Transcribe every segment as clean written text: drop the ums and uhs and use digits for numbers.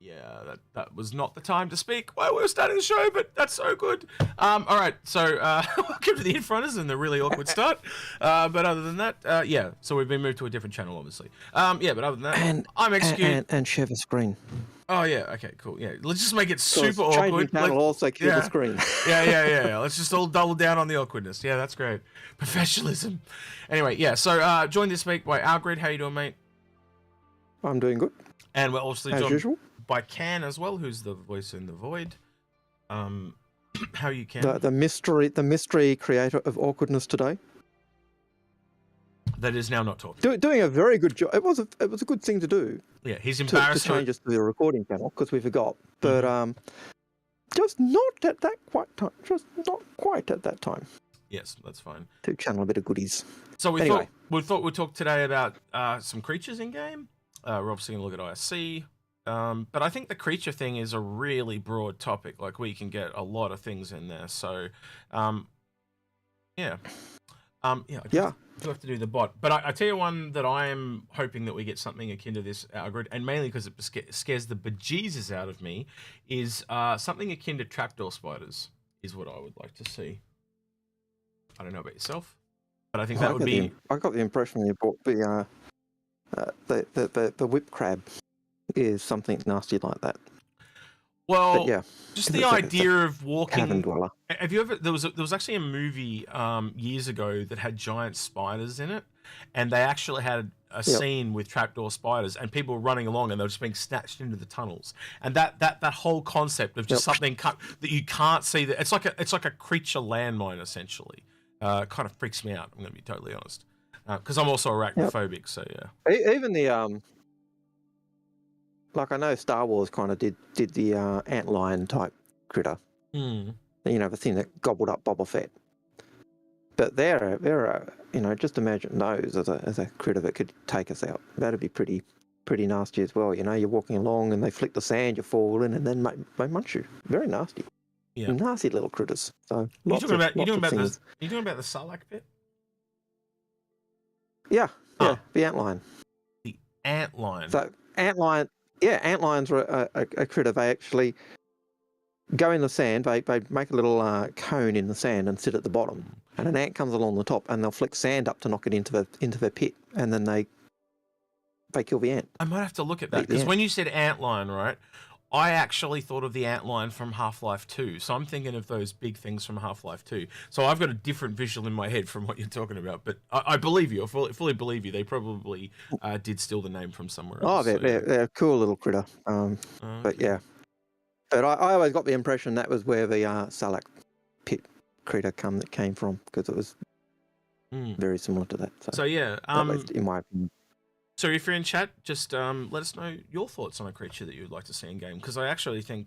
Yeah, that was not the time to speak while we were starting the show, but that's so good. All right, so welcome to the Inforunners and the really awkward start. But other than that, yeah, so we've been moved to a different channel, obviously. Yeah, but other than that, I'm Execute. And share the screen. Oh, yeah, okay, cool. Yeah, let's just make it super changing awkward. Channel also kill the screen. Yeah. Let's just all double down on the awkwardness. Yeah, that's great. Professionalism. Anyway, yeah, so joined this week by Algared. How you doing, mate? I'm doing good. And we're also as joined usual by Can as well, who's the voice in the void. How you Can? The mystery creator of awkwardness today. That is now not talking. Doing a very good job. It was a good thing to do. Yeah, he's embarrassed to change us to the recording channel because we forgot, but just not at that quite time. Just not quite at that time. Yes, that's fine. To channel a bit of goodies. So we thought we'd talk today about some creatures in game. We're obviously gonna look at ISC. But I think the creature thing is a really broad topic. Like, we can get a lot of things in there. So, yeah. Do have to do the bot. But I tell you one that I am hoping that we get something akin to this Algared, and mainly because it scares the bejesus out of me, is something akin to trapdoor spiders is what I would like to see. I don't know about yourself, but I think that would be... I got the impression you bought the whip crab is something nasty like that. Well, but yeah, just the idea of walking. Cavern dweller. Have you ever? There was actually a movie years ago that had giant spiders in it, and they actually had a scene with trapdoor spiders, and people were running along, and they were just being snatched into the tunnels. And that whole concept of just something that you can't see, that it's like a creature landmine essentially, kind of freaks me out. I'm going to be totally honest, because I'm also arachnophobic. So yeah. Even the like, I know Star Wars kind of did the antlion type critter. You know, the thing that gobbled up Boba Fett. But they're just imagine those as a critter that could take us out. That'd be pretty nasty as well. You know, you're walking along and they flick the sand, you fall in, and then they munch you. Very nasty. Yeah. Nasty little critters. So you talking about the Sarlacc pit? Yeah, the antlion. The antlion. So antlion. Yeah, antlions are a critter. They actually go in the sand. They make a little cone in the sand and sit at the bottom. And an ant comes along the top, and they'll flick sand up to knock it into their pit, and then they kill the ant. I might have to look at that, because when you said antlion, right, I actually thought of the antlion from Half-Life 2. So I'm thinking of those big things from Half-Life 2. So I've got a different visual in my head from what you're talking about. But I believe you. I fully believe you. They probably did steal the name from somewhere else. Oh, they're a cool little critter. But yeah. But I always got the impression that was where the Sarlacc pit critter came from, because it was very similar to that. So yeah. In my opinion. So if you're in chat, just let us know your thoughts on a creature that you would like to see in game, because I actually think,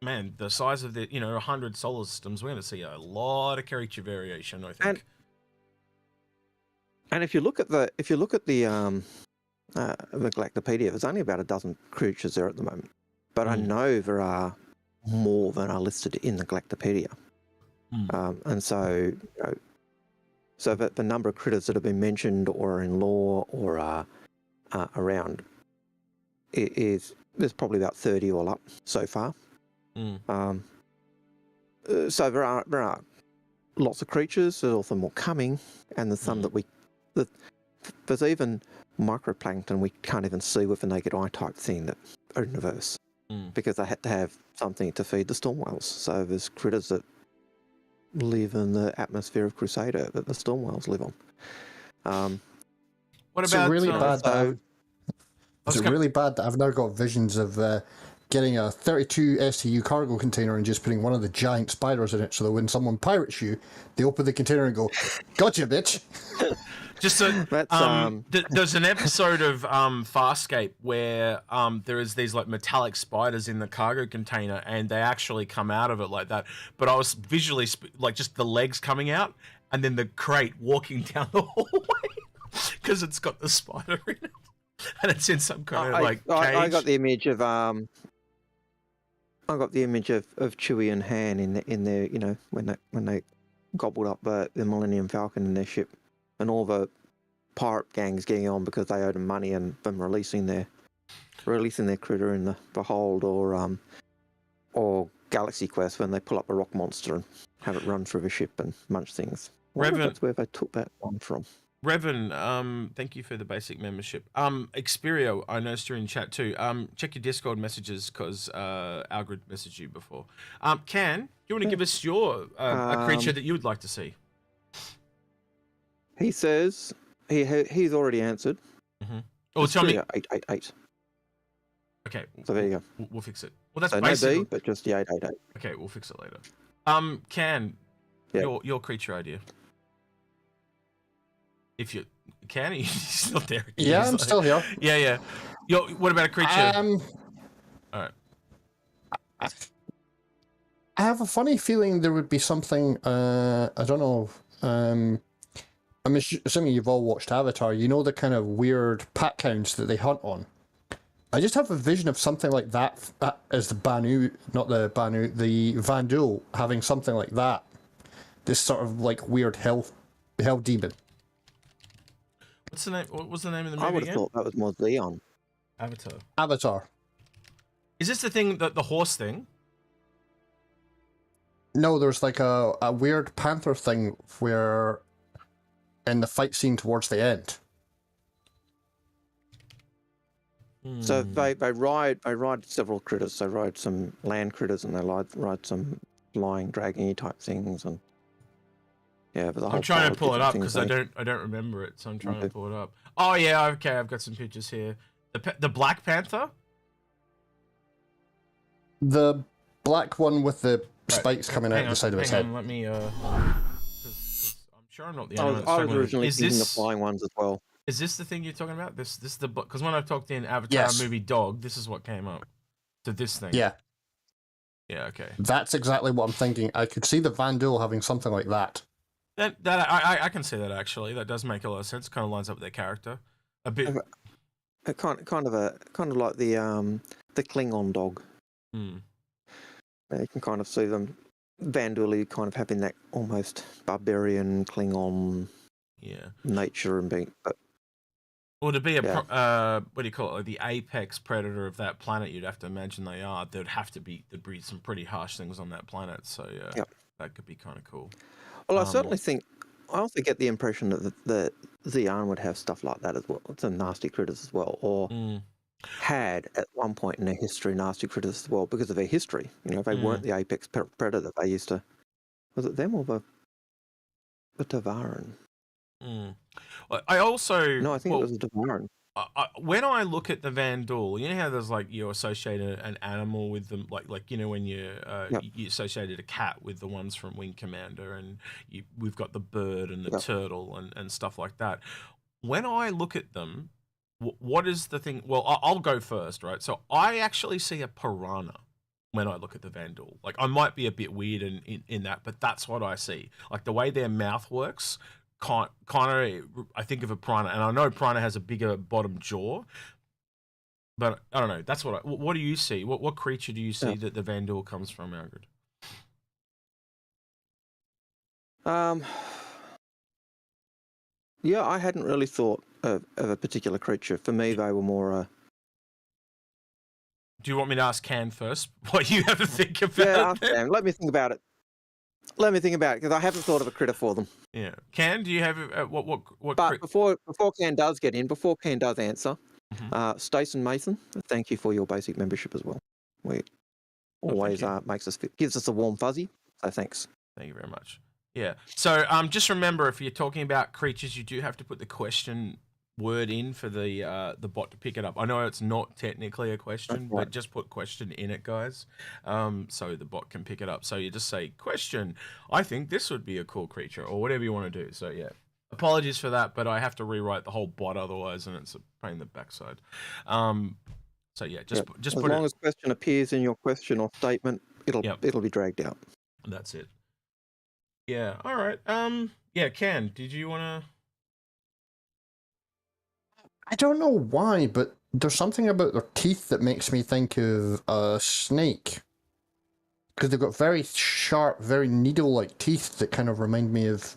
man, the size of the 100 solar systems, we're going to see a lot of creature variation, I think. And if you look at the Galactopedia, there's only about a dozen creatures there at the moment, but I know there are more than are listed in the Galactopedia, and so so that the number of critters that have been mentioned or are in lore or around there's probably about 30 all up so far. So there are lots of creatures. There's also more coming, and there's some there's even microplankton we can't even see with the naked eye type thing that are in the verse, because they had to have something to feed the storm whales. So there's critters that live in the atmosphere of Crusader that the storm whales live on. What about really bad that I've now got visions of getting a 32 STU cargo container and just putting one of the giant spiders in it, so that when someone pirates you, they open the container and go, "Gotcha, bitch." Just there's an episode of Farscape where there is these like metallic spiders in the cargo container, and they actually come out of it like that. But I was visually like just the legs coming out, and then the crate walking down the hallway because it's got the spider in it, and it's in some kind of like cage. I got the image of Chewie and Han in their when they gobbled up the Millennium Falcon in their ship, and all the pirate gangs getting on because they owed them money and them releasing their releasing their critter in the Behold or Galaxy Quest when they pull up a rock monster and have it run through the ship and munch things. I wonder if that's where they took that one from. Revan, thank you for the basic membership. Xperia, I noticed you're in chat too. Check your Discord messages because Algared messaged you before. Can, do you want to give us your a creature that you would like to see? He says he's already answered. Mm-hmm. Oh, tell me. 888. Okay. So there you go. We'll fix it. Well, that's so basically... no B, but just the 888. Okay, we'll fix it later. Can, your creature idea. If you can, he's not there. Yeah, I'm still here. Yeah. What about a creature? All right. I have a funny feeling there would be something. I don't know. I'm assuming you've all watched Avatar. You know the kind of weird pack hounds that they hunt on. I just have a vision of something like that as the Banu, not the Banu, the Vandul having something like that. This sort of like weird hell demon. What's the name? What was the name of the movie I would have thought that was more Leon. Avatar. Is this the thing, the horse thing? No, there's like a weird panther thing where in the fight scene towards the end. So they ride several critters. They ride some land critters and they ride some flying dragon type things and yeah. But I'm trying to pull it up because I don't remember it, so I'm trying to pull it up. Oh yeah, okay, I've got some pictures here. The Black Panther. The black one with the spikes coming out the side of his head. Let me. 'Cause I'm sure I'm not the only one. I was originally thinking the flying ones as well. Is this the thing you're talking about? This the because when I talked in Avatar movie dog, this is what came up. To this thing. Yeah. Yeah. Okay. That's exactly what I'm thinking. I could see the Vandul having something like that. That I can see that actually. That does make a lot of sense. Kind of lines up with their character a bit. Kind of like the Klingon dog. You can kind of see them Vanduli kind of having that almost barbarian Klingon nature and being. Well, to be a what do you call it? Like the apex predator of that planet, you'd have to imagine they are. There'd be some pretty harsh things on that planet. So that could be kind of cool. Well, I certainly think. I also get the impression that the Xi'an would have stuff like that as well. Some nasty critters as well, or had at one point in their history nasty critters as well because of their history. You know, they weren't the apex predator. They used to. Was it them or the Tavaran? I also no, I think it was the Tavaran. When I look at the Vandul, you know how there's like you associate an animal with them, like you know when you associated a cat with the ones from Wing Commander, and we've got the bird and the turtle and stuff like that. When I look at them, what is the thing? Well, I'll go first, right? So I actually see a piranha when I look at the Vandul. Like I might be a bit weird in that, but that's what I see. Like the way their mouth works. Kind of, I think of a piranha, and I know piranha has a bigger bottom jaw, but I don't know. That's what do you see? What creature do you see that the Vandul comes from, Algared? Yeah, I hadn't really thought of a particular creature. For me, they were more. Do you want me to ask Can first? What you have to think about? Yeah, ask Can. Let me think about it. Because I haven't thought of a critter for them. Yeah, Can, do you have what? But before Can does get in, before Can does answer, Stacey Mason, thank you for your basic membership as well. We always gives us a warm fuzzy. So thanks. Thank you very much. Yeah. So just remember, if you're talking about creatures, you do have to put the question word in for the bot to pick it up. I know it's not technically a question, but just put question in it, guys, so the bot can pick it up. So you just say question. I think this would be a cool creature, or whatever you want to do. So yeah, apologies for that, but I have to rewrite the whole bot otherwise, and it's a pain in the backside. So yeah, just as long as question appears in your question or statement, it'll be dragged out. That's it. Yeah. All right. Yeah. Can, did you want to? I don't know why, but there's something about their teeth that makes me think of a snake. Because they've got very sharp, very needle-like teeth that kind of remind me of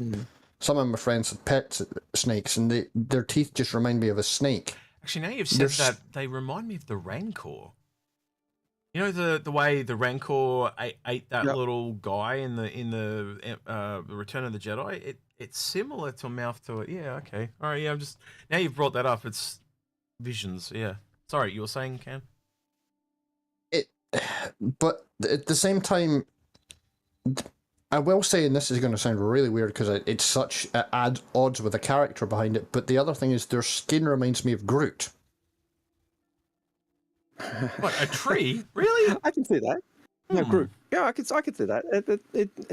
some of my friends had pet snakes, and their teeth just remind me of a snake. Actually, now you've said There's- that, they remind me of the Rancor. You know the way the Rancor ate that Yep. little guy in the Return of the Jedi. It's similar to a mouth to it. Yeah. Okay. All right. Yeah. I'm just now you've brought that up. It's visions. Yeah. Sorry, you were saying, Cam? But at the same time, I will say, and this is going to sound really weird because it's such at odds with the character behind it, but the other thing is their skin reminds me of Groot. What, a tree? Really? I can see that. No, Groot. Yeah, I can see that.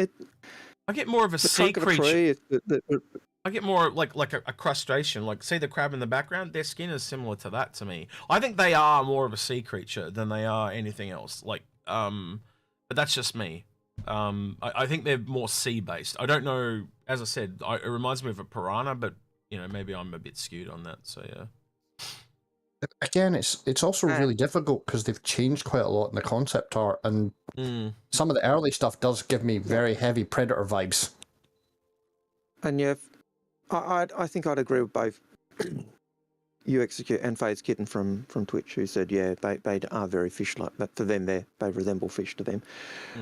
I get more of a The sea trunk of a creature. tree. I get more like a crustration. Like, see the crab in the background? Their skin is similar to that to me. I think they are more of a sea creature than they are anything else. Like, but that's just me. I think they're more sea based. I don't know. As I said, it reminds me of a piranha, but you know, maybe I'm a bit skewed on that. So yeah. Again, it's also really difficult because they've changed quite a lot in the concept art, and some of the early stuff does give me very heavy Predator vibes. And yeah, I think I'd agree with both you Execute and Phase Kitten from Twitch, who said, yeah, they are very fish-like, but for them, they resemble fish to them.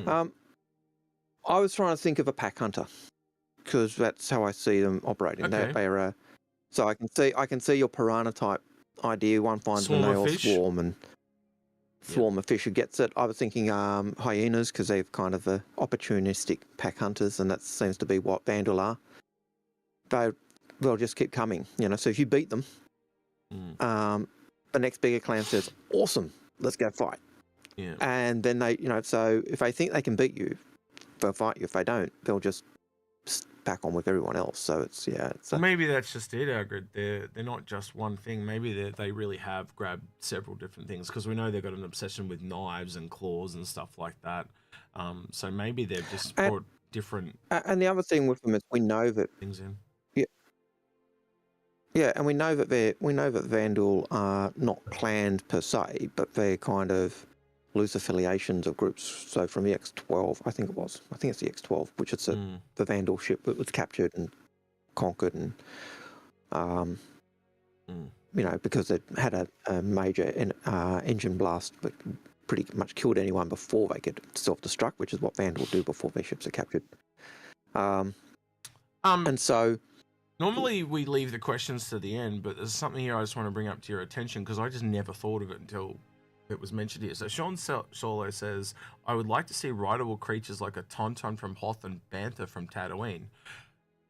I was trying to think of a pack hunter because that's how I see them operating. Okay. They are so I can see your piranha type idea. One finds when they all swarm and swarm a fish who gets it. I was thinking hyenas because they're kind of the opportunistic pack hunters, and that seems to be what Vandal are. They'll just keep coming, you know. So if you beat them, the next bigger clan says, "Awesome, let's go fight." Yeah. And then they, you know, so if they think they can beat you, they'll fight you. If they don't, they'll just back on with everyone else. So it's Well, maybe that's just it, Algared. They're not just one thing. Maybe they really have grabbed several different things, because we know they've got an obsession with knives and claws and stuff like that. So maybe they've just brought different. And the other thing with them is we know that things in. Yeah, and we know that Vandal are not planned per se, but they're kind of loose affiliations of groups. So from the X-12, I think it's the X-12, which is the Vandal ship that was captured and conquered, and you know, because it had a major engine blast, but pretty much killed anyone before they could self-destruct, which is what Vandal do before their ships are captured. And so. Normally we leave the questions to the end, but there's something here I just want to bring up to your attention, because I just never thought of it until it was mentioned here. So Sean Solo says, I would like to see rideable creatures like a Tauntaun from Hoth and Bantha from Tatooine.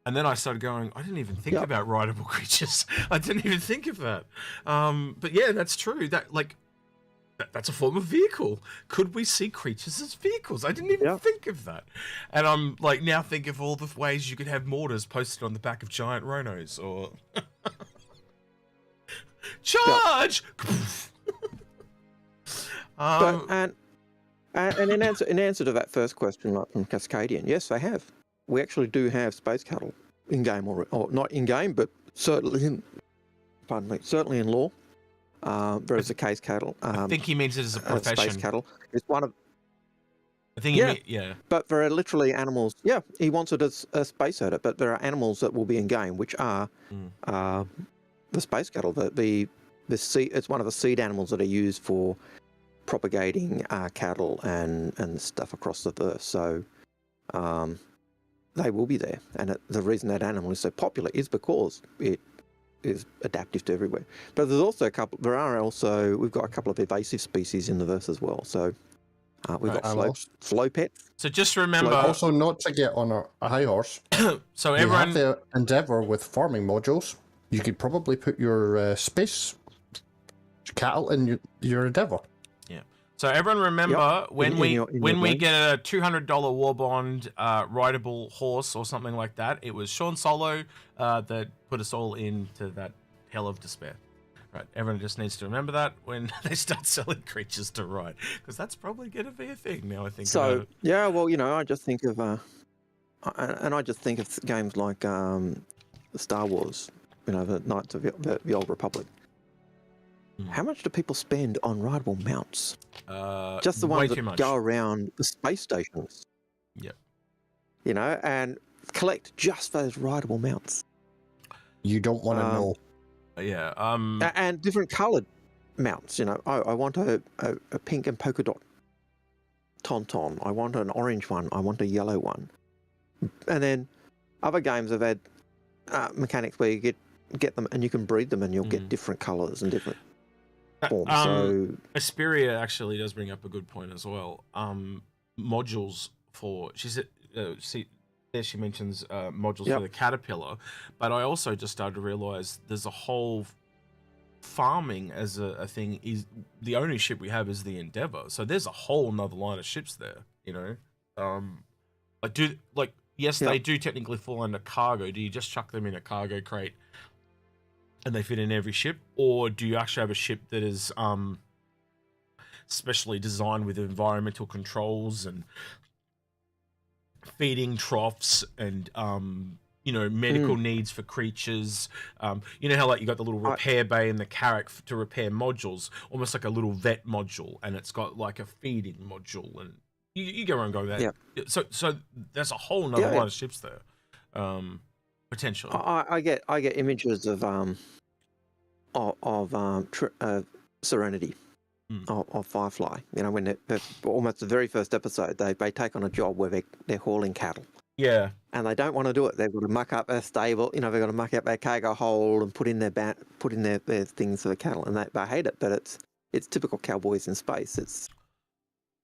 And then I started going, I didn't even think about rideable creatures. I didn't even think of that. But yeah, that's true. That that's a form of vehicle. Could we see creatures as vehicles? I didn't even think of that. And I'm like, now think of all the ways you could have mortars posted on the back of giant Rhonos, or charge. And in answer to that first question, like from Cascadian, yes, they have. We actually do have space cattle in game, or not in game, but certainly in lore. There is a case cattle. I think he means it as a profession. Space cattle. It's one of. I think yeah. But there are literally animals. Yeah, he wants it as a space herder, but there are animals that will be in game, which are the space cattle. The seed. It's one of the seed animals that are used for propagating cattle and stuff across the verse. So they will be there, and the reason that animal is so popular is because it is adaptive to everywhere. But there's also we've got a couple of invasive species in the verse as well. So we've got slow pets. So just remember, also not to get on a high horse. So you everyone have the Endeavour with farming modules. You could probably put your space cattle in your Endeavour. Yeah. So everyone remember, when we get a $200 war bond rideable horse or something like that, it was Sean Solo that put us all into that hell of despair. Right. Everyone just needs to remember that when they start selling creatures to ride, because that's probably going to be a thing now. I think. So yeah, well, you know, I just think of games like Star Wars, you know, the Knights of the Old Republic. How much do people spend on rideable mounts? Just the ones that go around the space stations. Yep. You know, and collect just those rideable mounts. You don't want to know. Yeah. And different coloured mounts. You know, I want a pink and polka dot tauntaun. I want an orange one. I want a yellow one. And then other games have had mechanics where you get them and you can breed them and you'll get different colours and different forms. So Asperia actually does bring up a good point as well. Modules for she said there she mentions modules for the caterpillar, but I also just started to realise there's a whole farming as a thing. Is the only ship we have is the Endeavour, so there's a whole nother line of ships there, you know. Yes, they do technically fall under cargo. Do you just chuck them in a cargo crate and they fit in every ship, or do you actually have a ship that is specially designed with environmental controls and feeding troughs and you know, medical needs for creatures? You know how like you got the little repair bay in the carrack to repair modules, almost like a little vet module, and it's got like a feeding module, and you go around going that. Yeah. So there's a whole nother line of ships there, potentially. I get images of Serenity. Of Firefly. You know, when they're almost the very first episode, they take on a job where they're hauling cattle. Yeah. And they don't want to do it. They've got to muck up a stable. You know, they've got to muck up their cargo hold and put in their things for the cattle, and they hate it. But it's typical cowboys in space. It's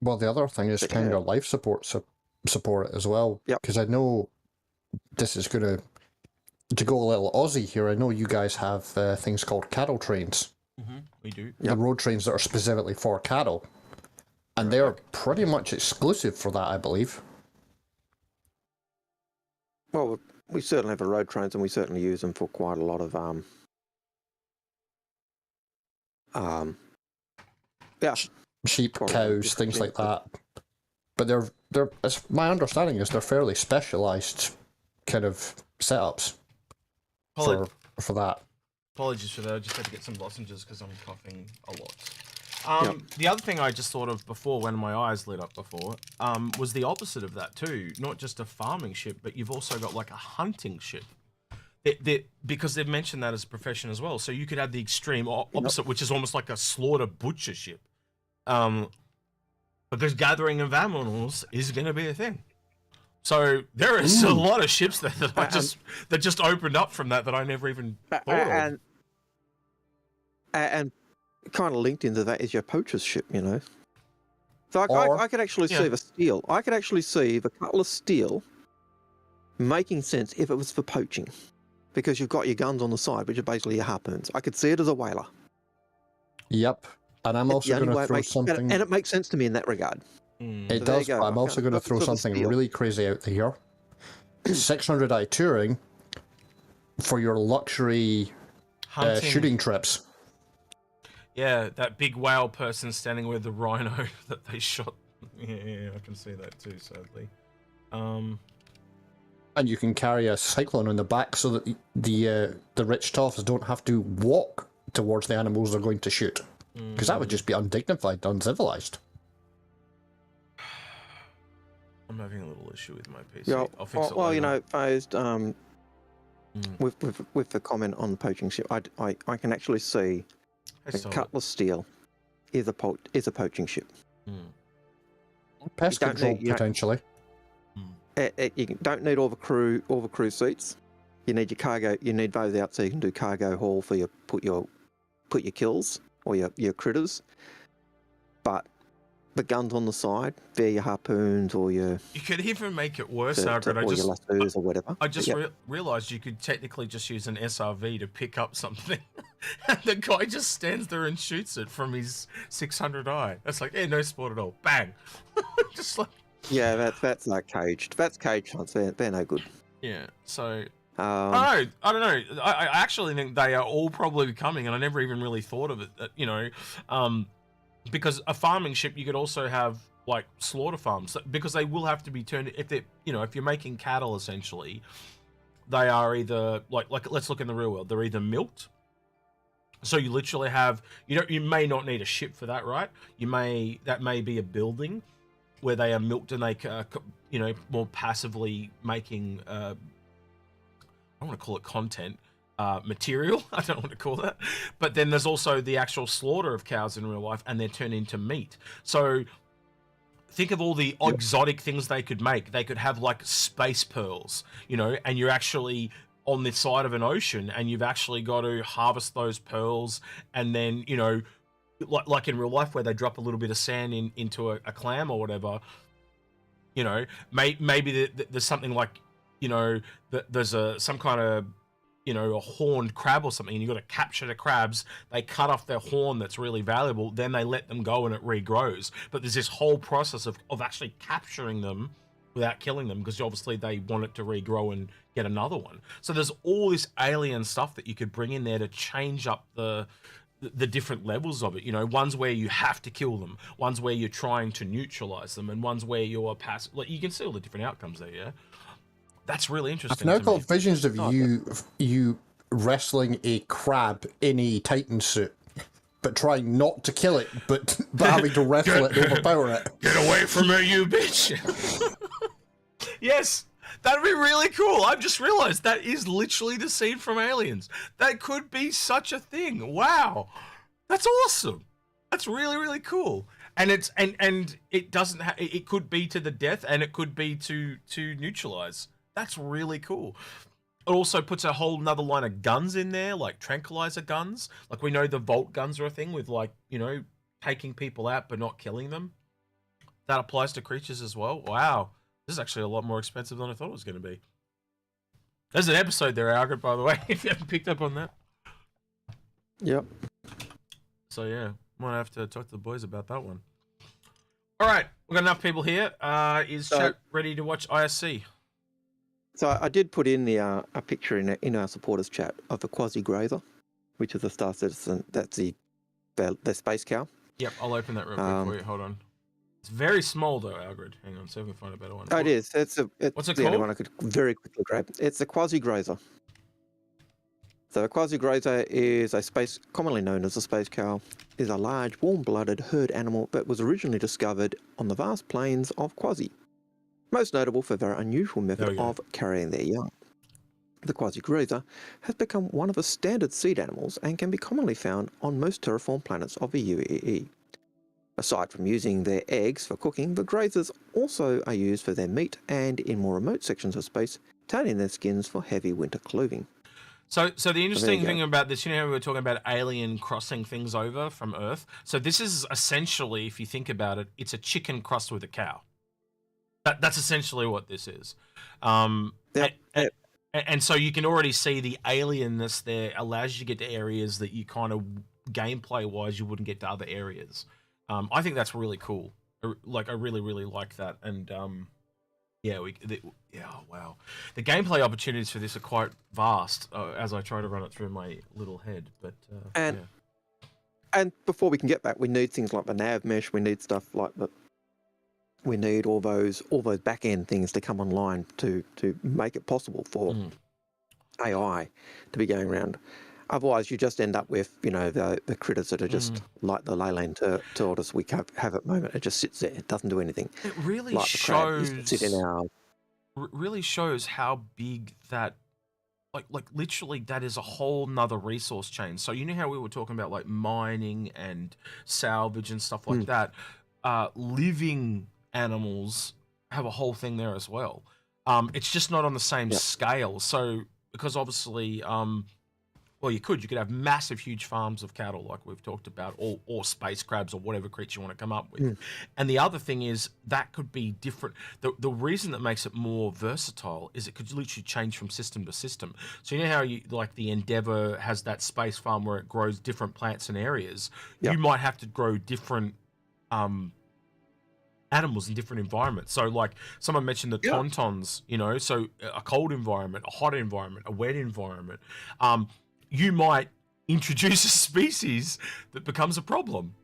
well, the other thing is kind of life support as well. Yep. Because I know this is going to go a little Aussie here. I know you guys have things called cattle trains. We do. The road trains that are specifically for cattle, and they're pretty much exclusive for that, I believe. Well, we certainly have road trains, and we certainly use them for quite a lot of sheep, cows, things like that. But they're as my understanding is they're fairly specialized kind of setups for that. Apologies for that. I just had to get some lozenges because I'm coughing a lot. The other thing I just thought of before, when my eyes lit up before, was the opposite of that too. Not just a farming ship, but you've also got like a hunting ship. Because they've mentioned that as a profession as well. So you could have the extreme opposite, which is almost like a slaughter butcher ship. Because gathering of animals is going to be a thing. So there is a lot of ships there that just opened up from that I never even thought of. And kind of linked into that is your poacher's ship, you know. So I could actually see the steel. I could actually see the cutlass steel making sense if it was for poaching, because you've got your guns on the side, which are basically your harpoons. I could see it as a whaler. Yep, and I'm also going to throw something. And it makes sense to me in that regard. It so does, but I'm also going to throw something really crazy out here. 600i touring for your luxury shooting trips. Yeah, that big whale person standing with the rhino that they shot. Yeah, I can see that too, sadly. And you can carry a cyclone on the back so that the rich toffs don't have to walk towards the animals they're going to shoot. Because that would just be undignified, uncivilized. I'm having a little issue with my PC. Yeah, I'll fix it later. you know, Phased, with the comment on the poaching ship, I can actually see the cutlass steel is a poaching ship. Pest control, potentially. You don't need all the crew seats. You need your cargo. You need those out so you can do cargo haul for put your kills or your critters. But the guns on the side, they're your harpoons or your... You could even make it worse, Algared. your lassos or whatever. I just realised you could technically just use an SRV to pick up something. And the guy just stands there and shoots it from his 600i. That's like, no sport at all. Bang! Just like... Yeah, that's like caged. That's caged hunts. They're no good. Yeah, so... I don't know. I actually think they are all probably coming, and I never even really thought of it, you know... because a farming ship, you could also have like slaughter farms, because they will have to be turned, if they're, you know, if you're making cattle, essentially, they are either like let's look in the real world, they're either milked. So you literally have, you may not need a ship for that, right? That may be a building where they are milked and they, more passively making, I don't want to call it content, material. I don't know what to call that. But then there's also the actual slaughter of cows in real life, and they're turned into meat. So think of all the exotic things they could make. They could have like space pearls, you know, and you're actually on the side of an ocean, and you've actually got to harvest those pearls, and then, you know, like in real life where they drop a little bit of sand into a clam or whatever, you know, maybe there's something like, you know, there's some kind of, you know, a horned crab or something, and you've got to capture the crabs. They cut off their horn that's really valuable, then they let them go and it regrows. But there's this whole process of actually capturing them without killing them, because obviously they want it to regrow and get another one. So there's all this alien stuff that you could bring in there to change up the different levels of it. You know, ones where you have to kill them, ones where you're trying to neutralize them, and ones where you're passive. Like, you can see all the different outcomes there. Yeah, that's really interesting. I've now got visions of you wrestling a crab in a Titan suit, but trying not to kill it, but having to wrestle it and overpower it. Get away from me, you bitch! Yes, that'd be really cool. I've just realized that is literally the scene from Aliens. That could be such a thing. Wow, that's awesome. That's really, really cool. And it's and it doesn't. It could be to the death, and it could be to neutralize. That's really cool. It also puts a whole nother line of guns in there, like tranquilizer guns. Like, we know the Volt guns are a thing with, like, you know, taking people out but not killing them. That applies to creatures as well. Wow. This is actually a lot more expensive than I thought it was going to be. There's an episode there, Algared, by the way, if you haven't picked up on that. Yep. So, yeah, might have to talk to the boys about that one. All right, we've got enough people here. Is chat ready to watch ISC? So I did put in a picture in our supporters chat of the quasi-grazer, which is a Star Citizen. That's the space cow. Yep, I'll open that real quick for you. Hold on. It's very small though, Algared. Hang on, see if we can find a better one. Oh, it is. What's it called? The only one I could very quickly grab. It's a quasi-grazer. So a quasi-grazer is commonly known as a space cow, is a large, warm-blooded herd animal that was originally discovered on the vast plains of Quasi. Most notable for their unusual method of carrying their young. The quasi-grazer has become one of the standard seed animals and can be commonly found on most terraformed planets of the UEE. Aside from using their eggs for cooking, the grazers also are used for their meat and, in more remote sections of space, tanning their skins for heavy winter clothing. So the interesting thing about this, you know, we were talking about alien crossing things over from Earth. So this is essentially, if you think about it, it's a chicken crossed with a cow. That's essentially what this is. And so you can already see the alienness there allows you to get to areas that you kind of gameplay-wise you wouldn't get to other areas. I think that's really cool. Like, I really, really like that. And wow. The gameplay opportunities for this are quite vast as I try to run it through my little head. But and before we can get that, we need things like the nav mesh. We need stuff like that. We need all those back end things to come online to make it possible for AI to be going around. Otherwise, you just end up with, you know, the critters that are just like the Leyland tortoise we have at the moment. It just sits there. It doesn't do anything. It really like really shows how big that, like literally that is a whole nother resource chain. So you know how we were talking about like mining and salvage and stuff like that. Living animals have a whole thing there as well. It's just not on the same scale. So because obviously, well, you could have massive, huge farms of cattle like we've talked about, or space crabs or whatever creature you want to come up with. And the other thing is that could be different. The reason that makes it more versatile is it could literally change from system to system. So you know how the Endeavour has that space farm where it grows different plants and areas. You might have to grow different animals in different environments. So like someone mentioned the tauntauns, you know, so a cold environment, a hot environment, a wet environment. You might introduce a species that becomes a problem.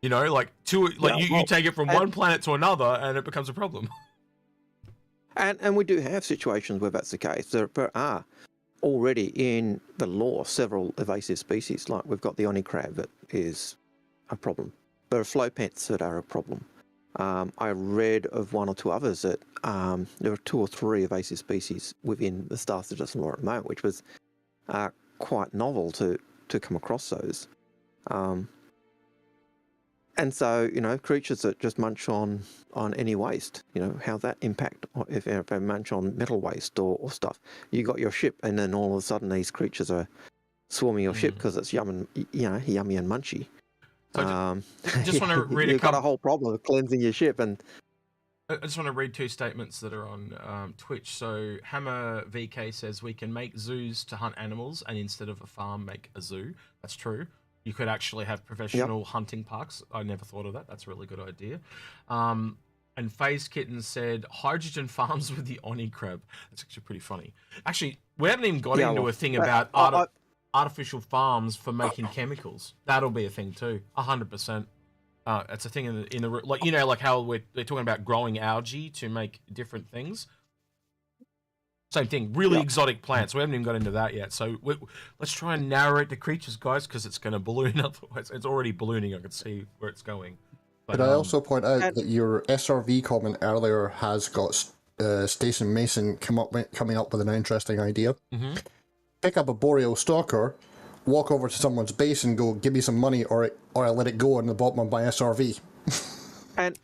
You know, like you take it from one planet to another and it becomes a problem. And we do have situations where that's the case. There are already in the lore several evasive species. Like we've got the Oni crab that is a problem. There are flowpets that are a problem. I read of one or two others that there are 2 or 3 evasive species within the Star Citizen lore at the moment, which was quite novel to come across those. And so, creatures that just munch on any waste, how that impact if they munch on metal waste or stuff. You got your ship, and then all of a sudden these creatures are swarming your ship because it's yummy and munchy. So just want to read You've got a whole problem of cleansing your ship. And I just want to read two statements that are on Twitch. So Hammer VK says we can make zoos to hunt animals, and instead of a farm, make a zoo. That's true. You could actually have professional hunting parks. I never thought of that. That's a really good idea. And Phase Kitten said hydrogen farms with the Oni crab. That's actually pretty funny. Actually, we haven't even got into a thing about artificial farms for making chemicals. That'll be a thing too. 100%. It's a thing in the like how they're talking about growing algae to make different things. Same thing, really exotic plants. We haven't even got into that yet. So let's try and narrow it to creatures, guys, because it's going to balloon otherwise. It's already ballooning. I can see where it's going. But, Could I also point out that your SRV comment earlier has got Stacey Mason coming up with an interesting idea. Mm-hmm. Pick up a boreal stalker, walk over to someone's base and go, give me some money or I'll let it go on the bottom of my SRV. And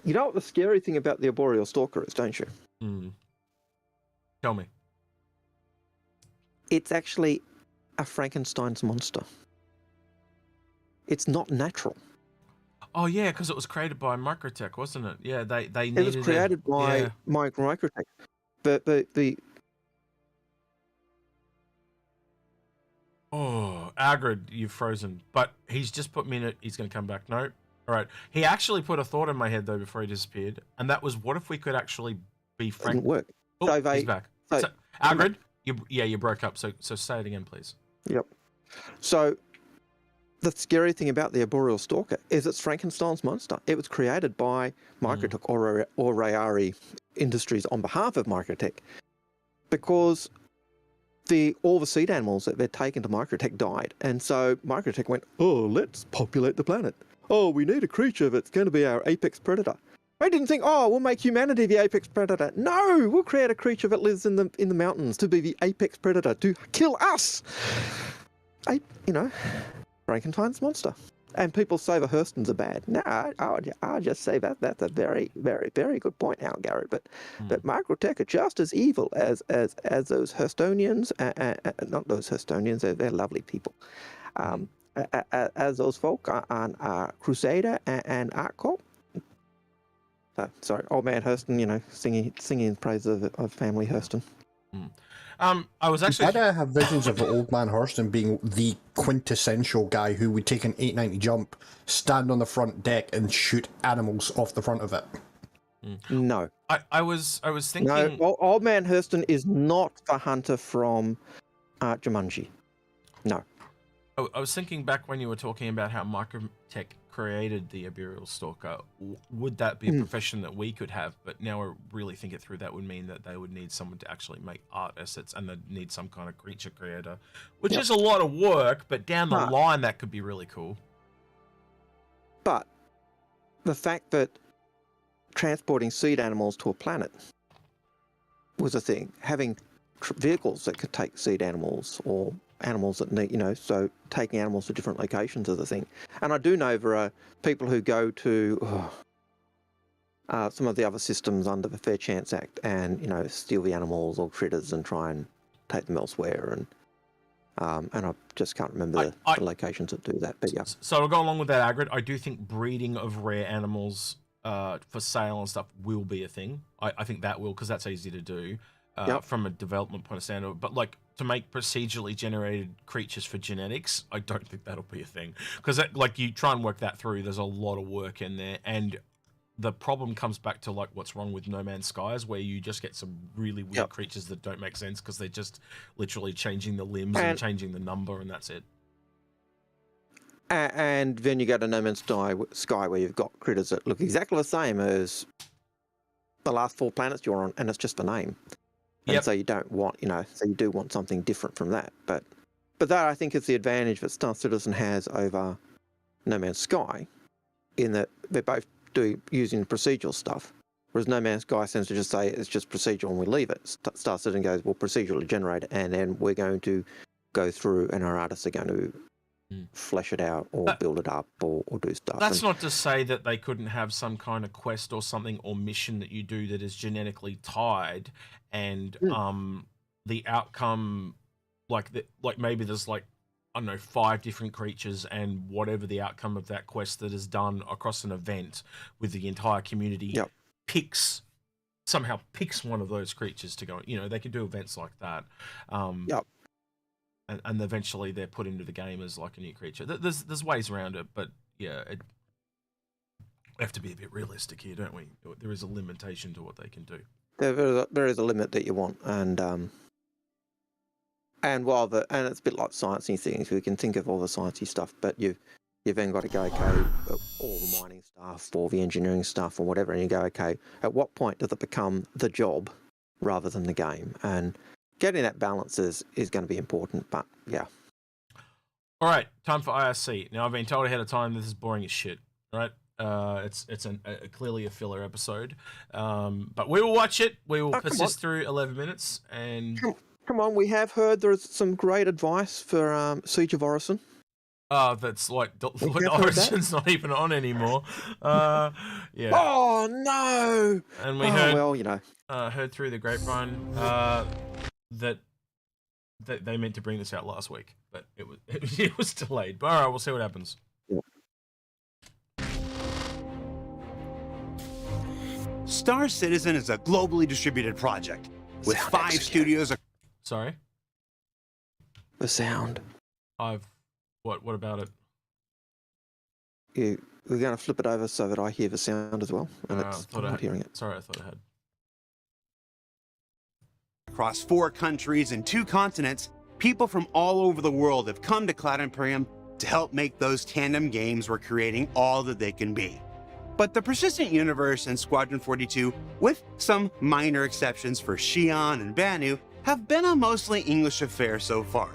you know what the scary thing about the arboreal stalker is, don't you? Tell me. It's actually a Frankenstein's monster. It's not natural. Oh yeah, because it was created by Microtech, wasn't it? Yeah, they needed it was created by Microtech. But the Algared, you've frozen. But he's just put me in it. He's going to come back. No. All right. He actually put a thought in my head though before he disappeared, and that was, what if we could actually be frank? Didn't work. Oh, So he's back. So, Algared, you broke up. So say it again, please. Yep. So the scary thing about the arboreal stalker is it's Frankenstein's monster. It was created by Microtech or Rayari Industries on behalf of Microtech, because all the seed animals that they'd taken to Microtech died, and so Microtech went, oh, let's populate the planet. Oh, we need a creature that's going to be our apex predator. I didn't think, oh, we'll make humanity the apex predator. No, we'll create a creature that lives in the mountains to be the apex predator, to kill us. Frankenstein's monster. And people say the Hurstons are bad. No, I'll just say that's a very, very, very good point, Algared. But Microtech are just as evil as those Hurstonians. Not those Hurstonians, they're lovely people. As those folk on Crusader and Arcot. Sorry, old man Hurston, singing in praise of family Hurston. I was actually... Why do I have visions of old man Hurston being the quintessential guy who would take an 890 jump, stand on the front deck and shoot animals off the front of it? No. I was thinking... No, old man Hurston is not the hunter from Jumanji. No. I was thinking back when you were talking about how Microtech created the arboreal stalker. Would that be a profession that we could have? But now I really think it through, that would mean that they would need someone to actually make art assets, and they'd need some kind of creature creator, which is a lot of work, but down the line that could be really cool. But the fact that transporting seed animals to a planet was a thing. Having vehicles that could take seed animals or animals that need, so taking animals to different locations is a thing. And I do know there are people who go to some of the other systems under the Fair Chance Act and, steal the animals or critters and try and take them elsewhere. And I just can't remember the locations that do that. But yeah. So I'll go along with that, Algared. I do think breeding of rare animals for sale and stuff will be a thing. I think that will, because that's easy to do. From a development point of standard, but like to make procedurally generated creatures for genetics, I don't think that'll be a thing, because like you try and work that through, there's a lot of work in there, and the problem comes back to like what's wrong with No Man's Skies, where you just get some really weird creatures that don't make sense because they're just literally changing the limbs and changing the number, and that's it. And then you go to No Man's Sky where you've got critters that look exactly the same as the last 4 planets you're on, and it's just the name. And so you don't want, so you do want something different from that. But that, I think, is the advantage that Star Citizen has over No Man's Sky, in that they're both using procedural stuff. Whereas No Man's Sky seems to just say it's just procedural and we leave it. Star Citizen goes, well, procedurally generate it, and then we're going to go through and our artists are going to flesh it out or build it up or do stuff. That's not to say that they couldn't have some kind of quest or something or mission that you do that is genetically tied, and the outcome, like maybe there's like, I don't know, 5 different creatures, and whatever the outcome of that quest that is done across an event with the entire community somehow picks one of those creatures to go. You know, they can do events like that. And eventually they're put into the game as like a new creature. There's ways around it, but yeah, we have to be a bit realistic here, don't we? There is a limitation to what they can do. There is a limit that you want, and it's a bit like sciencey things. We can think of all the sciencey stuff, but you've then got to go, okay, all the mining stuff or the engineering stuff or whatever, and you go, okay, at what point does it become the job rather than the game? And getting that balance is going to be important, but yeah. All right, time for ISC. Now, I've been told ahead of time this is boring as shit, right? It's clearly a filler episode, but we will watch it. We will persist through 11 minutes. And come on, we have heard there's some great advice for Siege of Orison. That's like Origin's not even on anymore. Yeah. Oh no! And we heard, well, you know, heard through the grapevine that they meant to bring this out last week, but it was delayed. But all right, we'll see what happens. Yeah. Star Citizen is a globally distributed project with 5 studios. Sorry? The sound. What about it? We're going to flip it over so that I hear the sound as well, and I'm not hearing it. Sorry, I thought I had. Across 4 countries and 2 continents, people from all over the world have come to Cloud Imperium to help make those tandem games we're creating all that they can be. But the Persistent Universe and Squadron 42, with some minor exceptions for Xi'an and Banu, have been a mostly English affair so far.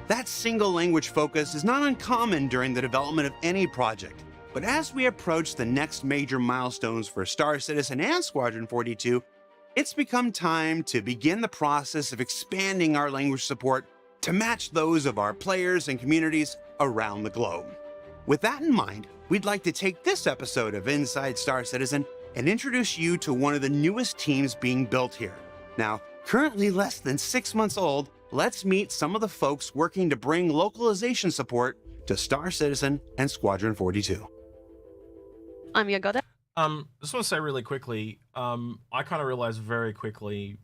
That single language focus is not uncommon during the development of any project, but as we approach the next major milestones for Star Citizen and Squadron 42, it's become time to begin the process of expanding our language support to match those of our players and communities around the globe. With that in mind, we'd like to take this episode of Inside Star Citizen and introduce you to one of the newest teams being built here. Now, currently less than 6 months old, let's meet some of the folks working to bring localization support to Star Citizen and Squadron 42. I'm Yagoda. I just want to say really quickly, I kind of realized very quickly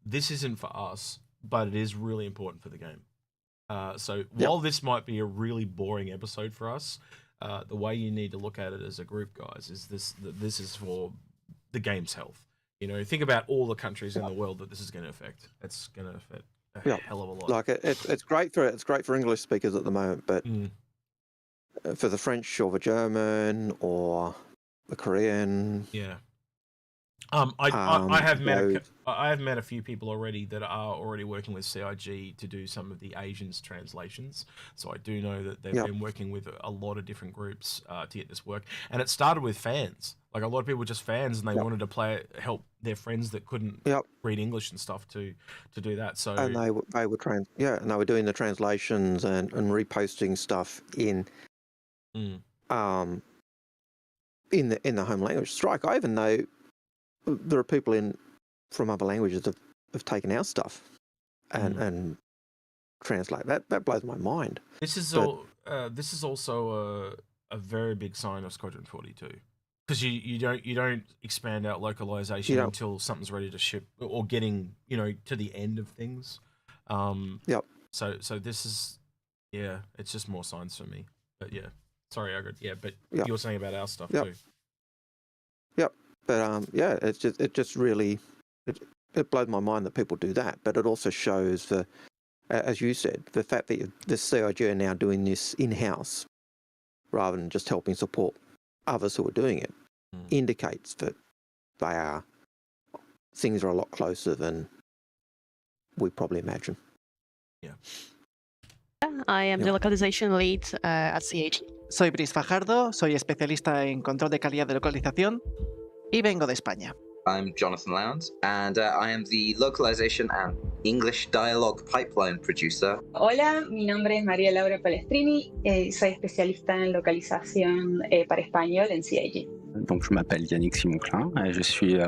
this isn't for us, but it is really important for the game. So while this might be a really boring episode for us, the way you need to look at it as a group, guys, is this is for the game's health. You know, think about all the countries in the world that this is going to affect. It's going to affect a hell of a lot. Like it's great for English speakers at the moment, but for the French or the German or the Korean, I have met a few people already that are already working with CIG to do some of the Asians translations. So I do know that they've been working with a lot of different groups to get this work. And it started with fans. Like a lot of people were just fans, and they wanted to help their friends that couldn't read English and stuff to do that. So and they were doing the translations and reposting stuff in the home language. Strike, I even know there are people from other languages that have taken our stuff and translate. That blows my mind. This is also a very big sign of Squadron 42. Because you don't expand out localization until something's ready to ship or getting to the end of things. So this is it's just more signs for me. But sorry, Algared. But you were saying about our stuff too. But it just really it blows my mind that people do that. But it also shows as you said, the fact that the CIG are now doing this in-house rather than just helping support others who are doing it indicates that things are a lot closer than we probably imagine. I am the localization lead at CIG. Soy Brice Fajardo, soy especialista en control de calidad de localización y vengo de España. I'm Jonathan Lowndes, and I am the localization and English dialogue pipeline producer. Hola, mi nombre es María Laura Palestrini y soy especialista en localización para español en CIG. Donc, je m'appelle Yannick Simon-Klein et je suis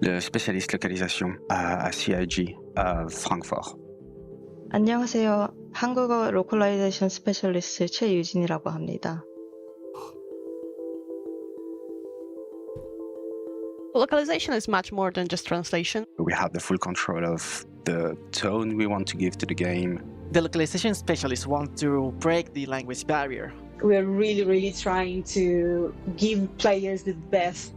le spécialiste localisation à CIG à Francfort. 안녕하세요. 한국어 로컬라이제이션 스페셜리스트 최유진이라고 합니다. Localization is much more than just translation. We have the full control of the tone we want to give to the game. The localization specialists want to break the language barrier. We're really trying to give players the best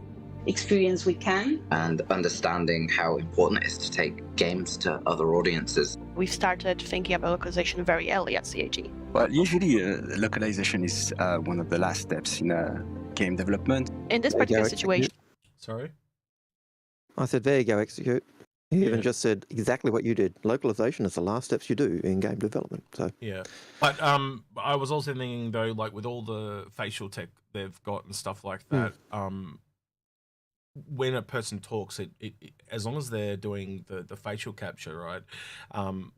experience we can. And understanding how important it is to take games to other audiences. We've started thinking about localization very early at CAG. Well, usually localization is one of the last steps in game development. In this particular situation... Sorry? I said, there you go, execute. He even just said exactly what you did. Localization is the last steps you do in game development. So yeah, but I was also thinking though, like with all the facial tech they've got and stuff like that, when a person talks, it as long as they're doing the facial capture, right,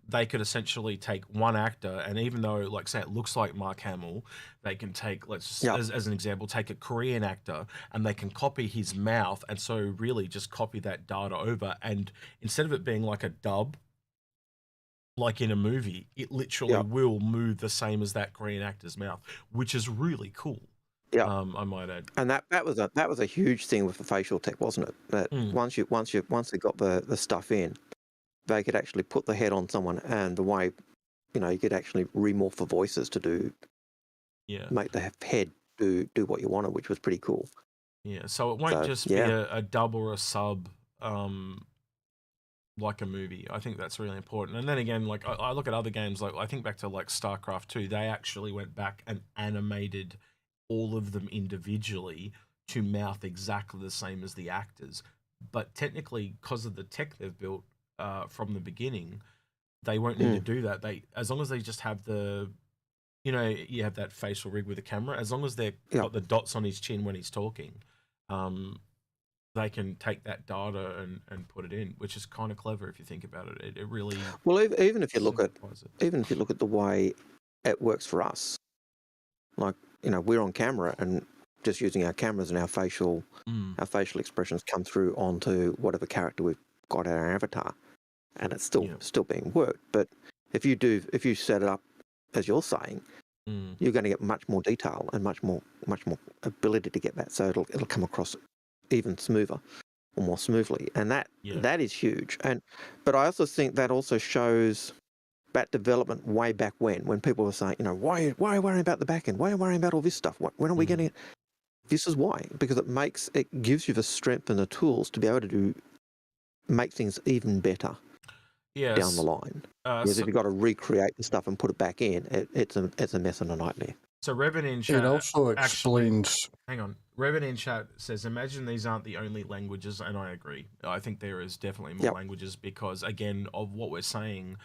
they could essentially take one actor, and even though, like, say it looks like Mark Hamill, they can take, let's just, as an example, take a Korean actor and they can copy his mouth, and so really just copy that data over, and instead of it being like a dub, like in a movie, it literally will move the same as that Korean actor's mouth, which is really cool. Yeah, I might add. And that was a huge thing with the facial tech, wasn't it? That once they got the stuff in, they could actually put the head on someone, and the way, you could actually remorph the voices to do, make the head do what you wanted, which was pretty cool. Yeah, so it won't just be a dub or a sub, like a movie. I think that's really important. And then again, like I look at other games, like I think back to like StarCraft 2, they actually went back and animated all of them individually to mouth exactly the same as the actors. But technically, because of the tech they've built from the beginning, they won't need to do that. As long as they just have the, you have that facial rig with the camera, as long as they've got the dots on his chin when he's talking, they can take that data and put it in, which is kind of clever if you think about it. It really... Well, even if you look at the way it works for us, like, we're on camera and just using our cameras and our facial expressions come through onto whatever character we've got in our avatar, and it's still being worked. But if you set it up as you're saying, you're going to get much more detail and much more ability to get that, so it'll come across even smoother or more smoothly, and that is huge. But I also think that also shows that development way back when people were saying, why are you worrying about the back end? Why are you worrying about all this stuff? When are we getting it? This is why, because it gives you the strength and the tools to be able to make things even better down the line. If you've got to recreate the stuff and put it back in, it's a mess and a nightmare. So Revan in chat... It also explains... Hang on. Revan in chat says, imagine these aren't the only languages, and I agree. I think there is definitely more languages because, again, of what we're saying,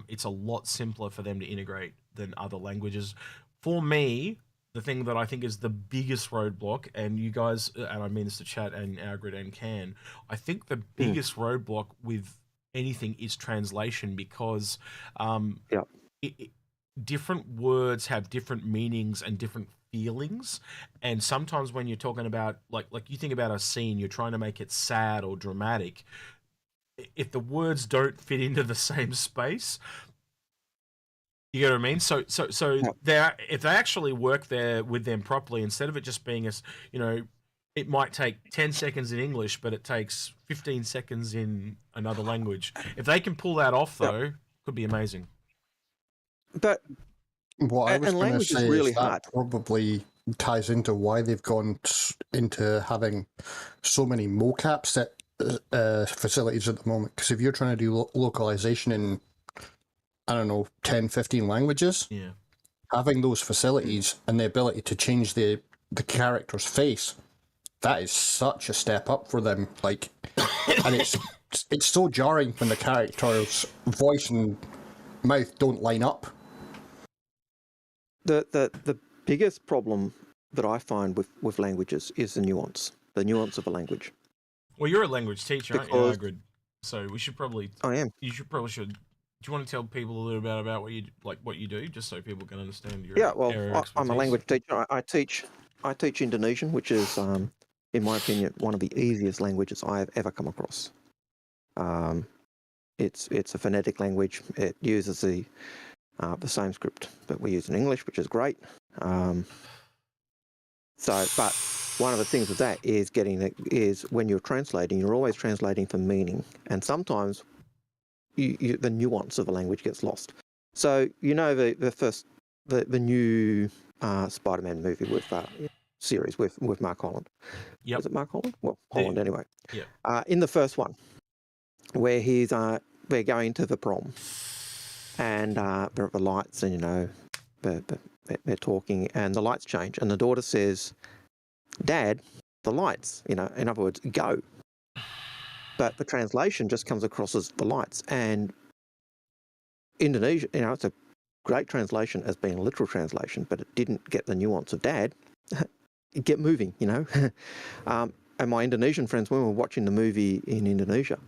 it's a lot simpler for them to integrate than other languages. For me, the thing that I think is the biggest roadblock, and you guys, and I mean this to chat and Algared and Can, I think the biggest roadblock with anything is translation because different words have different meanings and different feelings, and sometimes when you're talking about like you think about a scene, you're trying to make it sad or dramatic, if the words don't fit into the same space, you know what I mean? So if they actually work there with them properly, instead of it just being it might take 10 seconds in English, but it takes 15 seconds in another language. If they can pull that off, though, could be amazing. But what I was going to say really is that probably ties into why they've gone into having so many mocap facilities at the moment. Because if you're trying to do localization in, I don't know, 10, 15 languages, having those facilities and the ability to change the character's face, that is such a step up for them. Like, and it's so jarring when the character's voice and mouth don't line up. The biggest problem that I find with languages is the nuance of a language. Well, you're a language teacher, aren't you, Algared? So we should probably. I am. You should probably should. Do you want to tell people a little bit about what you do, just so people can understand your Yeah, well, area of I'm a expertise? language teacher. I teach Indonesian, which is, in my opinion, one of the easiest languages I have ever come across. It's a phonetic language. It uses the same script that we use in English, which is great. But one of the things with that is when you're translating, you're always translating for meaning, and sometimes the nuance of a language gets lost. So the new Spider-Man movie with series with Mark Holland. Yep. Was it Mark Holland? Well, Holland anyway. Yeah. In the first one, where they're going to the prom, and there are the lights, and they're talking, and the lights change, and the daughter says, "Dad, the lights." In other words, go. But the translation just comes across as the lights, and Indonesia, it's a great translation as being a literal translation, but it didn't get the nuance of Dad. Get moving, And my Indonesian friends, when we were watching the movie in Indonesia,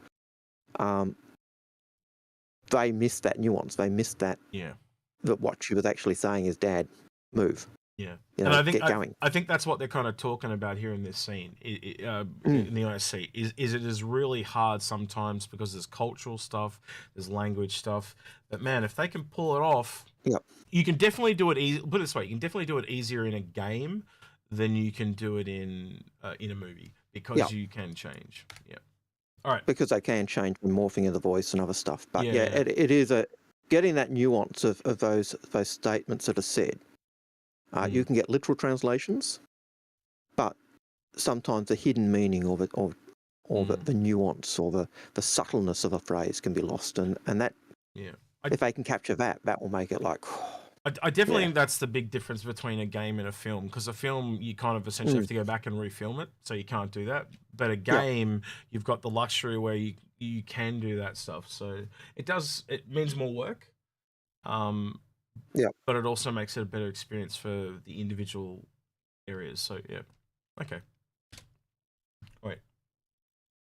they missed that nuance. They missed that. Yeah. That what she was actually saying is, "Dad, move." Yeah. And I think get going. I think that's what they're kind of talking about here in this scene, in the ISC. Is it is really hard sometimes because there's cultural stuff, there's language stuff. But man, if they can pull it off, you can definitely do it easy. Put it this way, you can definitely do it easier in a game than you can do it in a movie, because you can change. Yeah. All right. Because they can change the morphing of the voice and other stuff. But it is getting that nuance of those statements that are said. You can get literal translations, but sometimes the hidden meaning of it, or the nuance, or the subtleness of a phrase can be lost, and that if they can capture that will make it like. I definitely think that's the big difference between a game and a film, because a film you kind of essentially have to go back and refilm it, so you can't do that. But a game, you've got the luxury where you can do that stuff. So it means more work. But it also makes it a better experience for the individual areas. So okay. Wait.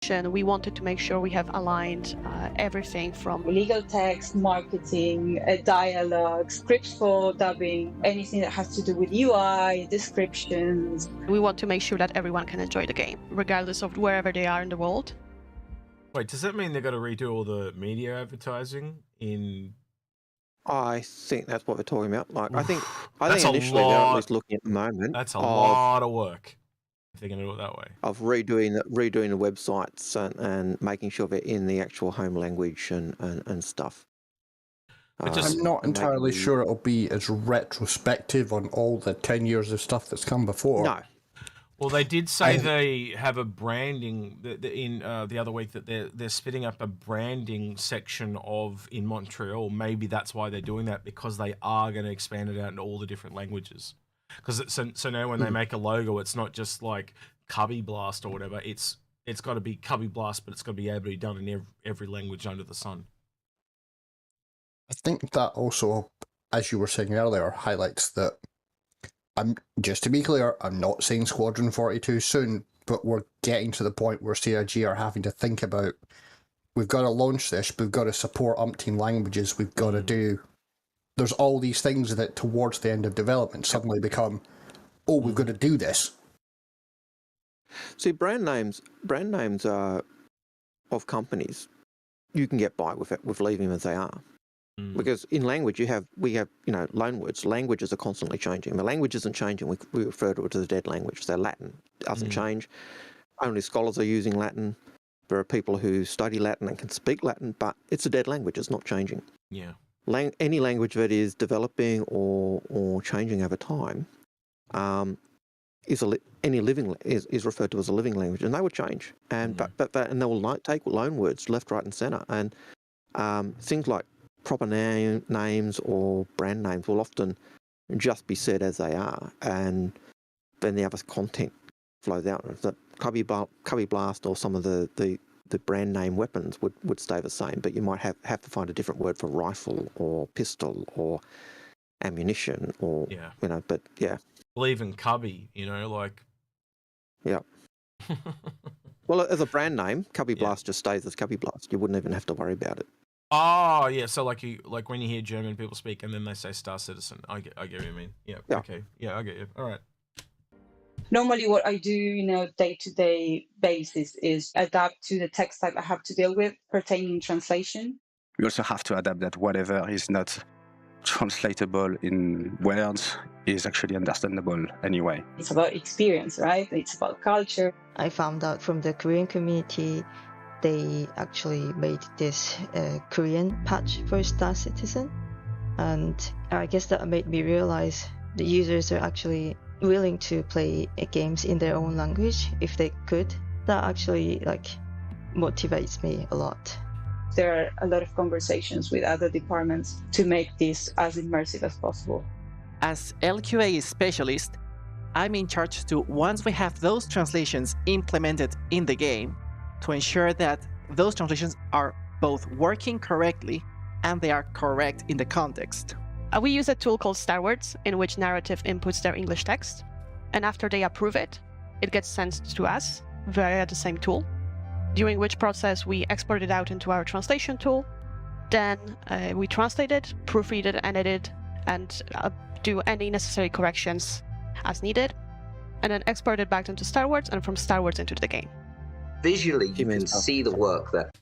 We wanted to make sure we have aligned everything from legal text, marketing, dialogue, scripts for dubbing, anything that has to do with UI, descriptions. We want to make sure that everyone can enjoy the game, regardless of wherever they are in the world. Wait, does that mean they've got to redo all the media advertising in? I think that's what we're talking about. Like, I think That's initially they're at least looking at the moment. That's a lot of work if they're going to do it that way. Of redoing the websites and making sure they're in the actual home language and stuff. I'm not entirely sure it'll be as retrospective on all the 10 years of stuff that's come before. No. Well, they did say they have a branding in the other week, that they're spitting up a branding section in Montreal. Maybe that's why they're doing that, because they are going to expand it out into all the different languages. Because so now when they make a logo, it's not just like Cubby Blast or whatever. It's got to be Cubby Blast, but it's got to be able to be done in every language under the sun. I think that also, as you were saying earlier, highlights that. Just to be clear, I'm not saying Squadron 42 soon, but we're getting to the point where CIG are having to think about, we've got to launch this, we've got to support umpteen languages, we've got to do... There's all these things that towards the end of development suddenly become, we've got to do this. See, brand names of companies, you can get by with leaving them as they are. Because in language we have loanwords. Languages are constantly changing. The language isn't changing. We refer to it as a dead language. So Latin doesn't change. Only scholars are using Latin. There are people who study Latin and can speak Latin, but it's a dead language. It's not changing. Yeah. Any language that is developing or changing over time is referred to as a living language, and they would change. And but they will take loan words left, right, and centre. And things like proper names or brand names will often just be said as they are, and then the other content flows out. The Cubby Blast or some of the brand name weapons would stay the same, but you might have to find a different word for rifle or pistol or ammunition or but yeah. Well, even Cubby, like. Yeah. Well, as a brand name, Cubby Yeah. Blast just stays as Cubby Blast. You wouldn't even have to worry about it. Oh, yeah. So like when you hear German people speak and then they say Star Citizen. I get what you mean. Yeah. Yeah. Okay. Yeah, I get you. All right. Normally what I do, day-to-day basis is adapt to the text type I have to deal with pertaining translation. We also have to adapt that whatever is not translatable in words is actually understandable anyway. It's about experience, right? It's about culture. I found out from the Korean community they actually made this Korean patch for Star Citizen, and I guess that made me realize the users are actually willing to play games in their own language if they could. That actually motivates me a lot. There are a lot of conversations with other departments to make this as immersive as possible. As LQA specialist, I'm in charge to, once we have those translations implemented in the game, to ensure that those translations are both working correctly and they are correct in the context. We use a tool called STAR-R5HP, in which narrative inputs their English text, and after they approve it, it gets sent to us via the same tool, during which process we export it out into our translation tool. Then we translate it, proofread it, edit it, and do any necessary corrections as needed, and then export it back into STAR-R5HP and from STAR-R5HP into the game. Visually, you can see the work that...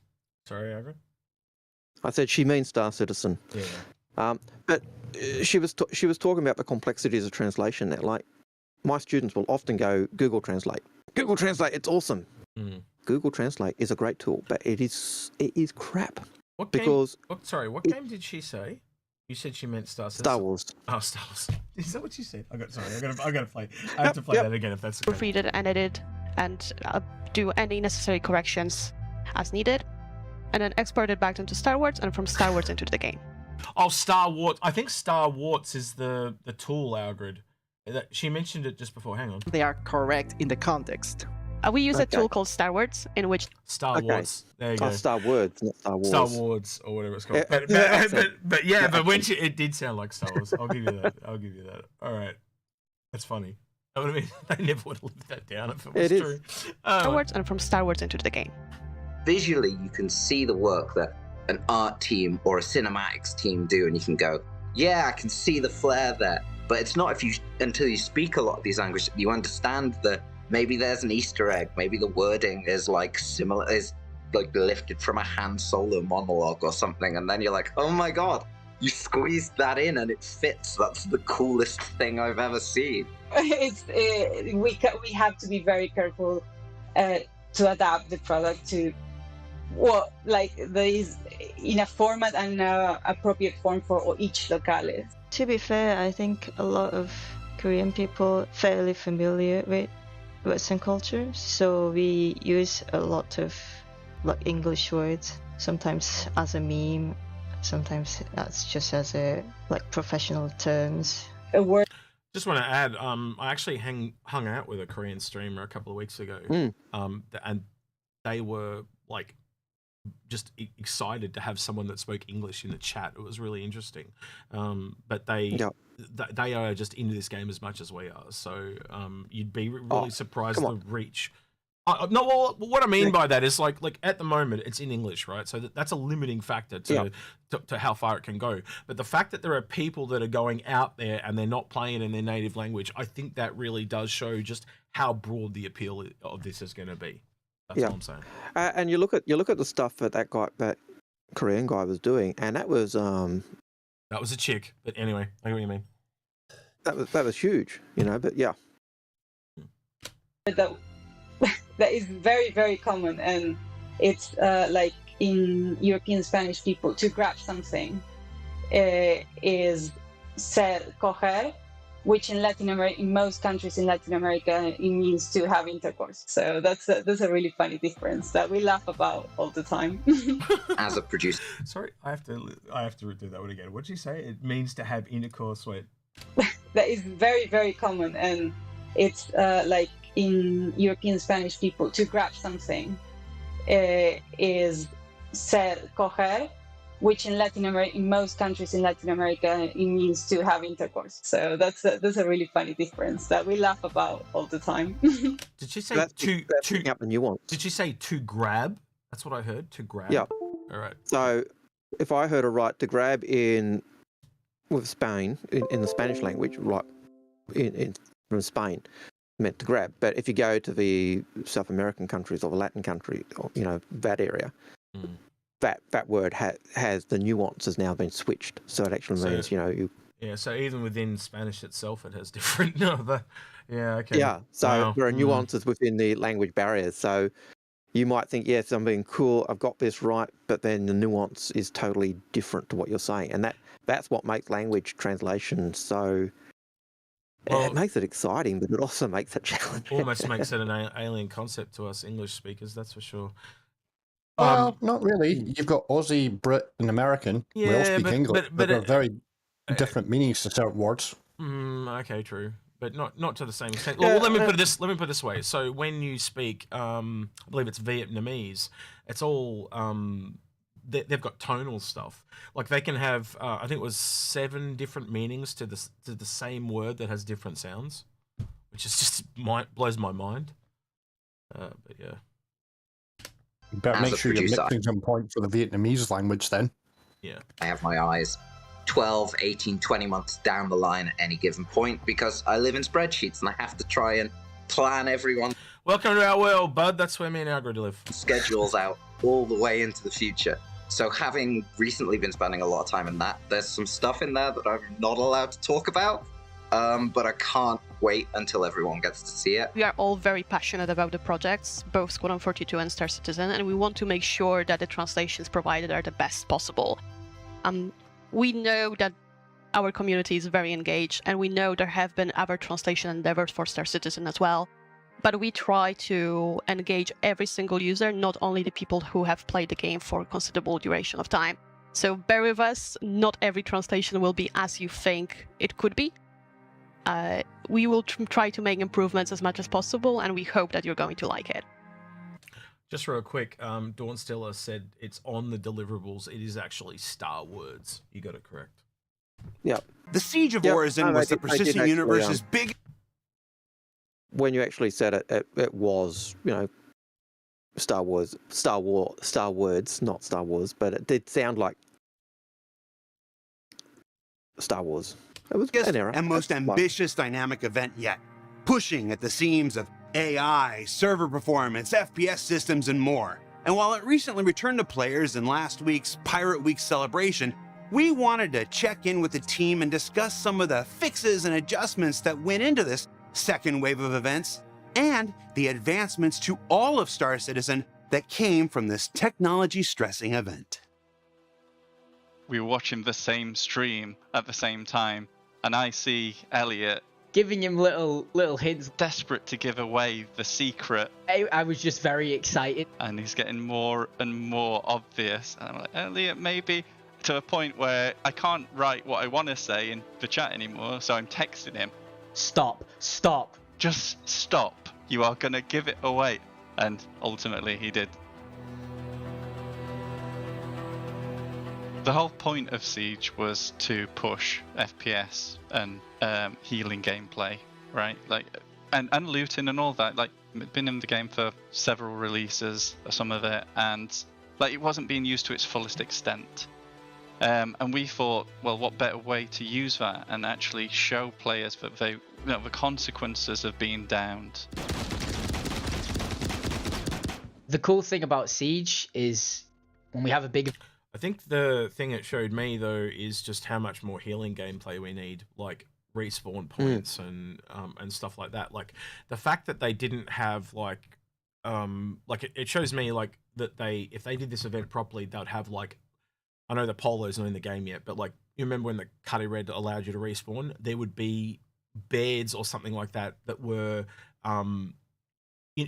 Sorry, Algared? I said she means Star Citizen. Yeah. But she was talking about the complexities of translation. That my students will often go Google Translate. Google Translate, it's awesome. Mm. Google Translate is a great tool, but it is crap. What because game? What game did she say? You said she meant Star Citizen. Star Wars. Oh, Star Wars. Is that what you said? I got to play. I have to play that again if that's okay. Proofread it, edit it, and do any necessary corrections as needed, and then export it back into STAR-R5HP and from STAR-R5HP into the game. Oh, Star-R5HP. I think Star-R5HP is the tool, Algared. She mentioned it just before. Hang on. They are correct in the context. We use a tool called STAR-R5HP, in which... Star-R5HP. There you go. Star-R5HP, not Star Wars. Star-R5HP, or whatever it's called. But when it did sound like Star Wars. I'll give you that. All right. That's funny. That would have been... They never would have lived that down if it was true. STAR-R5HP and from STAR-R5HP into the game. Visually, you can see the work that an art team or a cinematics team do, and you can go, yeah, I can see the flair there. But it's not until you speak a lot of these languages, you understand that maybe there's an Easter egg, maybe the wording is lifted from a Han Solo monologue or something, and then you're like, oh my god, you squeezed that in and it fits. That's the coolest thing I've ever seen. We have to be very careful to adapt the product to there is in a format and appropriate form for each locale. To be fair, I think a lot of Korean people fairly familiar with Western culture, so we use a lot of English words, sometimes as a meme, sometimes that's just as a professional terms. A word. Just want to add, I actually hung out with a Korean streamer a couple of weeks ago, and they were just excited to have someone that spoke English in the chat. It was really interesting. But they are just into this game as much as we are. So you'd be really surprised the reach. No, well, what I mean by that is like at the moment it's in English, right? So that's a limiting factor to how far it can go. But the fact that there are people that are going out there and they're not playing in their native language, I think that really does show just how broad the appeal of this is going to be. That's what I'm saying. And you look at the stuff that Korean guy was doing, and that was a chick. But anyway, I know what you mean. That was huge, But yeah, that is very, very common, and it's like in European Spanish people to grab something is ser coger, which in Latin America, in most countries in Latin America, it means to have intercourse. So that's a really funny difference that we laugh about all the time. As a producer, sorry, I have to do that one again. What did you say? It means to have intercourse with. That is very, very common, and it's like in European Spanish people to grab something is ser coger, which in Latin America, in most countries in Latin America, it means to have intercourse. So that's a really funny difference that we laugh about all the time. Did she say That's to picking up the nuance. Did she say to grab? That's what I heard. To grab. Yeah. All right. So if I heard a right to grab with Spain in the Spanish language, right from Spain, meant to grab. But if you go to the South American countries or the Latin country, or, that area, that word has the nuance has now been switched. So it actually means you. Yeah. So even within Spanish itself, it has different. Okay. Yeah. So there are nuances within the language barriers. So you might think, yes, I'm being cool, I've got this right, but then the nuance is totally different to what you're saying, and that's what makes language translation so. It makes it exciting, but it also makes it challenging. Almost makes it an alien concept to us English speakers, that's for sure. Well, not really. You've got Aussie, Brit, and American. We all speak English, but they're very different meanings to certain words. Okay, true, but not to the same extent. Well, let me put it this way. So when you speak, I believe it's Vietnamese, it's all they've got tonal stuff. Like they can have, I think it was 7 different meanings to the same word that has different sounds, which is just blows my mind. But yeah. You better make sure you're mixing some point for the Vietnamese language then. Yeah. I have my eyes 12, 18, 20 months down the line at any given point because I live in spreadsheets and I have to try and plan everyone. Welcome to our world, bud. That's where me and Algared live. Schedules out all the way into the future. So having recently been spending a lot of time in that, there's some stuff in there that I'm not allowed to talk about, but I can't wait until everyone gets to see it. We are all very passionate about the projects, both Squadron 42 and Star Citizen, and we want to make sure that the translations provided are the best possible. We know that our community is very engaged, and we know there have been other translation endeavors for Star Citizen as well. But we try to engage every single user, not only the people who have played the game for a considerable duration of time. So bear with us, not every translation will be as you think it could be. We will try to make improvements as much as possible, and we hope that you're going to like it. Just real quick, Dawn Stella said it's on the deliverables. It is actually Star words. You got it correct. Yep. The Siege of Orison was the Persistent Universe's big... When you actually said it, it was, Star words, not Star Wars, but it did sound like Star Wars. It was an error. And most ambitious dynamic event yet, pushing at the seams of AI, server performance, FPS systems, and more. And while it recently returned to players in last week's Pirate Week celebration, we wanted to check in with the team and discuss some of the fixes and adjustments that went into this second wave of events, and the advancements to all of Star Citizen that came from this technology-stressing event. We were watching the same stream at the same time, and I see Elliot giving him little hints, desperate to give away the secret. I was just very excited. And he's getting more and more obvious. And I'm like, Elliot, maybe, to a point where I can't write what I want to say in the chat anymore, so I'm texting him. Stop. Just stop. You are going to give it away. And ultimately he did. The whole point of Siege was to push FPS and healing gameplay, right? And looting and all that. Been in the game for several releases, some of it, and it wasn't being used to its fullest extent. And we thought, well, what better way to use that and actually show players that the consequences of being downed. The cool thing about Siege is when we have a big... I think the thing it showed me, though, is just how much more healing gameplay we need, like respawn points and stuff like that. Like, the fact that they didn't have, it shows me, that if they did this event properly, they'd have, I know the Polo's not in the game yet, but, you remember when the Cutty Red allowed you to respawn? There would be beds or something like that that were,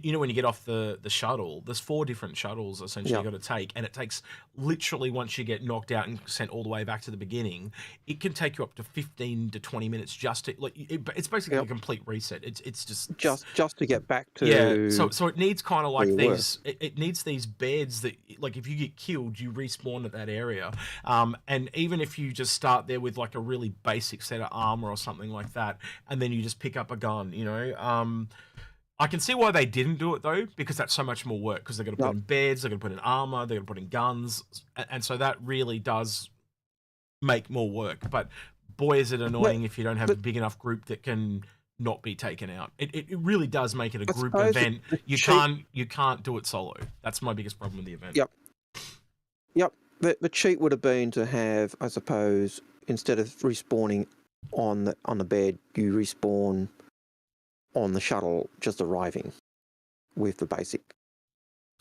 you know, when you get off the shuttle, there's 4 different shuttles essentially you got to take, and it takes literally, once you get knocked out and sent all the way back to the beginning, it can take you up to 15 to 20 minutes just to it's basically a complete reset. It's just to get back to So it needs kind of like these. It needs these beds that, like, if you get killed, you respawn at that area. And even if you just start there with like a really basic set of armor or something like that, and then you just pick up a gun, you know. I can see why they didn't do it though, because that's so much more work. Because they're going to put in beds, they're going to put in armor, they're going to put in guns, and so that really does make more work. But boy, is it annoying if you don't have a big enough group that can not be taken out. It really does make it a group event. You can't do it solo. That's my biggest problem with the event. Yep. The cheat would have been to have, I suppose, instead of respawning on the bed, you respawn on the shuttle just arriving with the basic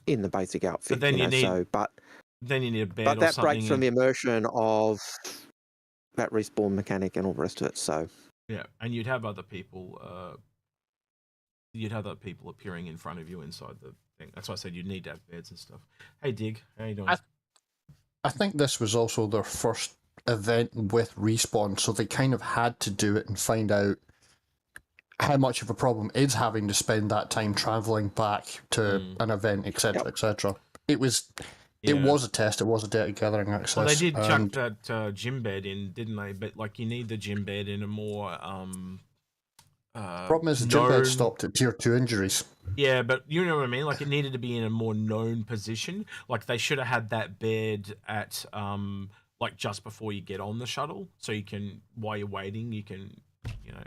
outfit. But then you need a bed. But that breaks from the immersion of that respawn mechanic and all the rest of it. So yeah, and you'd have other people. You'd have other people appearing in front of you inside the thing. That's why I said you'd need to have beds and stuff. Hey, Dig, how you doing? I think this was also their first event with respawn, so they kind of had to do it and find out how much of a problem is having to spend that time traveling back to an event, etc., etc. It was a test. It was a data gathering access. Well, they did chuck that gym bed in, didn't they? But like, you need the gym bed in a more problem is the gym bed stopped at tier 2 injuries. Yeah, but you know what I mean. Like, it needed to be in a more known position. Like, they should have had that bed at like just before you get on the shuttle, so you can, while you're waiting, you can, you know.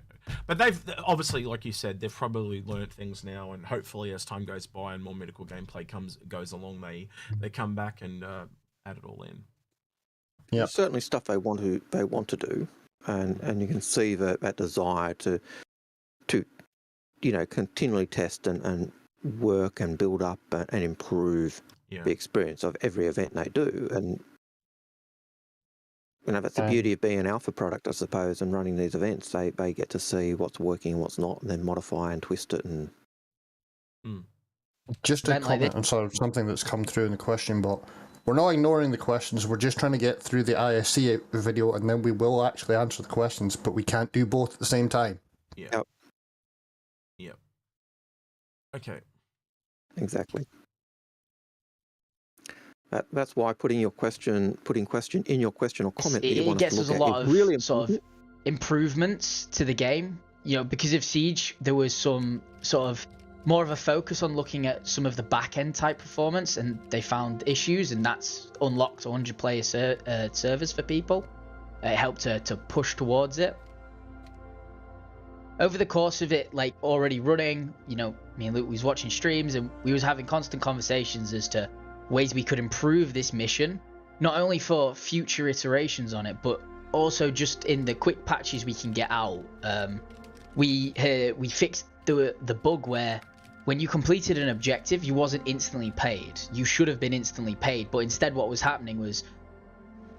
But they've obviously, like you said, they've probably learnt things now, and hopefully as time goes by and more medical gameplay goes along, they come back and add it all in. Yeah, there's certainly stuff they want to do, and you can see that desire to continually test and work and build up and improve the experience of every event they do. And that's the beauty of being an alpha product, I suppose, and running these events. They get to see what's working and what's not, and then modify and twist it. And just a comment on something that's come through in the question bot. We're not ignoring the questions. We're just trying to get through the ISC video, and then we will actually answer the questions. But we can't do both at the same time. Yep. Okay. Exactly. That's why putting question in your question or comment. It gets us a lot of really sort of improvements to the game. You know, because of Siege, there was some sort of more of a focus on looking at some of the back-end type performance, and they found issues, and that's unlocked 100-player servers for people. It helped to push towards it. Over the course of it, like, already running, you know, me and Luke was watching streams, and we was having constant conversations as to ways we could improve this mission, not only for future iterations on it, but also just in the quick patches we can get out. We fixed the bug where when you completed an objective, you wasn't instantly paid. You should have been instantly paid, but instead what was happening was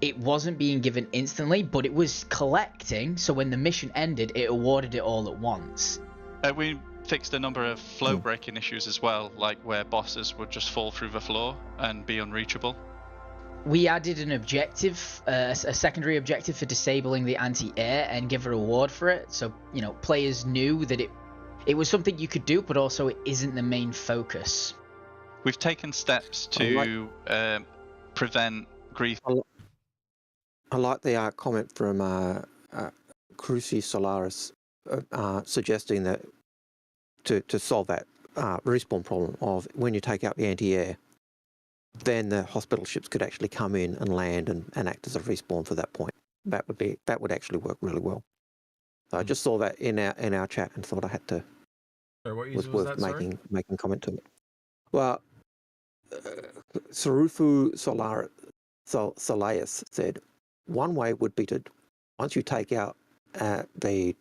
it wasn't being given instantly, but it was collecting, so when the mission ended, it awarded it all at once. We fixed a number of flow breaking issues as well, like where bosses would just fall through the floor and be unreachable. We added an objective, a secondary objective for disabling the anti-air, and give a reward for it, so, you know, players knew that it was something you could do, but also it isn't the main focus. We've taken steps to prevent grief. I like the comment from Cruci Solaris suggesting that to solve that respawn problem of when you take out the anti-air, then the hospital ships could actually come in and land and act as a respawn for that point. That would actually work really well. So I just saw that in our chat and thought I had to. Was worth making comment to it. Well, Sarufu Solaris said one way would be to, once you take out down the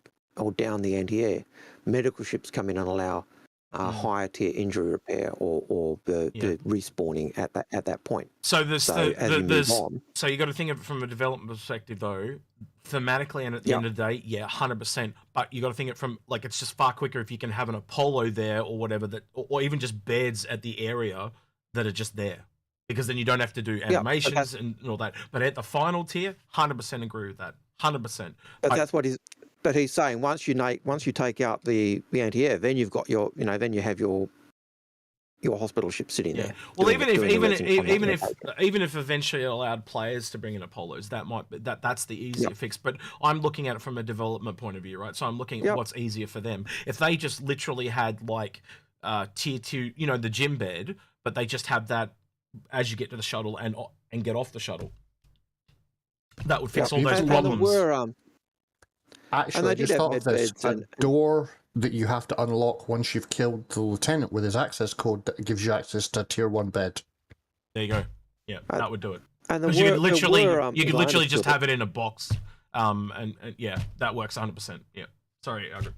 anti-air, medical ships come in and allow higher tier injury repair or the respawning at that point. So so you got to think of it from a development perspective though. thematically and at the end of the day, yeah, 100%. But you got to think it from like it's just far quicker if you can have an Apollo there or whatever that, or even just beds at the area that are just there, because then you don't have to do animations and all that. But at the final tier, 100% agree with that, 100%. But that's what he's saying. Once you take out the anti-air, then you've got your, then you have your hospital ship sitting there. Well, even if eventually it allowed players to bring in Apollos, that's the easier fix. But I'm looking at it from a development point of view, right? So I'm looking at what's easier for them. If they just literally had like tier 2, the gym bed, but they just have that as you get to the shuttle and get off the shuttle, that would fix all those problems. Actually, I just thought of this. A door that you have to unlock once you've killed the lieutenant with his access code that gives you access to a tier 1 bed. There you go. Yeah, that would do it. And you could literally just have it in a box. And yeah, that works 100%. Yeah. Sorry, Algared.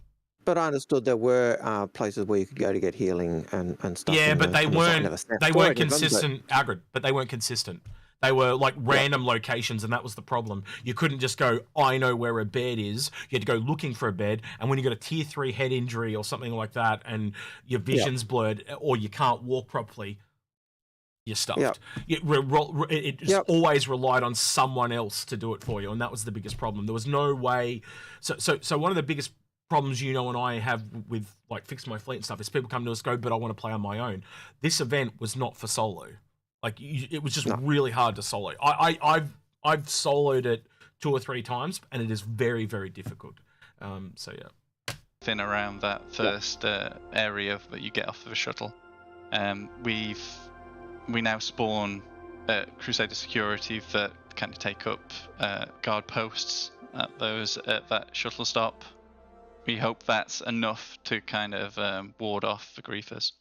But I understood there were places where you could go to get healing and stuff. Yeah, but they weren't consistent, Algared. But they weren't consistent. They were like random locations, and that was the problem. You couldn't just go, I know where a bed is. You had to go looking for a bed, and when you got a tier 3 head injury or something like that, and your vision's blurred, or you can't walk properly, you're stuffed. It just always relied on someone else to do it for you, and that was the biggest problem. There was no way. So one of the biggest problems and I have with like Fix My Fleet and stuff is people come to us go, but I want to play on my own. This event was not for solo. Like it was just really hard to solo. I've soloed it 2 or 3 times, and it is very, very difficult. So yeah. Thin around that first area that you get off of a shuttle, we now spawn Crusader security that kind of take up guard posts at that shuttle stop. We hope that's enough to kind of ward off the griefers.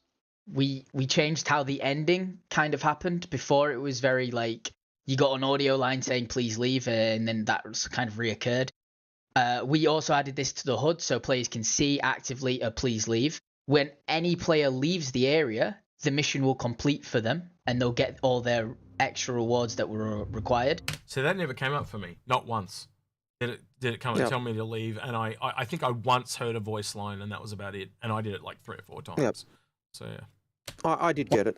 We changed how the ending kind of happened. Before it was very like you got an audio line saying please leave, and then that was kind of reoccurred. We also added this to the HUD so players can see actively a please leave. When any player leaves the area, the mission will complete for them and they'll get all their extra rewards that were required. So that never came up for me, not once. Did it come and tell me to leave? And I think I once heard a voice line, and that was about it. And I did it like 3 or 4 times. Yep. So yeah. I did get it.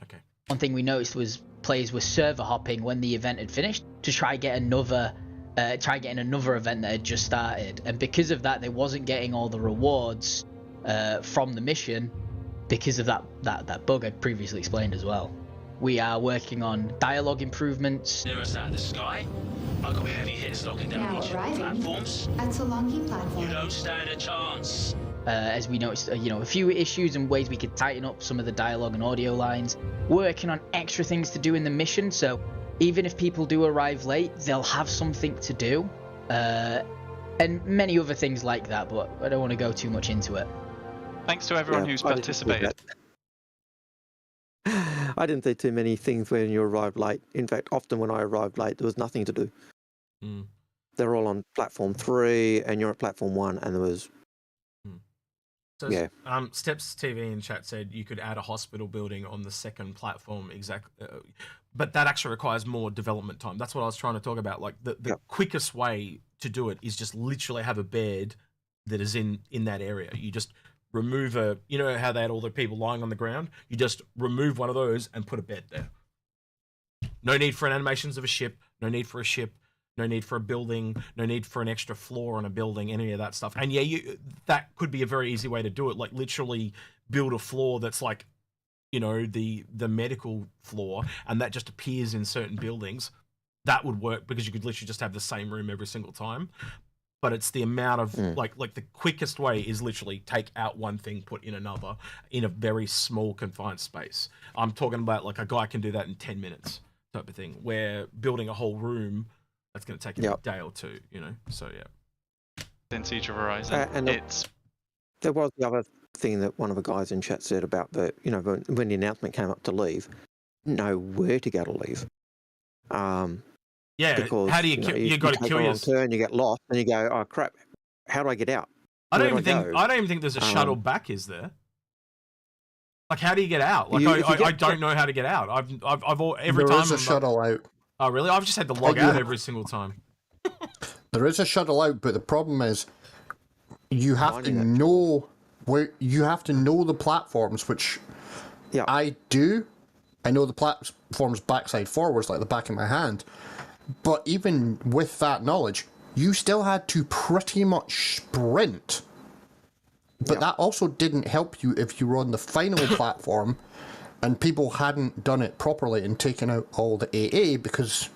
Okay. One thing we noticed was players were server hopping when the event had finished to try getting another event that had just started, and because of that, they wasn't getting all the rewards from the mission because of that bug I previously explained as well. We are working on dialogue improvements. Nearest out of the sky, I've got heavy hits locking down each of the platforms. At Solanki platform. You don't stand a chance. As we noticed, a few issues and ways we could tighten up some of the dialogue and audio lines. Working on extra things to do in the mission, so even if people do arrive late, they'll have something to do. And many other things like that, but I don't want to go too much into it. Thanks to everyone who's participated. I didn't see too many things when you arrived late. In fact, often when I arrived late, there was nothing to do. They're all on platform 3, and you're at platform 1, and there was... So, Steps TV in chat said you could add a hospital building on the second platform, but that actually requires more development time. That's what I was trying to talk about. Like the quickest way to do it is just literally have a bed that is in that area. You just remove how they had all the people lying on the ground? You just remove one of those and put a bed there. No need for animations of a ship, no need for a ship, no need for a building, no need for an extra floor on a building, any of that stuff. And that could be a very easy way to do it. Like literally build a floor that's like, the medical floor, and that just appears in certain buildings. That would work because you could literally just have the same room every single time. But it's the amount of like the quickest way is literally take out one thing, put in another in a very small confined space. I'm talking about like a guy can do that in 10 minutes type of thing, where building a whole room, that's going to take a day or two, So yeah. In Siege of Horizon, there was the other thing that one of the guys in chat said about when the announcement came up to leave, know where to go to leave. Because, how do you got to kill your turn, you get lost, and you go, oh crap, how do I get out? I don't even think there's a shuttle back, is there? Like, how do you get out? Like, I don't know how to get out. Every time there is a shuttle out. Oh, really? I've just had to log out every single time. There is a shuttle out, but the problem is you have to know where you have to know the platforms, which I do. I know the platforms backside forwards like the back of my hand. But even with that knowledge, you still had to pretty much sprint. But that also didn't help you if you were on the final platform and people hadn't done it properly and taken out all the AA, because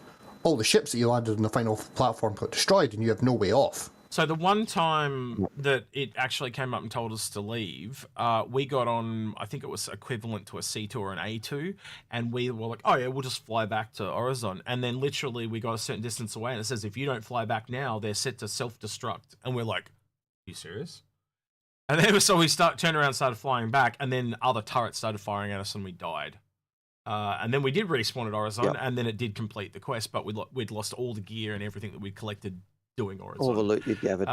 all the ships that you landed on the final platform got destroyed and you have no way off. So the one time that it actually came up and told us to leave, we got on, I think it was equivalent to a C2 or an A2, and we were like, oh yeah, we'll just fly back to Horizon. And then literally we got a certain distance away and it says, if you don't fly back now, they're set to self-destruct. And we're like, are you serious? And then so we turned around, started flying back, and then other turrets started firing at us and we died. And then we did respawn at Horizon, and then it did complete the quest, but we'd lost all the gear and everything that we'd collected doing Horizon. All the loot you'd gathered.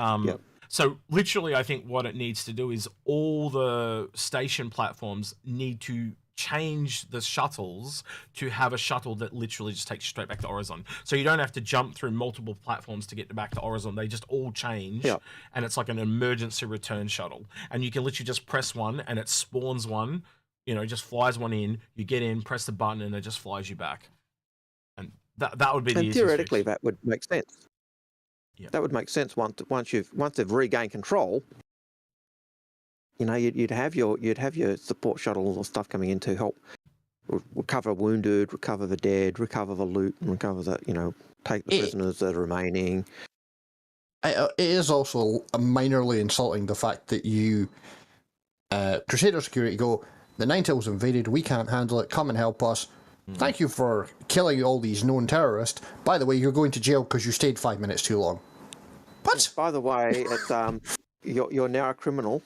So literally, I think what it needs to do is all the station platforms need to change the shuttles to have a shuttle that literally just takes you straight back to Horizon. So you don't have to jump through multiple platforms to get back to Horizon. They just all change, and it's like an emergency return shuttle. And you can literally just press one, and it spawns one, you know, just flies one in, you get in, press the button, and it just flies you back. And that would be the easiest theoretically, fix. that would make sense. That would make sense once they've regained control. You know, you'd have your support shuttles or stuff coming in to help recover wounded, recover the dead, recover the loot, and recover the, you know, take the prisoners that are remaining. It is also minorly insulting the fact that you, Crusader Security, go, the Ninetales invaded, we can't handle it, come and help us. Thank you for killing all these known terrorists. By the way, you're going to jail because you stayed 5 minutes too long. What? By the way, it's, you're now a criminal.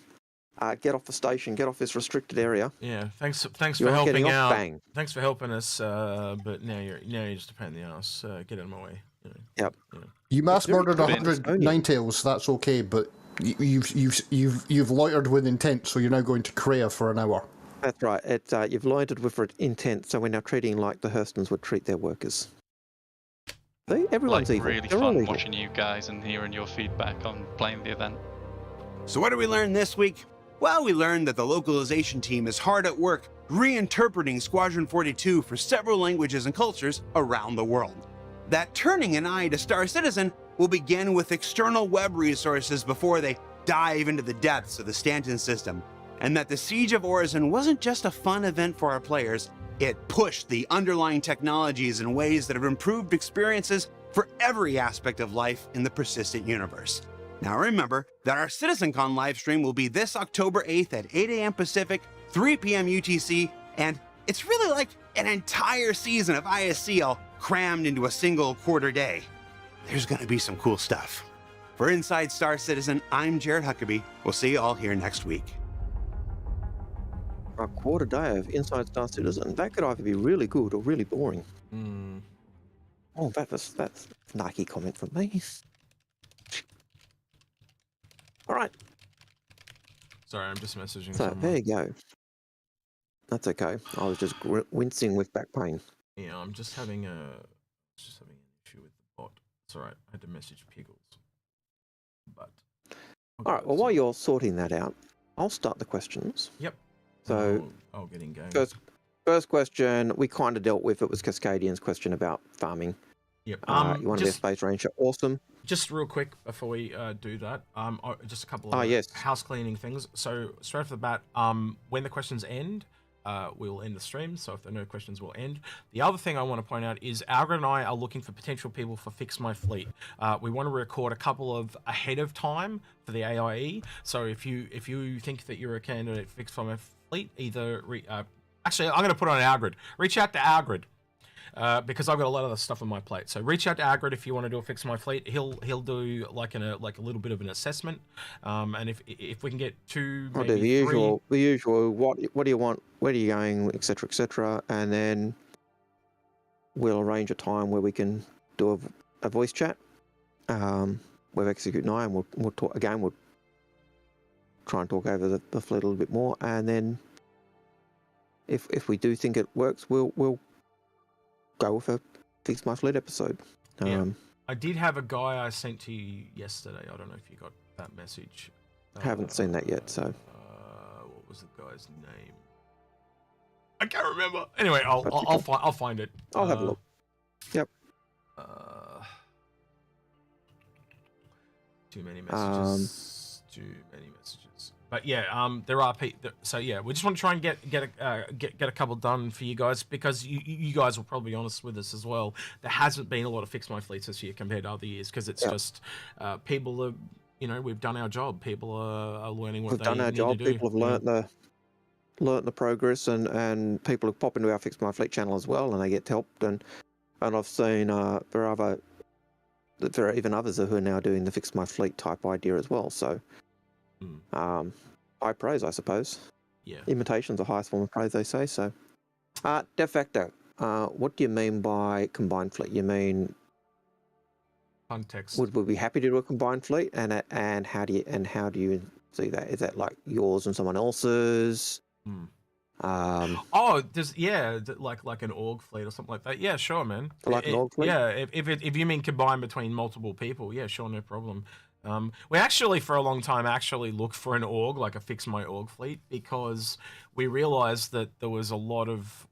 Get off the station. Get off this restricted area. Yeah, thanks for You're helping getting off, out. bang. Thanks for helping us. But now you're just a pain in the ass. Get out of my way. Yep. You mass murdered 100 Ninetales. That's okay, but you've loitered with intent, so you're now going to Korea for an hour. That's right. It's you've loitered with intent, so we're now treating like the Hurstons would treat their workers. See, everyone's like evil. Really They're all fun evil. watching you guys and hearing your feedback on playing the event. So what did we learn this week? Well, we learned that the localization team is hard at work reinterpreting Squadron 42 for several languages and cultures around the world. That turning an eye to Star Citizen will begin with external web resources before they dive into the depths of the Stanton system. And that the Siege of Horizon wasn't just a fun event for our players, it pushed the underlying technologies in ways that have improved experiences for every aspect of life in the persistent universe. Now remember that our CitizenCon livestream will be this October 8th at 8 a.m. Pacific, 3 p.m. UTC, and it's really like an entire season of ISC all crammed into a single quarter day. There's gonna be some cool stuff. For Inside Star Citizen, I'm Jared Huckabee. We'll see you all here next week. A quarter day of Inside Star Citizen. That could either be really good or really boring. Oh, that's a snarky comment from me. All right. Sorry, I'm just messaging So someone. there you go. That's okay. I was just wincing with back pain. Yeah, I'm just having an issue with the bot. It's all right. I had to message Piggles. But all right. Well, while you're sorting that out, I'll start the questions. Yep. So I'll get in game. First question we kind of dealt with. It was Cascadian's question about farming. Yep. You want to be a space ranger? Awesome. Just real quick before we do that, just a couple of house cleaning things. So straight off the bat, when the questions end, we will end the stream. So if there are no questions, we'll end. The other thing I want to point out is Algared and I are looking for potential people for Fix My Fleet. We want to record a couple of ahead of time for the AIE. So if you think that you're a candidate for Fix My Fleet, either actually I'm going to put on Algared. Reach out to Algared. Because I've got a lot of the stuff on my plate. So reach out to Algared if you want to do a Fix My Fleet. He'll do like a little bit of an assessment. And if we can get two, I'll maybe do three. the usual. What do you want? Where are you going? Etc. Etc. And then we'll arrange a time where we can do a voice chat with Execute and I, and we'll talk again. We'll try and talk over the fleet a little bit more, and then if we do think it works, we'll go with a Fix My Fleet episode. I did have a guy I sent to you yesterday. I don't know if you got that message. Haven't seen that yet, so. What was the guy's name? I can't remember. Anyway, I'll find it. I'll have a look. Yep. Too many messages. Too many messages. But yeah, there are people. So yeah, we just want to try and get a couple done for you guys, because you guys will probably be honest with us as well. There hasn't been a lot of Fix My Fleets this year compared to other years, because it's just people are, we've done our job. People are learning what we've they done our need job. to do. People have learnt the progress, and people have popped into our Fix My Fleet channel as well, and they get helped. And I've seen there are even others who are now doing the Fix My Fleet type idea as well. So. High praise, I suppose. Yeah. Imitation's the highest form of praise, they say. So, de facto, what do you mean by combined fleet? You mean context? Would we be happy to do a combined fleet? And how do you see that? Is that like yours and someone else's? There's like an org fleet or something like that. Yeah, sure, man. Like an org fleet? Yeah, if you mean combined between multiple people, yeah, sure, no problem. We actually, for a long time, looked for an org, like a Fix My Org fleet, because we realized that there was a lot of,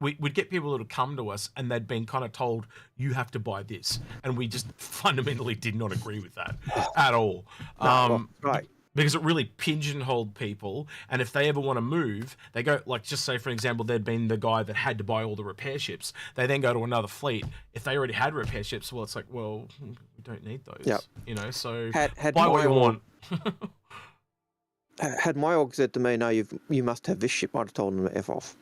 we'd get people to come to us and they'd been kind of told, you have to buy this. And we just fundamentally did not agree with that at all. Right. Because it really pigeonholed people, and if they ever want to move, they go, like, just say, for example, there'd been the guy that had to buy all the repair ships. They then go to another fleet. If they already had repair ships, well, it's like, well, we don't need those. Yep. So had buy what you want. Had my org said to me, no, you must have this ship, I'd have told them to F off.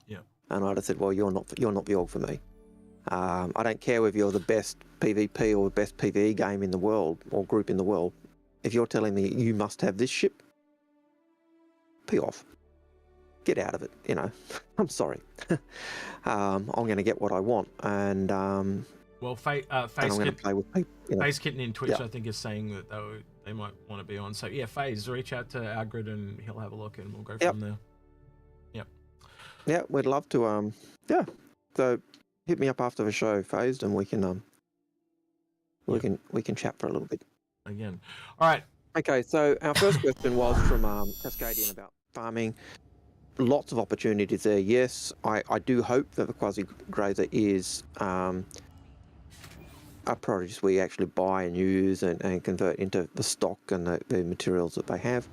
Yeah. And I'd have said, well, you're not the org for me. I don't care if you're the best PvP or the best PvE game in the world or group in the world. If you're telling me you must have this ship, pee off. Get out of it, I'm sorry. I'm going to get what I want. And Face play with people. Face Kitten in Twitch, I think, is saying that they might want to be on. So yeah, Faze, reach out to Algared and he'll have a look, and we'll go from there. Yep. Yeah, we'd love to. So hit me up after the show, Phased, and we can chat for a little bit. Again. All right. Okay, so our first question was from Cascadian about farming. Lots of opportunities there. Yes, I do hope that the quasi-grazer is a produce we actually buy and use and convert into the stock and the materials that they have.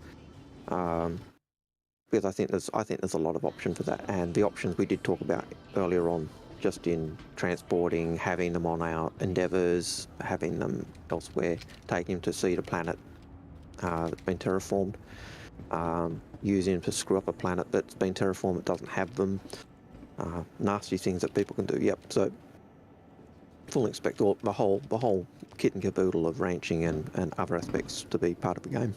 Because I think there's a lot of option for that, and the options we did talk about earlier on, just in transporting, having them on our endeavours, having them elsewhere, taking them to see the planet that's been terraformed, using them to screw up a planet that's been terraformed that doesn't have them, nasty things that people can do. Yep. So fully expect the whole kit and caboodle of ranching and other aspects to be part of the game.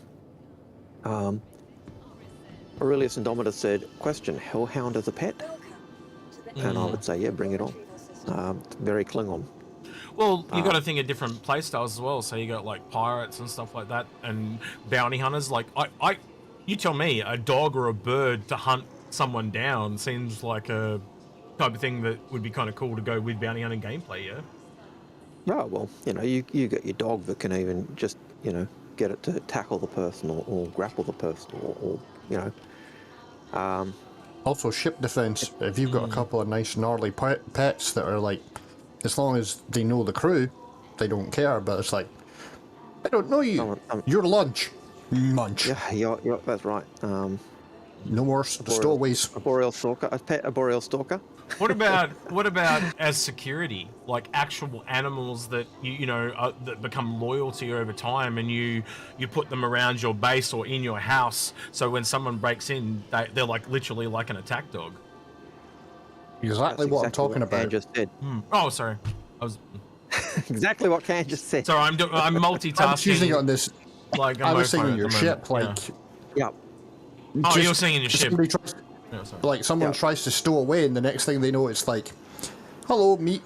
Aurelius Indomitus said, question, Hellhound as a pet? And I would say, yeah, bring it on. Very Klingon. Well, you got to think of different play styles as well. So you got like pirates and stuff like that, and bounty hunters. Like you tell me, a dog or a bird to hunt someone down seems like a type of thing that would be kind of cool to go with bounty hunting gameplay. Yeah. Oh well, you got your dog that can even just get it to tackle the person or grapple the person or. Also, ship defense. If you've got a couple of nice gnarly pets that are like, as long as they know the crew, they don't care. But it's like, I don't know you. You're lunch. Munch. Yeah, that's right. No more stowaways. A boreal stalker. A pet. A boreal stalker. What about as security, like actual animals that that become loyal to you over time, and you put them around your base or in your house, so when someone breaks in, they're like literally like an attack dog. Exactly what I'm talking about. Can just said. Oh, sorry, I was exactly what Can just said. Sorry, I'm multitasking. I'm choosing on this. Like I was saying your ship, like. Yeah. Oh, you're saying your ship. Like someone tries to stow away, and the next thing they know, it's like, "Hello, meet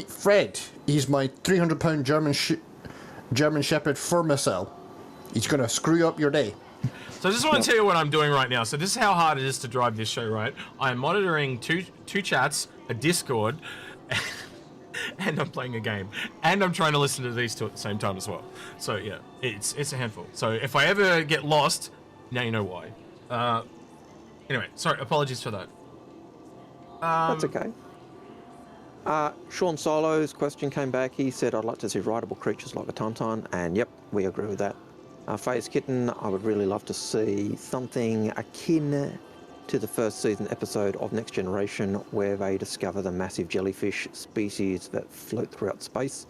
Fred. He's my 300-pound German Shepherd fur missile. He's gonna screw up your day." So I just want to tell you what I'm doing right now. So this is how hard it is to drive this show, right? I am monitoring two chats, a Discord, and I'm playing a game, and I'm trying to listen to these two at the same time as well. So yeah, it's a handful. So if I ever get lost, now you know why. Anyway, sorry, apologies for that. That's okay. Sean Solo's question came back. He said, I'd like to see rideable creatures like a Tauntaun, and yep, we agree with that. Phase Kitten, I would really love to see something akin to the first season episode of Next Generation, where they discover the massive jellyfish species that float throughout space.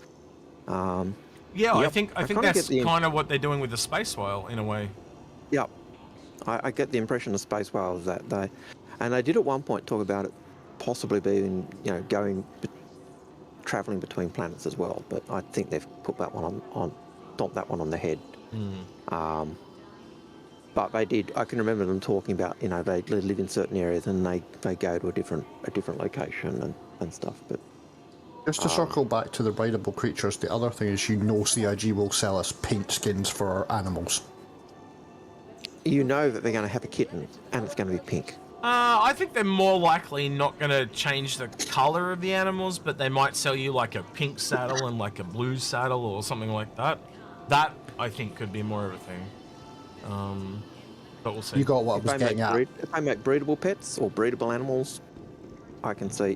Yeah, yep, I think that's kind of what they're doing with the space whale in a way. Yep, I get the impression of space whales that they did at one point talk about it possibly being, traveling between planets as well. But I think they've put that one stomped that one on the head. But they did. I can remember them talking about, they live in certain areas and they go to a different location and stuff. But just to circle back to the rideable creatures, the other thing is, CIG will sell us paint skins for our animals. You know that they're going to have a kitten and it's going to be pink. I think they're more likely not going to change the color of the animals, but they might sell you like a pink saddle and like a blue saddle or something like that. That, I think, could be more of a thing. But we'll see. You got what I was getting at. If I make breedable pets or breedable animals, I can see,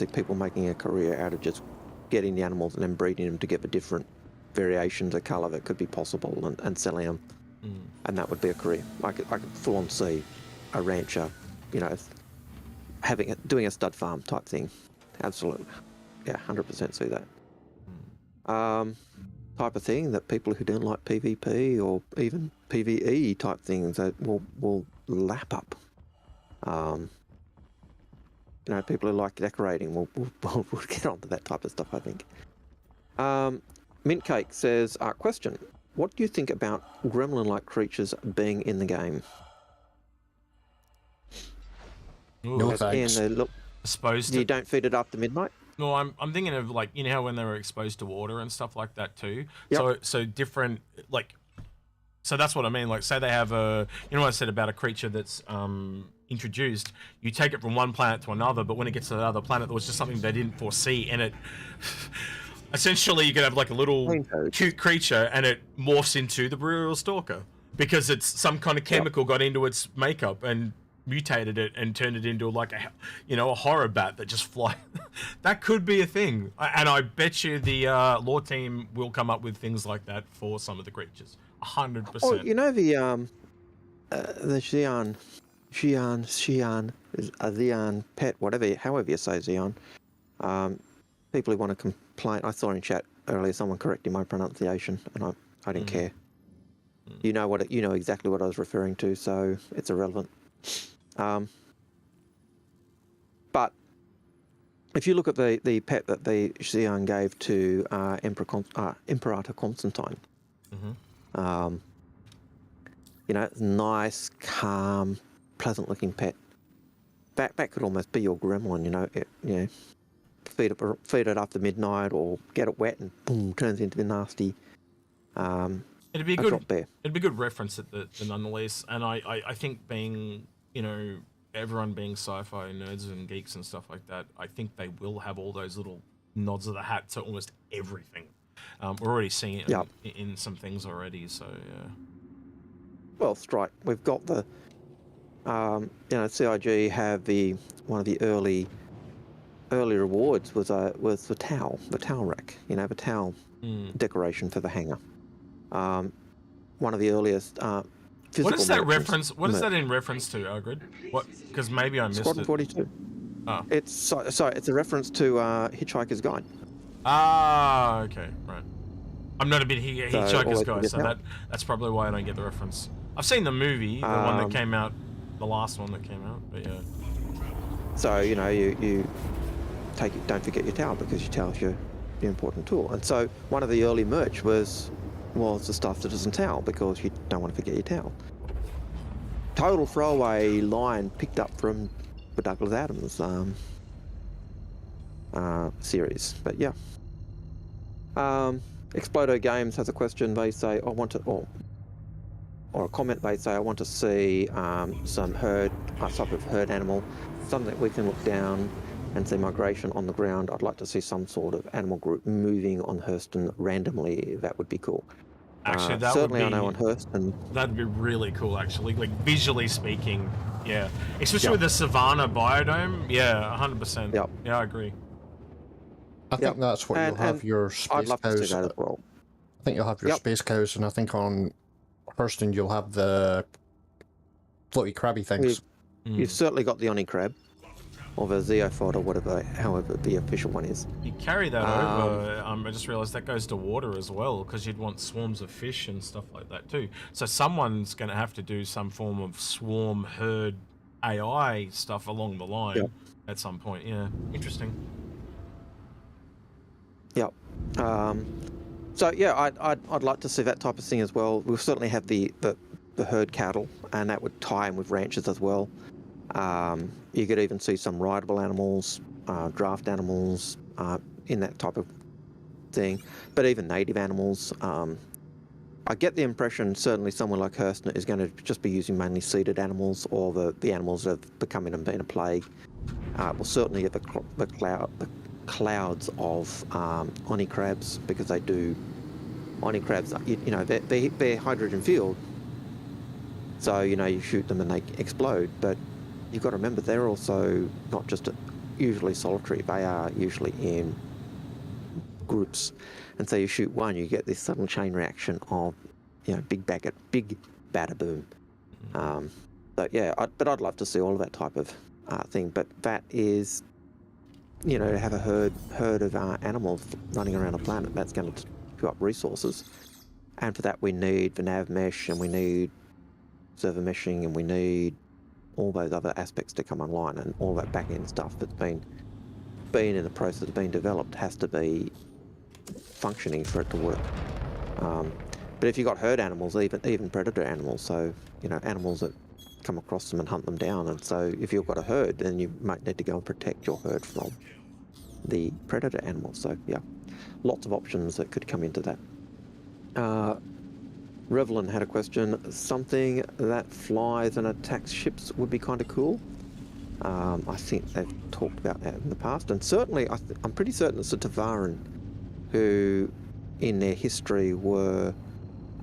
people making a career out of just getting the animals and then breeding them to get the different variations of colour that could be possible and selling them. And that would be a career. I could full on see a rancher, doing a stud farm type thing. Absolutely. Yeah, 100% see that. Type of thing that people who don't like PvP or even PvE type things that will lap up. People who like decorating will get onto that type of stuff, I think. Mint Cake says, question, what do you think about gremlin-like creatures being in the game? Ooh, no thanks. And they look, exposed you don't feed it after midnight? No, I'm thinking of, like, how when they were exposed to water and stuff like that too. Yep. So different, so that's what I mean. Like, say they have what I said about a creature that's introduced. You take it from one planet to another, but when it gets to another planet, there was just something they didn't foresee, and it essentially you could have like a little cute creature, and it morphs into the Burial Stalker because it's some kind of chemical got into its makeup and mutated it and turned it into like a horror bat that just fly. That could be a thing, and I bet you the lore team will come up with things like that for some of the creatures. 100%. Oh, the Xeon pet, however you say Xeon. People who want to complain, I saw in chat earlier someone correcting my pronunciation, and I didn't care. You know exactly what I was referring to, so it's irrelevant. But if you look at the pet that the Xeon gave to Imperator Constantine, nice, calm, pleasant-looking pet. That could almost be your gremlin. Feed it after midnight, or get it wet and boom, turns into the nasty. It'd be a good reference at the nonetheless, and I think being everyone being sci-fi nerds and geeks and stuff like that, I think they will have all those little nods of the hat to almost everything. We're already seeing it in some things already, so yeah. Well, strike. We've got the, CIG have one of the early rewards was the towel rack. The towel decoration for the hangar. One of the earliest. What is that reference? What is that in reference to, Algared? What? Because maybe I missed Squadron it. 42. Oh. It's a reference to Hitchhiker's Guide. Ah, okay, right. I'm not a big Hitchhiker's Guide, so that's probably why I don't get the reference. I've seen the movie, the one that came out, the last one that came out, but yeah. So you take it. Don't forget your towel, because your towel's your important tool. And so one of the early merch was the stuff that isn't towel, because you don't want to forget your towel. Total throwaway line picked up from the Douglas Adams series, but yeah. Explodo Games has a question. They say, or a comment. They say, I want to see some type of herd animal, something that we can look down and say migration on the ground. I'd like to see some sort of animal group moving on Hurston randomly. That would be cool. Actually, that certainly would be, I know on Hurston. That'd be really cool, actually. Like, visually speaking, yeah. Especially with the Savannah biodome. Yeah, 100%. Yep. Yeah, I agree. I think that's what you'll have your space I'd love cows. to see that as well. I think you'll have your space cows, and I think on Hurston you'll have the floaty crabby things. You've certainly got the Oni crab, or the Zeophod, or whatever, however the official one is. You carry that over. I just realised that goes to water as well, because you'd want swarms of fish and stuff like that too. So someone's going to have to do some form of swarm herd AI stuff along the line at some point. Yeah, interesting. Yep. So yeah, I'd like to see that type of thing as well. We'll certainly have the herd cattle, and that would tie in with ranches as well. You could even see some rideable animals, draft animals in that type of thing, but even native animals. I get the impression certainly somewhere like Hurston is going to just be using mainly seeded animals, or the animals that have become in a plague. We'll certainly have the clouds of Oni crabs, because they do. Oni crabs, you know, they're hydrogen filled, so you know you shoot them and they explode. But you've got to remember they're also not just usually solitary; they are usually in groups, and so you shoot one, you get this sudden chain reaction of, you know, big bada boom. But yeah, I'd love to see all of that type of thing. But that is, you know, to have a herd of animals running around a planet, that's going to chew up resources, and for that we need the nav mesh, and we need server meshing, and we need all those other aspects to come online, and all that back end stuff that's been in the process of being developed has to be functioning for it to work. But if you've got herd animals, even predator animals, so you know, animals that come across them and hunt them down, and so if you've got a herd, then you might need to go and protect your herd from the predator animals. So yeah, lots of options that could come into that. Revelin had a question. Something that flies and attacks ships would be kind of cool. I think they've talked about that in the past, and certainly I'm pretty certain it's the Tavaran who in their history were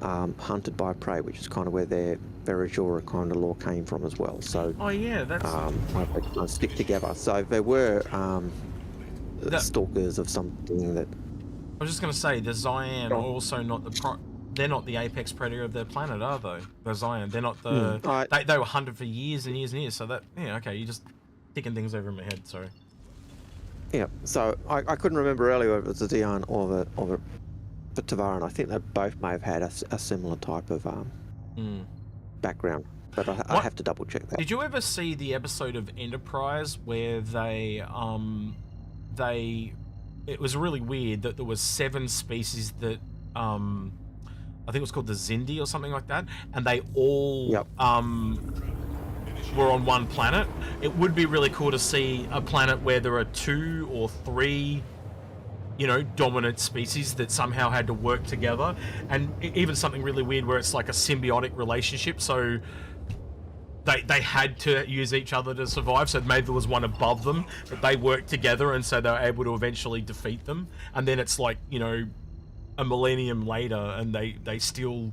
hunted by prey, which is kind of where their Verijura kind of lore came from as well. So oh yeah, that's they kind of stick together. So they were stalkers of something that. I was just going to say, the Xian are also not they're not the apex predator of their planet, are they? The Xian, they're not the. They were hunted for years and years and years. So that, yeah, okay, you're just ticking things over in my head. Sorry. Yeah, so I couldn't remember earlier whether it was the Xian or the Tavaran. I think they both may have had a similar type of background, but I have to double check that. Did you ever see the episode of Enterprise where it was really weird that there was 7 species that I think it was called the Zindi or something like that, and they all were on one planet. It would be really cool to see a planet where there are 2 or 3, you know, dominant species that somehow had to work together, and even something really weird where it's like a symbiotic relationship. So they had to use each other to survive. So maybe there was one above them, but they worked together, and so they were able to eventually defeat them. And then it's like, you know, a millennium later, and they still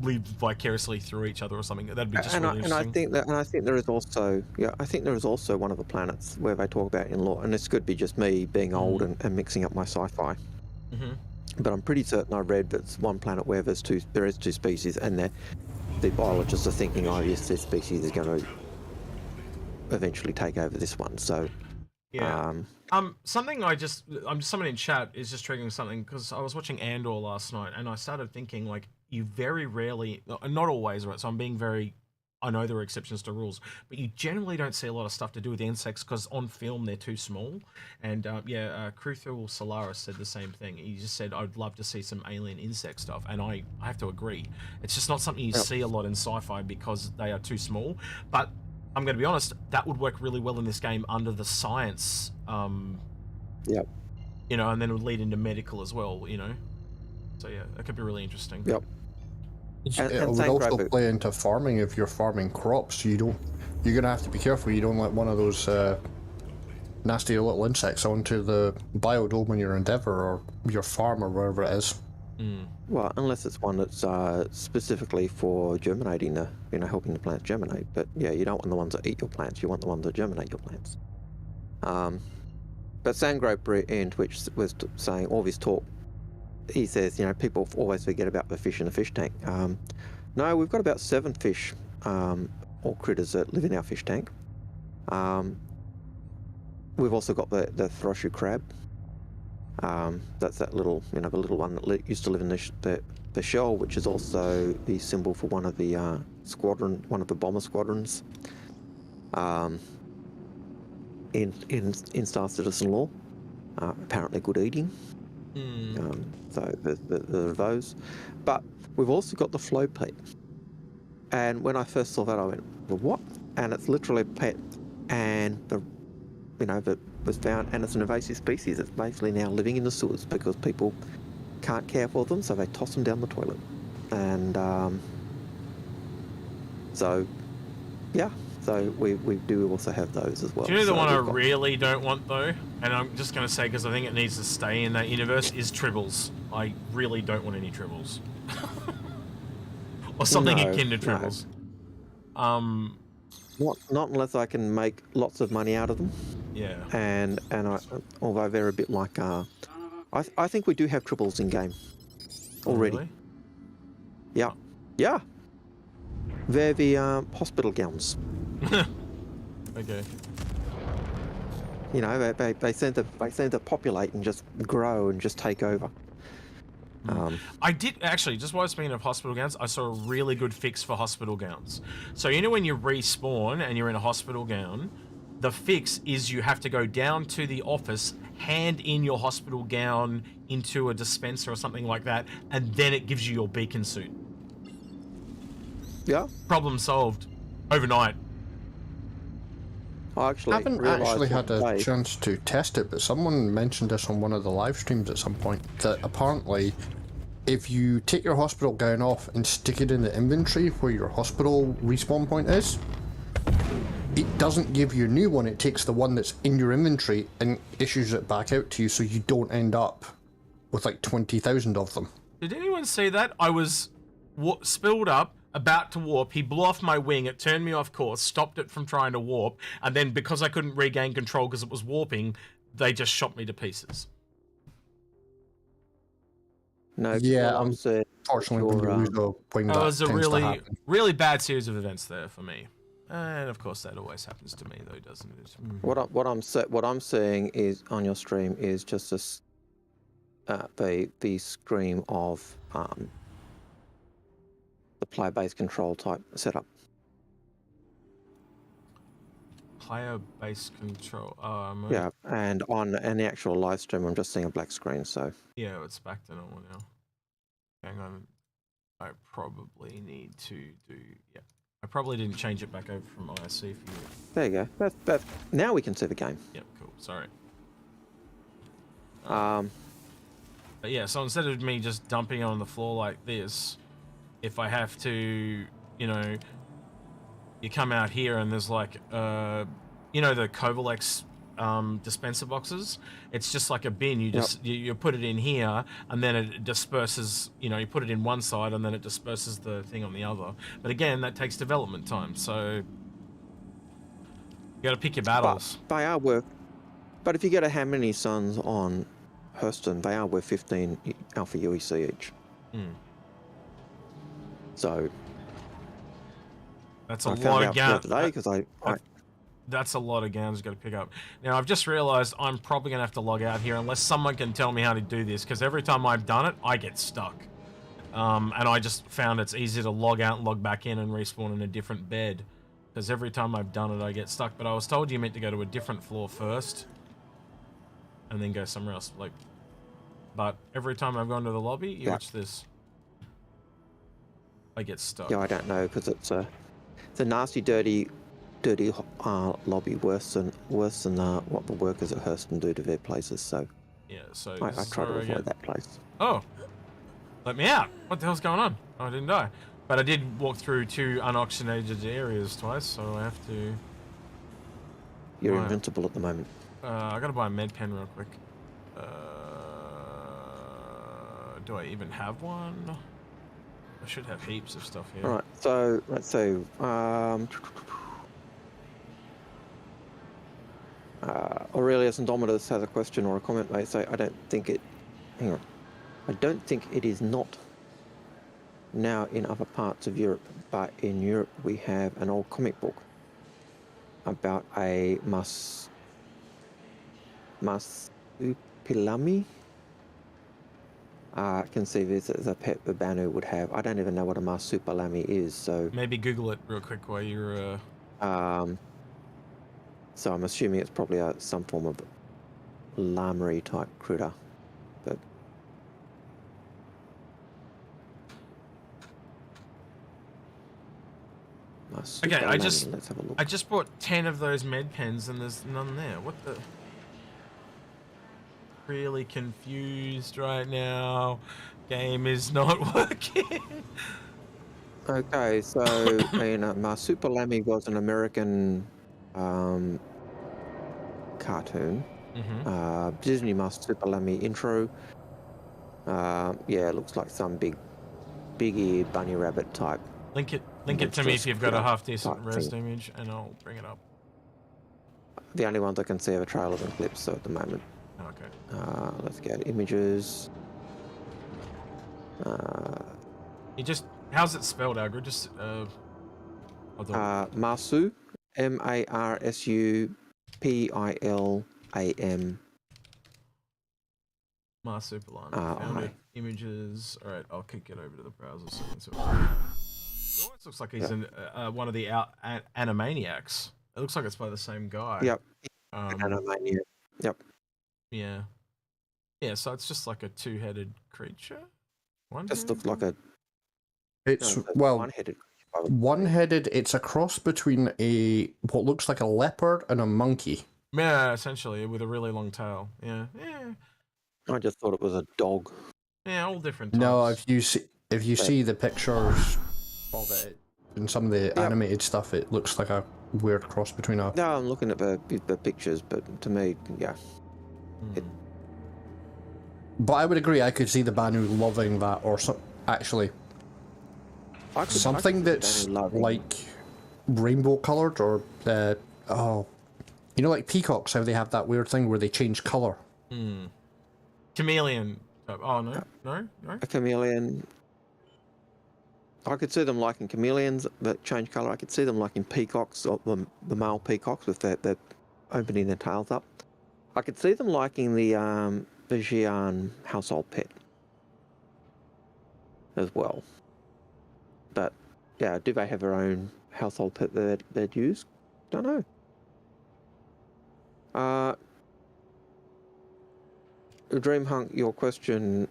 live vicariously through each other or something. That'd be just really interesting. And I think there is also, I think there is also one of the planets where they talk about in lore, and this could be just me being old and mixing up my sci-fi. But I'm pretty certain I read that it's one planet where there is 2 species, and the biologists are thinking, oh yes, this species is going to eventually take over this one. So yeah. Someone in chat is just triggering something, because I was watching Andor last night, and I started thinking, like, you very rarely, not always, right? So I'm being very, I know there are exceptions to rules, but you generally don't see a lot of stuff to do with insects, because on film they're too small. And Cruthul Solaris said the same thing. He just said, I'd love to see some alien insect stuff, and I have to agree. It's just not something you see a lot in sci-fi because they are too small. But I'm going to be honest, that would work really well in this game under the science. You know, and then it would lead into medical as well, you know. So yeah, that could be really interesting. It would also play into farming. If you're farming crops, you're going to have to be careful you don't let one of those nasty little insects onto the biodome when you're Endeavour or your farm or wherever it is. Well, unless it's one that's specifically for germinating, helping the plants germinate. But yeah, you don't want the ones that eat your plants. You want the ones that germinate your plants. But Sandgroper in Twitch was saying all this talk. He says, people always forget about the fish in the fish tank. No, we've got about 7 fish or critters that live in our fish tank. We've also got the throshy crab. That's that little, the little one that used to live in the shell, which is also the symbol for one of the one of the bomber squadrons. In Star Citizen lore, apparently good eating. So there are those, but we've also got the flow pet. And when I first saw that, I went, "Well, what?" And it's literally a pet, and that was found, and it's an invasive species. It's basically now living in the sewers because people can't care for them, so they toss them down the toilet. And so we do also have those as well. Do you know the one I really don't want though? And I'm just going to say because I think it needs to stay in that universe is Tribbles. I really don't want any Tribbles. Or something akin to Tribbles. Not unless I can make lots of money out of them. Yeah. And although they're a bit like I think we do have Tribbles in game already. Really? Yeah. Yeah. They're the hospital gowns. Okay. They seem to populate and just grow and just take over. I did actually, just while speaking of hospital gowns, I saw a really good fix for hospital gowns. So when you respawn and you're in a hospital gown, the fix is you have to go down to the office, hand in your hospital gown into a dispenser or something like that, and then it gives you your beacon suit. Yeah. Problem solved. Overnight. I haven't actually had a chance to test it, but someone mentioned this on one of the live streams at some point, that apparently if you take your hospital gown off and stick it in the inventory where your hospital respawn point is, it doesn't give you a new one. It takes the one that's in your inventory and issues it back out to you, so you don't end up with like 20,000 of them. Did anyone see that? I was spilled up, about to warp. He blew off my wing. It turned me off course, stopped it from trying to warp, and then because I couldn't regain control because it was warping, they just shot me to pieces. No. Yeah, unfortunately, when you lose a wing, that was a tends to happen. really bad series of events there for me. And of course, that always happens to me, though, doesn't it? What I'm seeing is on your stream is just this, the scream of the player-based control type setup. Player-based control. Yeah, and on the actual live stream, I'm just seeing a black screen. So yeah, it's back to normal now. Hang on, I probably need to do. Yeah, I probably didn't change it back over from ISC for you. There you go. That's now we can see the game. Yep, cool. Sorry. But yeah, so instead of me just dumping it on the floor like this, if I have to, you come out here and there's like, the Covalex dispenser boxes. It's just like a bin. You just you put it in here and then it disperses. You put it in one side and then it disperses the thing on the other. But again, that takes development time. So you got to pick your battles. But they are worth. But if you get a how many suns on Hurston, they are worth 15 Alpha UEC each. So that's a lot of gowns today because that's a lot of gowns you got to pick up. Now I've just realized I'm probably gonna have to log out here unless someone can tell me how to do this, because every time I've done it I get stuck, and I just found it's easier to log out and log back in and respawn in a different bed, because every time I've done it I get stuck. But I was told you meant to go to a different floor first and then go somewhere else, but every time I've gone to the lobby, watch this, I get stuck. Yeah, I don't know, because it's a nasty, dirty lobby, worse than what the workers at Hurston do to their places. So yeah, so I try to avoid that place. Oh, let me out! What the hell's going on? Oh, I didn't die, but I did walk through 2 unoxygenated areas twice, so I have to. You're invincible at the moment. I gotta buy a med pen real quick. Do I even have one? I should have heaps of stuff here. All right, so let's see. Aurelius Indomitus has a question or a comment. They say, I don't think it. Hang on. I don't think it is not now in other parts of Europe, but in Europe we have an old comic book about a marsupilami. I can see this as a pet the Banu would have. I don't even know what a marsupilami is, so... Maybe Google it real quick while you're... So I'm assuming it's probably some form of lamary type critter, but... Okay, I just bought 10 of those med pens and there's none there. What the... Really confused right now. Game is not working. Okay, so Marsupilami was an American cartoon. Disney Marsupilami intro. Yeah, it looks like some big-eared bunny rabbit type. Link it to me if you've got a half-decent res image, and I'll bring it up. The only ones I can see are trailers and clips, so at the moment. Okay. Let's get images. How's it spelled, Algared? Just Marsu, M-A-R-S-U-P-I-L-A-M. Marsupilami. Found it. Images. All right, I'll kick it over to the browser so you can see. It almost looks like he's one of the Animaniacs. It looks like it's by the same guy. Yep. Animaniac. Yep. Yeah. Yeah, so it's just like a two-headed creature? Just looks like a... It's, one-headed. One-headed, it's a cross between what looks like a leopard and a monkey. Yeah, essentially, with a really long tail. Yeah. I just thought it was a dog. Yeah, all different types. No, if you see the pictures of it in some of the animated stuff, it looks like a weird cross between a... No, I'm looking at the pictures, but to me, yeah. But I would agree, I could see the Banu loving that, or actually... something that's like rainbow coloured, or... you know, like peacocks, how they have that weird thing where they change colour. Chameleon. Oh, no? No? A chameleon... I could see them liking chameleons that change colour. I could see them liking peacocks, or the male peacocks with their opening their tails up. I could see them liking the Xi'an household pet as well. But yeah, do they have their own household pet that they'd use? Don't know. Dreamhunk, your question.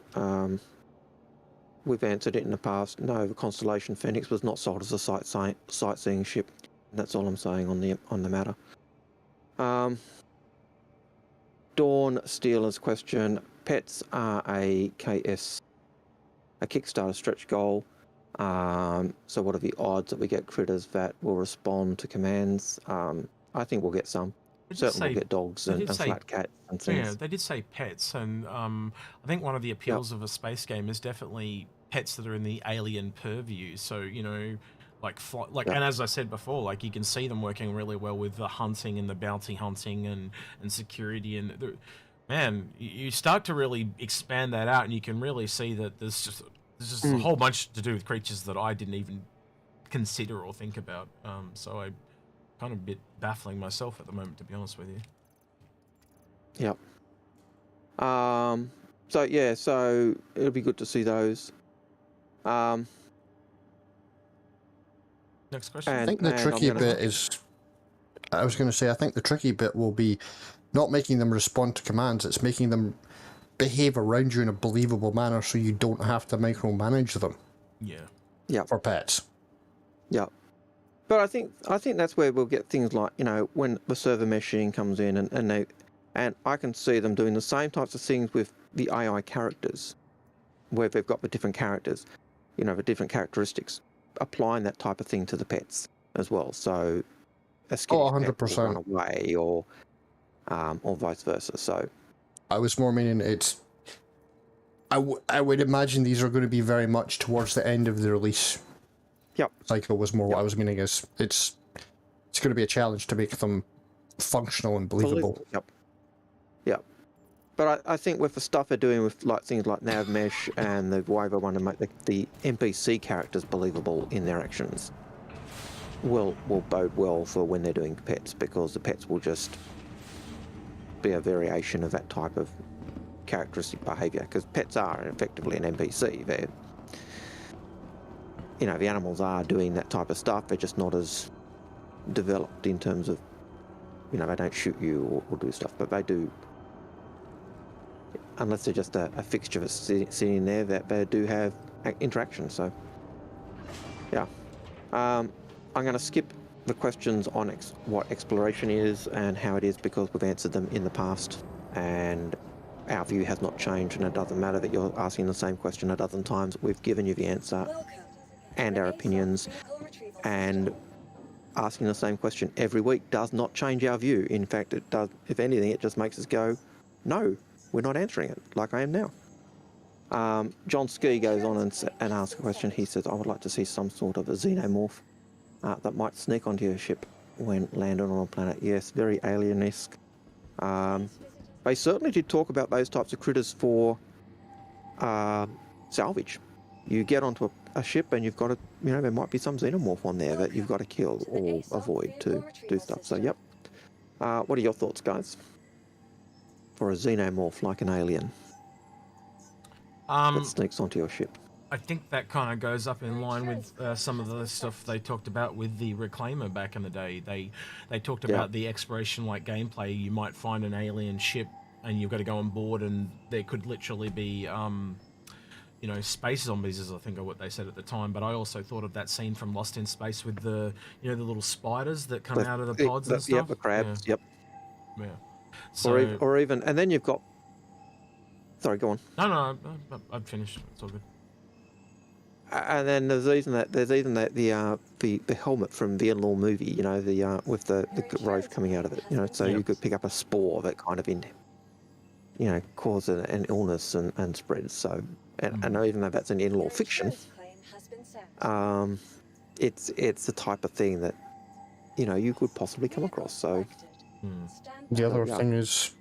We've answered it in the past. No, the Constellation Phoenix was not sold as a sightseeing ship. That's all I'm saying on the matter. Dawn Steeler's question. Pets are a Kickstarter stretch goal. So what are the odds that we get critters that will respond to commands? I think we'll get some. Certainly we'll get dogs and flat cats and things. Yeah, they did say pets, and I think one of the appeals of a space game is definitely pets that are in the alien purview. So, you know, and as I said before, like, you can see them working really well with the hunting and the bounty hunting and security. And man, you start to really expand that out, and you can really see that there's just a whole bunch to do with creatures that I didn't even consider or think about. So I kind of a bit baffling myself at the moment, to be honest with you. Yep. So yeah, so it'll be good to see those. Next question. I think the tricky bit is, I was going to say, I think the tricky bit will be not making them respond to commands, it's making them behave around you in a believable manner so you don't have to micromanage them. Yeah. For pets. Yeah. But I think that's where we'll get things like, you know, when the server meshing comes in and I can see them doing the same types of things with the AI characters, where they've got the different characters, you know, the different characteristics, applying that type of thing to the pets as well. So a skinny pet will run away, or or vice versa. So I was more meaning it's. I would imagine these are going to be very much towards the end of the release. Yep. Cycle was more what I was meaning is it's going to be a challenge to make them functional and believable. Yep. But I think with the stuff they're doing with like things like nav mesh and the way they want to make the NPC characters believable in their actions will bode well for when they're doing pets, because the pets will just be a variation of that type of characteristic behaviour, because pets are effectively an NPC. They're, you know, the animals are doing that type of stuff, they're just not as developed in terms of, you know, they don't shoot you or do stuff, but they do, unless they're just a fixture that's sitting there, that they do have interaction. So yeah, I'm going to skip the questions on what exploration is and how it is, because we've answered them in the past and our view has not changed, and it doesn't matter that you're asking the same question a dozen times. We've given you the answer and our opinions, and asking the same question every week does not change our view. In fact, it does, if anything, it just makes us go, no, we're not answering it like I am now. John Ski goes on and asks a question. He says, I would like to see some sort of a xenomorph that might sneak onto your ship when landed on a planet. Yes, very alien-esque. They certainly did talk about those types of critters for salvage. You get onto a ship and you've got to, you know, there might be some xenomorph on there that you've got to kill or avoid to do stuff. So, yep. What are your thoughts, guys? For a xenomorph like an alien that sneaks onto your ship. I think that kind of goes up in line with some of the stuff they talked about with the Reclaimer back in the day. They talked about the exploration-like gameplay. You might find an alien ship and you've got to go on board, and there could literally be, you know, space zombies, is I think what they said at the time. But I also thought of that scene from Lost in Space with the, you know, the little spiders that come out of the pods and stuff. Yep, the crabs. Yeah. Yep. Yeah. So, or even, and then you've got. Sorry, go on. No, I've finished. It's all good. And then there's even that the helmet from the In-Law movie, you know, the with the growth coming out of it, you know, so you could pick up a spore that kind of cause an illness and spreads. So, and even though that's an in-law fiction, it's the type of thing that, you know, you could possibly come across. So, the other thing is,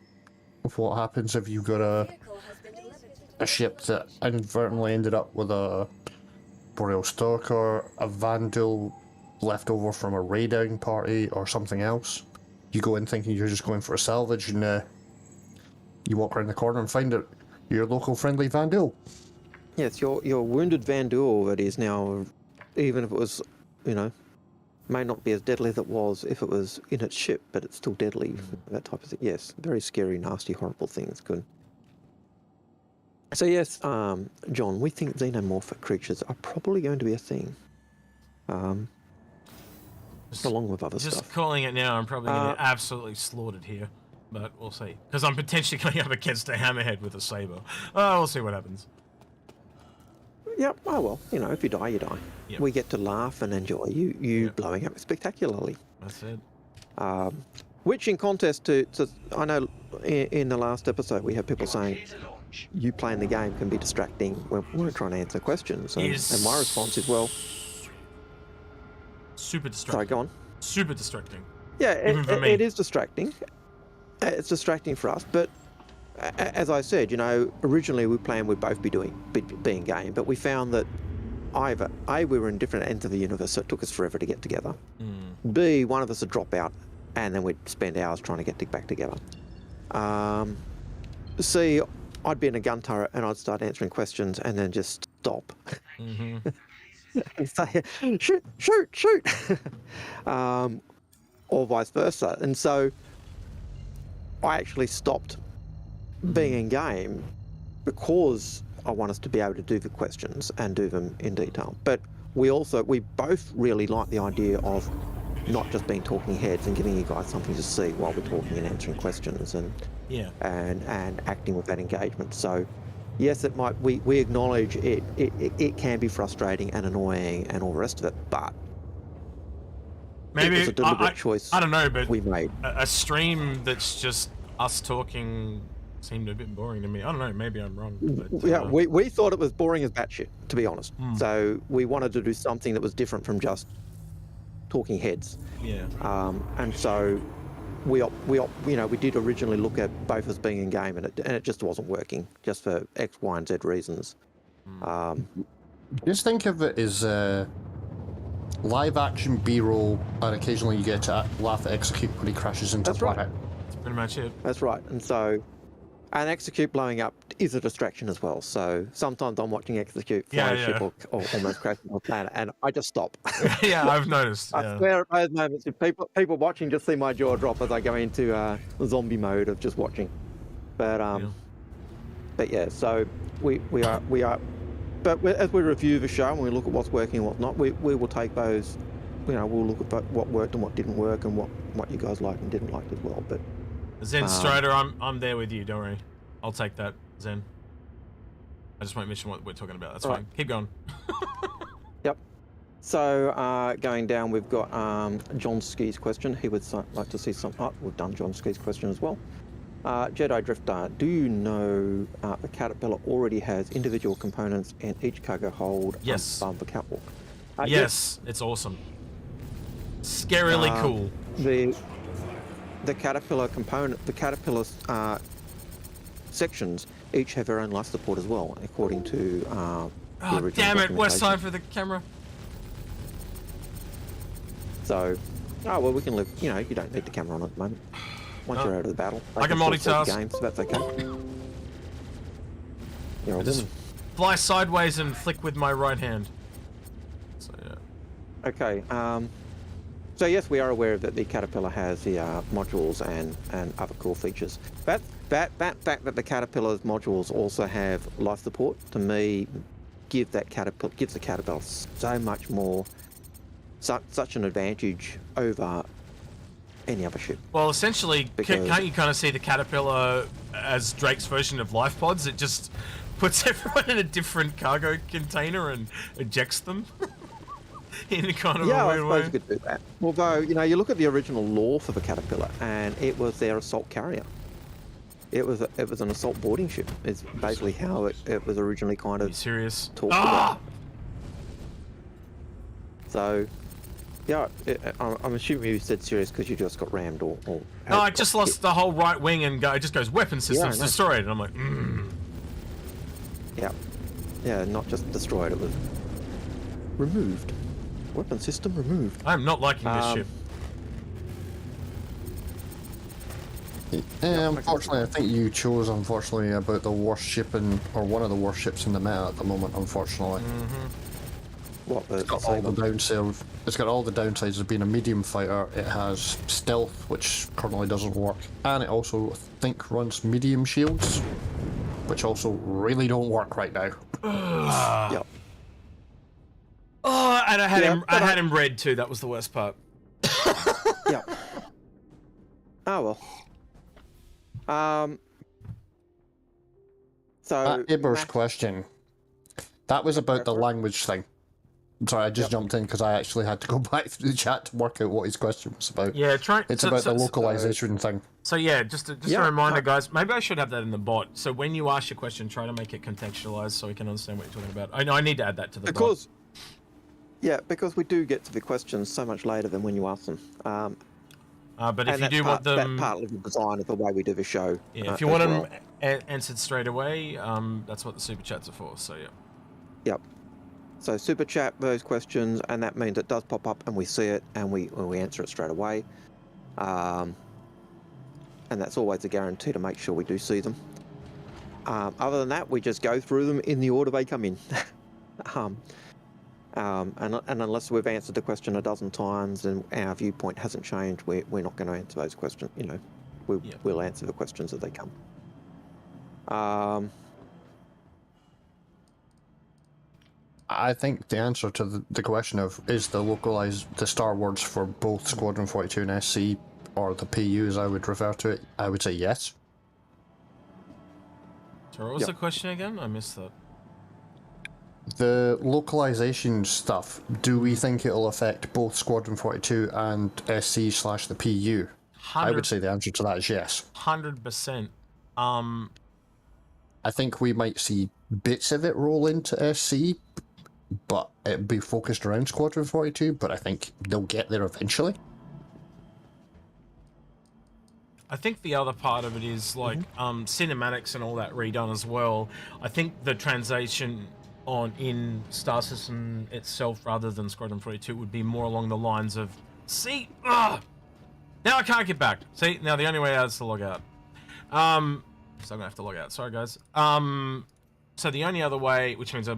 what happens if you got a ship that inadvertently ended up with a Boreal Stalker, a Vandal left over from a raiding party, or something else? You go in thinking you're just going for a salvage, and you walk around the corner and find it your local friendly Vandal. Yes, your wounded Vandal that is now, even if it was, you know, may not be as deadly as it was if it was in its ship, but it's still deadly. That type of thing. Yes, very scary, nasty, horrible things. Good. So yes, John, we think xenomorphic creatures are probably going to be a thing. Along with other stuff. Just calling it now, I'm probably going to get absolutely slaughtered here, but we'll see. Because I'm potentially going up against a hammerhead with a saber. We'll see what happens. Yep. Oh well, you know, if you die, you die. Yep. We get to laugh and enjoy you blowing up spectacularly. That's it. Which, in contest to I know in the last episode we had people saying you playing the game can be distracting when we're trying to answer questions, and my response is, well, super distracting. Sorry, go on. Super distracting. Yeah, it is distracting. It's distracting for us, but as I said, you know, originally we planned we'd both be being game, but we found that either A, we were in different ends of the universe, so it took us forever to get together. B, one of us would drop out, and then we'd spend hours trying to get back together. C, I'd be in a gun turret and I'd start answering questions and then just stop. And say, shoot, or vice versa. And so I actually stopped being in game because I want us to be able to do the questions and do them in detail. But we both really like the idea of not just being talking heads and giving you guys something to see while we're talking and answering questions and acting with that engagement. So yes, it might. We acknowledge it can be frustrating and annoying and all the rest of it, but Maybe it was a deliberate choice. I don't know, but we made a stream that's just us talking seemed a bit boring to me. I don't know. Maybe I'm wrong. But, yeah, we thought it was boring as batshit, to be honest. So we wanted to do something that was different from just talking heads. Yeah. And so we did originally look at both as being in game, and it just wasn't working, just for X, Y, and Z reasons. Just think of it as live action B-roll, and occasionally you get to laugh at Execute when he crashes into the planet. That's pretty much it. That's right. And so, and Execute blowing up is a distraction as well. So sometimes I'm watching Execute fly a ship or almost crash into a planet, and I just stop. Yeah, I've noticed. I swear at those moments, if people watching just see my jaw drop as I go into zombie mode of just watching. But yeah, so we are. But as we review the show and we look at what's working and what's not, we will take those. We'll look at what worked and what didn't work, and what you guys liked and didn't like as well. But Zen Strider, I'm there with you. Don't worry, I'll take that, Zen. I just won't mention what we're talking about. That's fine. Keep going. Yep. So going down, we've got John Ski's question. He would like to see some. We've done John Ski's question as well. Jedi Drifter, do you know the Caterpillar already has individual components and each cargo hold above the catwalk? Yes, it's awesome. Scarily cool. The Caterpillar component, the Caterpillar sections each have their own life support as well, according to the original damn it, West documentation. Side for the camera. So, well, we can live. You don't need the camera on at the moment. Once you're out of the battle, I can multitask. The game, so that's okay. You're a Just woman. fly sideways and flick with my right hand. So yeah. Okay. So yes, we are aware that the Caterpillar has the modules and other cool features. That fact that the Caterpillar's modules also have life support, to me, gives the Caterpillar so much more, such an advantage over any other ship. Well, essentially, Because- can't you kind of see the Caterpillar as Drake's version of life pods? It just puts everyone in a different cargo container and ejects them in a kind of Yeah, a I weird suppose way. you could do that. Although, you look at the original lore for the Caterpillar, and it was their assault carrier. It was an assault boarding ship. It's basically how it was originally kind of serious. talked about. So, yeah, I'm assuming you said serious because you just got rammed or No, I just lost the whole right wing and it just goes weapon systems I know. destroyed, and I'm like, Yeah, not just destroyed, it was removed. Weapon system removed. I'm not liking this ship. Unfortunately, I think you chose, about the worst ship or one of the worst ships in the meta at the moment, unfortunately. What, It's got all the downsides. It's got all the downsides of being a medium fighter. It has stealth, which currently doesn't work, and it also, I think, runs medium shields, which also really don't work right now. Yep. Oh, and I had him red too. That was the worst part. Yeah. Oh well. So Iber's question. That was about the language thing. I'm sorry, I just jumped in because I actually had to go back through the chat to work out what his question was about. Yeah, It's about the localization thing. So yeah, just a Yeah. reminder, guys. Maybe I should have that in the bot. So when you ask your question, try to make it contextualized so we can understand what you're talking about. I know I need to add that to the bot. Because we do get to the questions so much later than when you ask them. But if you do want them, that partly the design of the way we do the show. yeah, if you want them answered straight away, that's what the super chats are for. So yeah. Yep. So super chat those questions, and that means it does pop up, and we see it, and we answer it straight away. And that's always a guarantee to make sure we do see them. Other than that, we just go through them in the order they come in. And unless we've answered the question a dozen times and our viewpoint hasn't changed, we're not going to answer those questions. We'll answer the questions as they come. I think the answer to the question of is the Star words for both Squadron 42 and SC, or the PU as I would refer to it, I would say yes. So what was the question again? I missed that. The localization stuff, do we think it'll affect both Squadron 42 and SC/the PU? I would say the answer to that is yes. 100%. I think we might see bits of it roll into SC, but it'll be focused around Squadron 42, but I think they'll get there eventually. I think the other part of it is like cinematics and all that redone as well. I think the translation in Star Citizen itself rather than Squadron 42 would be more along the lines of, see, now I can't get back. See, now the only way out is to log out. So I'm gonna have to log out. Sorry, guys. So the only other way, which means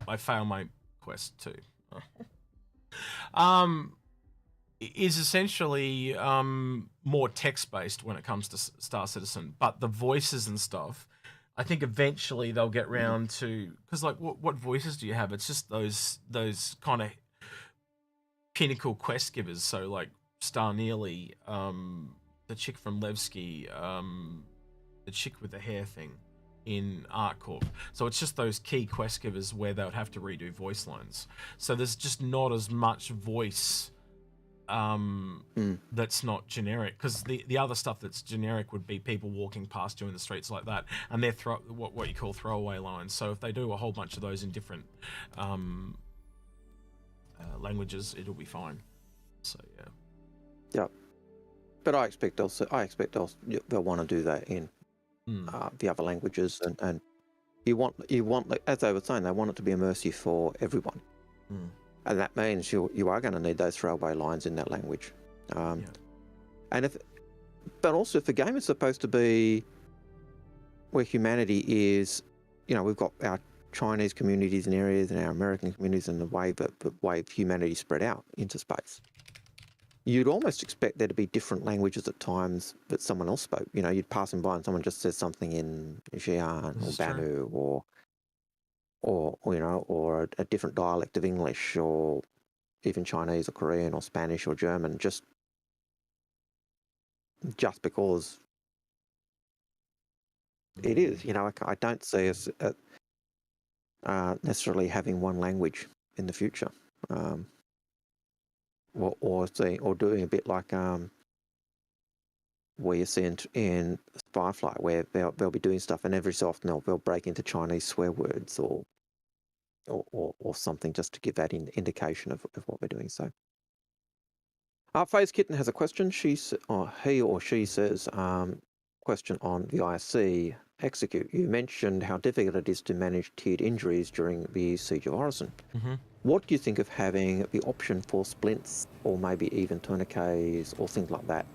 I fail my quest too, is essentially more text-based when it comes to Star Citizen. But the voices and stuff, I think eventually they'll get round to, because like what voices do you have? It's just those kind of pinnacle quest givers. So like Star Neely, the chick from Levski, the chick with the hair thing in ArtCorp. So it's just those key quest givers where they would have to redo voice lines. So there's just not as much voice that's not generic, because the other stuff that's generic would be people walking past you in the streets like that, and they're what you call throwaway lines. So if they do a whole bunch of those in different languages, it'll be fine. So yeah, but I expect they'll want to do that in the other languages, and you want, as they were saying, they want it to be immersive for everyone. And that means you are going to need those throwaway lines in that language. And but also if the game is supposed to be where humanity is, we've got our Chinese communities and areas and our American communities and the way of humanity spread out into space. You'd almost expect there to be different languages at times that someone else spoke. You'd pass them by and someone just says something in Xi'an or Banu or a different dialect of English, or even Chinese or Korean or Spanish or German, just because it is. I don't see us necessarily having one language in the future, or doing a bit like where you see in Firefly, where they'll be doing stuff, and every so often they'll break into Chinese swear words or something, just to give that indication of what we're doing. So, Phase Kitten has a question. He or she says, question on the ISC Execute. You mentioned how difficult it is to manage tiered injuries during the Siege of Orison. What do you think of having the option for splints, or maybe even tourniquets or things like that,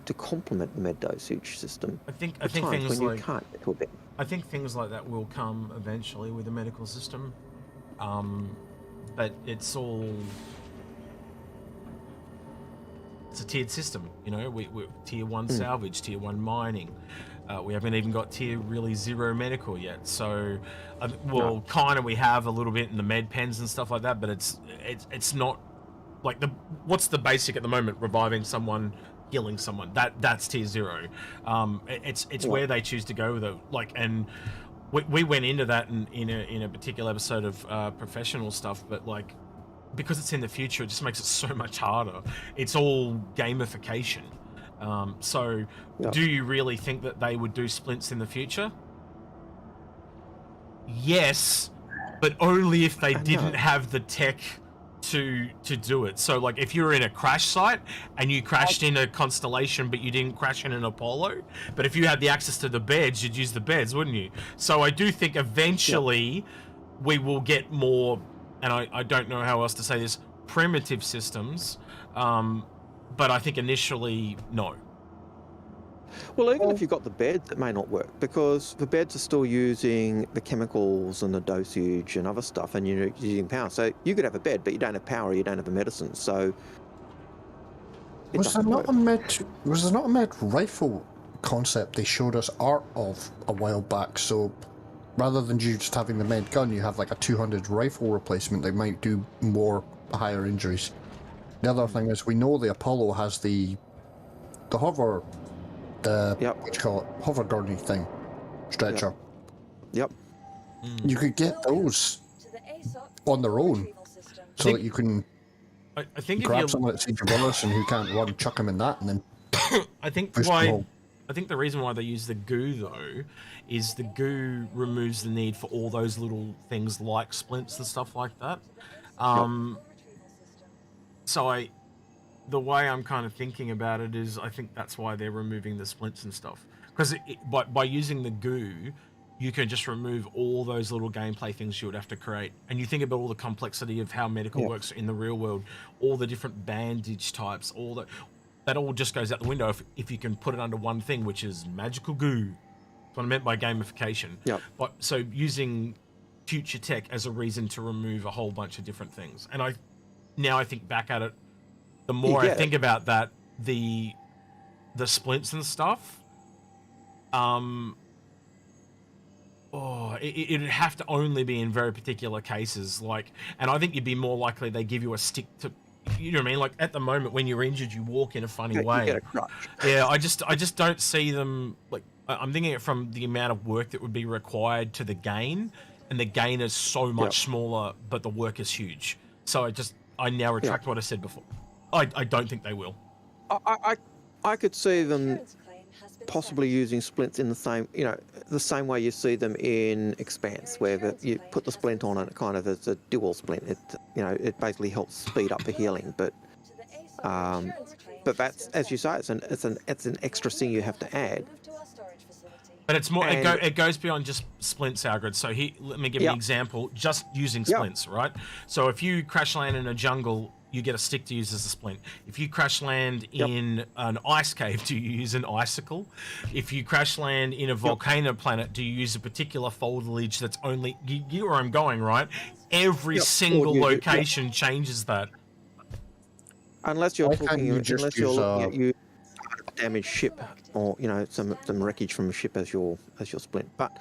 to complement the med dosage system? I think things when like, you can't get to a bed. I think things like that will come eventually with the medical system, but it's a tiered system. We're tier 1 salvage, tier 1 mining. We haven't even got tier really 0 medical yet. So, we have a little bit in the med pens and stuff like that, but it's not like what's the basic at the moment? Reviving someone, healing someone. That's tier 0. It's where they choose to go with it. And we went into that in a particular episode of professional stuff, but because it's in the future, it just makes it so much harder. It's all gamification. Do you really think that they would do splints in the future? Yes, but only if they didn't have the tech to do it. So if you're in a crash site and you crashed in a Constellation but you didn't crash in an Apollo, but if you had the access to the beds, you'd use the beds, wouldn't you? So I do think eventually we will get more, and I don't know how else to say this, primitive systems, but I think initially, no. Well, even if you've got the beds, it may not work, because the beds are still using the chemicals and the dosage and other stuff, and you're using power. So you could have a bed, but you don't have power, you don't have a medicine. So was there not a med rifle concept they showed us art of a while back? So rather than you just having the med gun, you have a 200 rifle replacement. They might do more higher injuries. The other thing is, we know the Apollo has the hover. What you call it, hover gurney thing, stretcher. Yep. You could get those on their own, so that you can I think if grab you someone at Siege of Boris and who can't run, chuck him in that, and then I think push them home. I think the reason why they use the goo though is the goo removes the need for all those little things like splints and stuff like that. So the way I'm kind of thinking about it is I think that's why they're removing the splints and stuff, because by using the goo you can just remove all those little gameplay things you would have to create. And you think about all the complexity of how medical works in the real world, all the different bandage types, that all just goes out the window if you can put it under one thing, which is magical goo. That's what I meant by gamification. Yep. But so using future tech as a reason to remove a whole bunch of different things. And I think back at it, the more I think about that, the splints and stuff, it'd have to only be in very particular cases, and I think you'd be more likely they give you a stick to, you know what I mean? Like at the moment when you're injured, you walk in a funny way. You get a crutch. Yeah, I just don't see them, like, I'm thinking it from the amount of work that would be required to the gain, and the gain is so much smaller, but the work is huge. So I now retract what I said before. I don't think they will. I could see them possibly using splints in the same way you see them in Expanse, where you put the splint on and it kind of is a dual splint. It basically helps speed up the healing, but that's, as you say, it's an extra thing you have to add. But it's more. It goes beyond just splints, Algared. So let me give you an example. Just using splints, right? So if you crash land in a jungle, you get a stick to use as a splint. If you crash land in an ice cave, do you use an icicle? If you crash land in a volcano planet, do you use a particular foliage that's only... You get where I'm going, right? Every single location changes that. Unless you're looking at a damaged ship, or some wreckage from a ship as your splint. But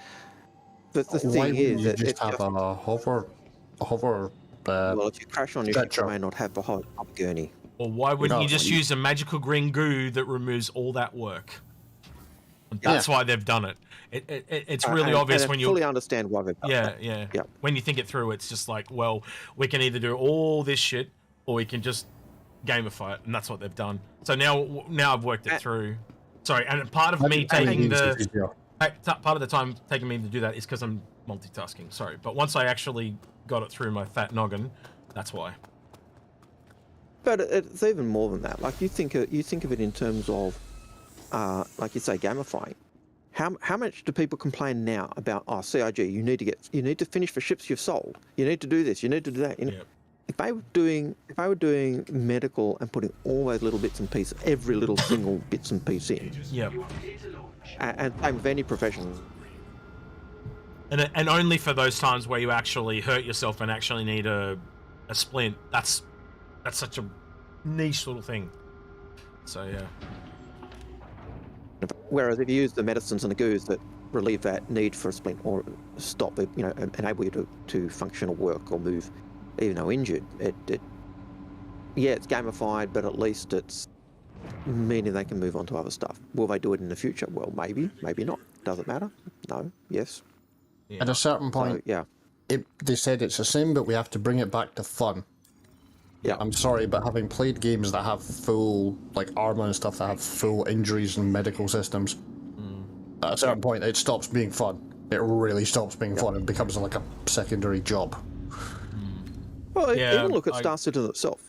the thing is that just have a hover. Well, if you crash on your ship, you may not have a gurney. Or why wouldn't you just use a magical green goo that removes all that work? That's why they've done it. It's really obvious when you fully understand why they've done that. Yeah. When you think it through, it's just like, well, we can either do all this shit, or we can just gamify it, and that's what they've done. So now I've worked it through. Sorry, and part of me taking part of the time taking me to do that is because I'm multitasking. Sorry, but once I actually got it through my fat noggin, that's why. But it's even more than that. Like you think of it in terms of, like you say, gamifying. How much do people complain now about CIG? You need to finish for ships you've sold. You need to do this. You need to do that. If I were doing medical and putting all those little bits and pieces, every little single bits and piece in. And same with any profession. And only for those times where you actually hurt yourself and actually need a splint. That's such a niche little thing. So yeah. Whereas if you use the medicines and the goos that relieve that need for a splint or stop it, enable you to function or work or move, even though injured, it's gamified, but at least it's meaning they can move on to other stuff. Will they do it in the future? Well, maybe not. Does it matter? No. Yes. At a certain point, they said it's a sin, but we have to bring it back to fun. Yeah. I'm sorry, but having played games that have full, armor and stuff that have full injuries and medical systems, at a certain point it stops being fun. It really stops being fun and becomes like a secondary job. Well, even look at Star Citizen itself.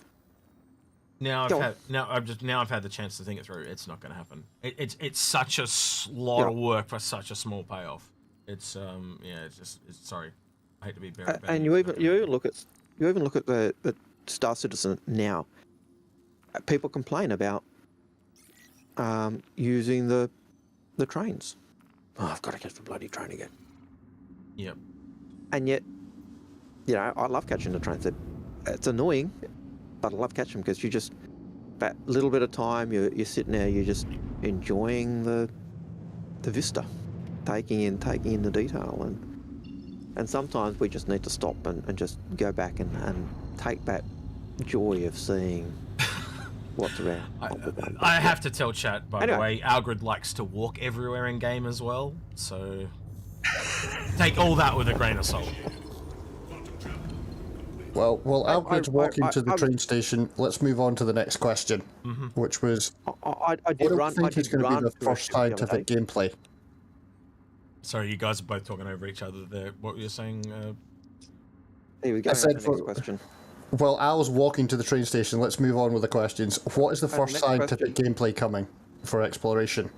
Now I've had the chance to think it through. It's not going to happen. It's such a lot of work for such a small payoff. It's sorry, I hate to be very bad. And you even look at the Star Citizen now. People complain about using the trains. Oh, I've got to catch the bloody train again. Yep. And yet, I love catching the trains. It's annoying, but I love catching them because you just that little bit of time you're sitting there, you're just enjoying the vista, taking in the detail, and sometimes we just need to stop and just go back and take that joy of seeing what's around. I have to tell chat, by the way, Algared likes to walk everywhere in game as well, so take all that with a grain of salt. Well, while Algared's walking to the I- train station, let's move on to the next question, which was, I what did do you run. I think is did going to be run the through it first the other scientific day. gameplay? Sorry, you guys are both talking over each other there. What were you saying? Here we go. I said The next question. While Al's walking to the train station, let's move on with the questions. What is the The first next scientific gameplay coming for exploration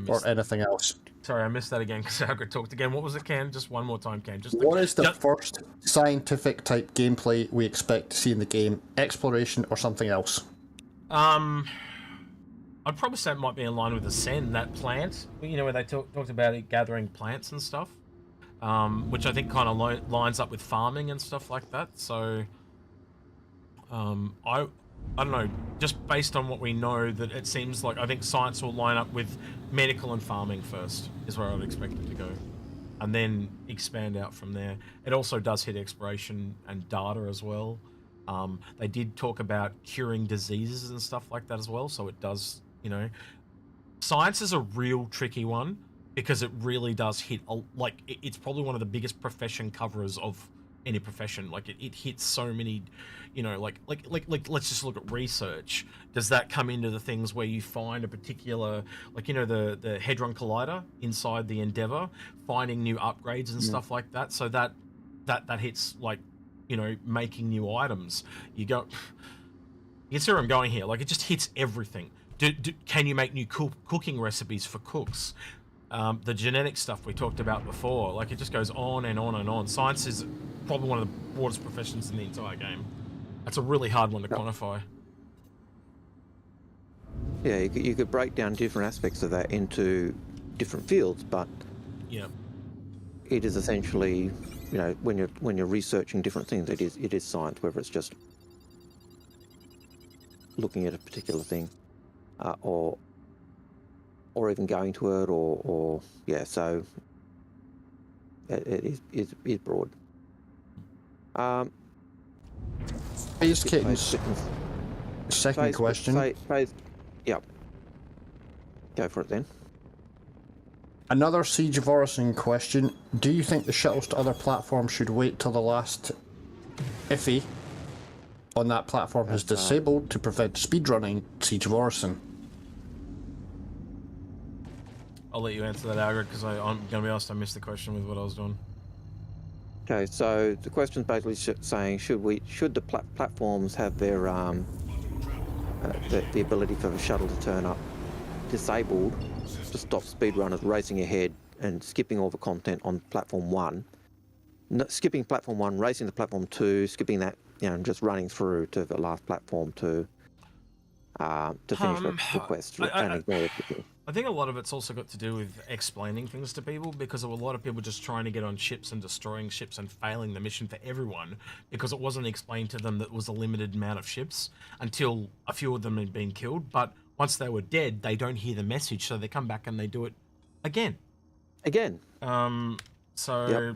or anything else? Sorry, I missed that again because Algared talked again. What was it, Cam? Just one more time, Cam. What is the first scientific type gameplay we expect to see in the game? Exploration or something else? I'd probably say it might be in line with Ascend, that plant. You know, where they talked about it gathering plants and stuff, which I think kind of lines up with farming and stuff like that. So, I don't know. Just based on what we know, that it seems like I think science will line up with medical and farming first, is where I'd expect it to go, and then expand out from there. It also does hit exploration and data as well. They did talk about curing diseases and stuff like that as well, so it does, you know, science is a real tricky one because it really does hit, it's probably one of the biggest profession coverers of any profession. Like it hits so many, you know, like let's just look at research. Does that come into the things where you find a particular, like, you know, the Hadron Collider inside the Endeavour, finding new upgrades and stuff like that? So that hits, like, you know, making new items. You see where I'm going here. Like, it just hits everything. Can you make new cooking recipes for cooks? The genetic stuff we talked about before, like, it just goes on and on and on. Science is probably one of the broadest professions in the entire game. That's a really hard one to quantify. Yeah, you could break down different aspects of that into different fields, but yeah, it is essentially, you know, when you're researching different things, it is science, whether it's just looking at a particular thing, or even going to it, or yeah. So it is broad. Phase Kitten's second question. Yep. Go for it then. Another Siege of Orison question. Do you think the shuttles to other platforms should wait till the last IFE on that platform is disabled to prevent speedrunning Siege of Orison? I'll let you answer that, Algared, because I'm going to be honest, I missed the question with what I was doing. Okay, so the question's basically saying, should the platforms have their the ability for the shuttle to turn up disabled to stop speedrunners racing ahead and skipping all the content on platform 1, skipping platform 1, racing to platform 2, skipping that, you know, and just running through to the last platform to finish the quest and ignore it. I think a lot of it's also got to do with explaining things to people, because there were a lot of people just trying to get on ships and destroying ships and failing the mission for everyone because it wasn't explained to them that it was a limited amount of ships until a few of them had been killed. But once they were dead, they don't hear the message, so they come back and they do it again. So, yep.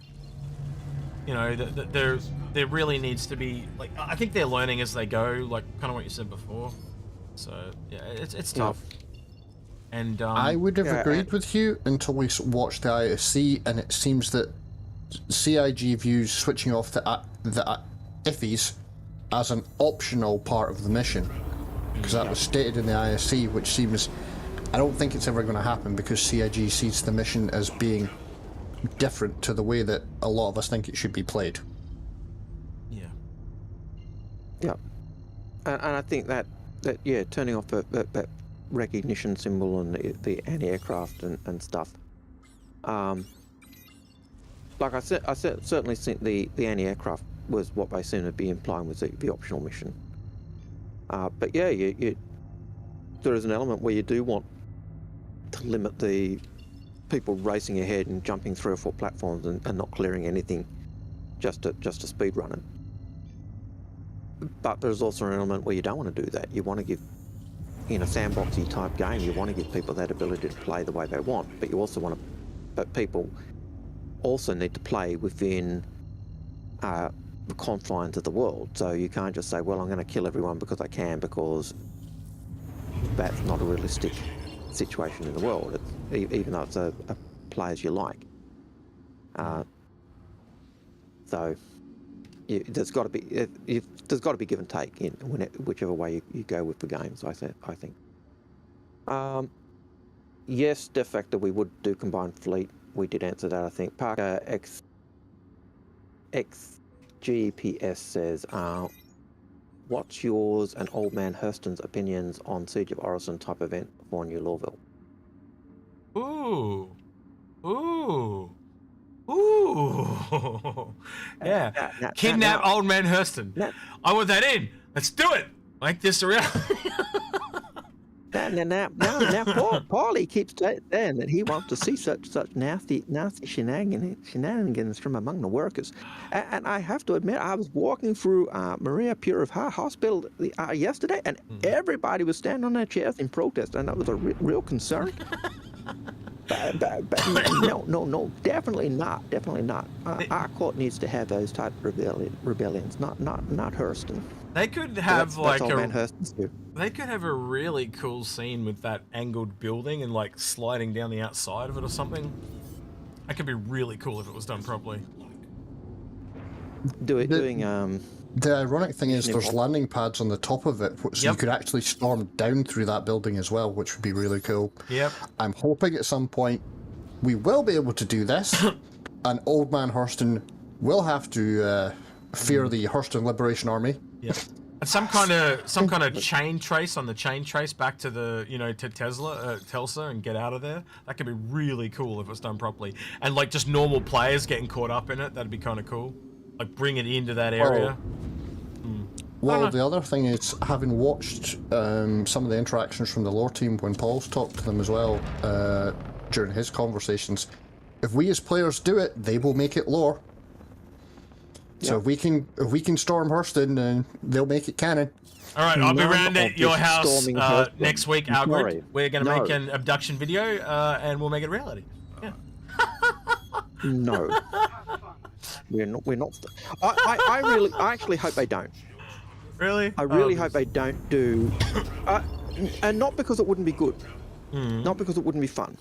You know, there really needs to be, like, I think they're learning as they go, like kind of what you said before. So yeah, it's tough. And I would have agreed with you until we watched the ISC, and it seems that CIG views switching off the IFEs as an optional part of the mission, because that was stated in the ISC, which seems, I don't think it's ever going to happen, because CIG sees the mission as being different to the way that a lot of us think it should be played. Yeah, and I think that turning off that recognition symbol and the anti-aircraft and stuff. Like I said, certainly think the anti-aircraft was what they seem to be implying was the optional mission. But yeah, there is an element where you do want to limit the people racing ahead and jumping 3 or 4 platforms and not clearing anything just to speed run it. But there's also an element where you don't want to do that. You want to give, in a sandboxy type game, you want to give people that ability to play the way they want, but you also want to, but people also need to play within the confines of the world. So you can't just say, well, I'm going to kill everyone because I can, because that's not a realistic situation in the world, even though it's a play as you like. So there's got to be there's got to be give and take in whichever way you go with the games. I think. Yes, de facto we would do combined fleet. We did answer that. I think Parker XGPS says, "What's yours and Old Man Hurston's opinions on Siege of Orison type event for New Lawville?" Ooh. Yeah. Kidnap Old Man Hurston. I want that in. Let's do it. Make this a reality. Now, Paulie keeps saying that he wants to see such nasty shenanigans from among the workers. And I have to admit, I was walking through Maria Pure of Heart Hospital yesterday, and everybody was standing on their chairs in protest, and that was a real concern. But no, definitely not. Our court needs to have those type of rebellions, not Hurston. They could have They could have a really cool scene with that angled building and like sliding down the outside of it or something. That could be really cool if it was done properly. The ironic thing is there's landing pads on the top of it, so you could actually storm down through that building as well, which would be really cool. Yep. I'm hoping at some point we will be able to do this, and Old Man Hurston will have to fear the Hurston Liberation Army. Yep. And some kind of chain trace on the chain trace back to the to Telsa and get out of there. That could be really cool if it was done properly. And like just normal players getting caught up in it, that'd be kind of cool. Like bring it into that area. Well, the other thing is, having watched some of the interactions from the lore team when Paul's talked to them as well during his conversations, if we as players do it, they will make it lore. So if we can storm Hurston, then they'll make it canon. All right, I'll be around at your house next week, Algared. We're going to make an abduction video, and we'll make it reality. Yeah. No. We're not. I actually hope they don't. Really? I really hope they don't do, and not because it wouldn't be good, not because it wouldn't be fun,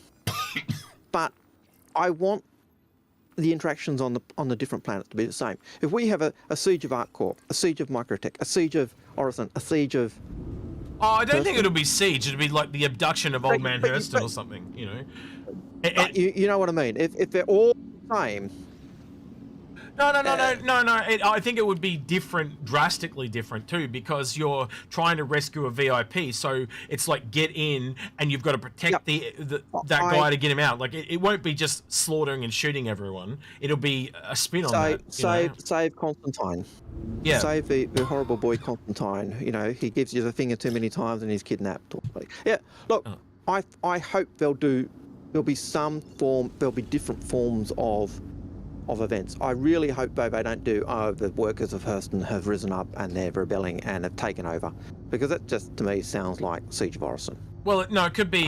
but I want the interactions on the different planets to be the same. If we have a siege of ArcCorp, a siege of Microtech, a siege of Orison, a siege of... Oh, I don't think it'll be siege. It'll be like the abduction of Old Man Hurston or something, you know. You know what I mean? If they're all the same... No. I think it would be different, drastically different too, because you're trying to rescue a VIP. So it's like get in, and you've got to protect that guy to get him out. Like it won't be just slaughtering and shooting everyone. It'll be a spin on that. Save Constantine. Yeah. Save the horrible boy Constantine. You know, he gives you the finger too many times and he's kidnapped. Yeah. Look, I hope there'll be some form. There'll be different forms of events. I really hope though they don't do the workers of Hurston have risen up and they're rebelling and have taken over, because that just to me sounds like Siege of Orison. Well, no, it could be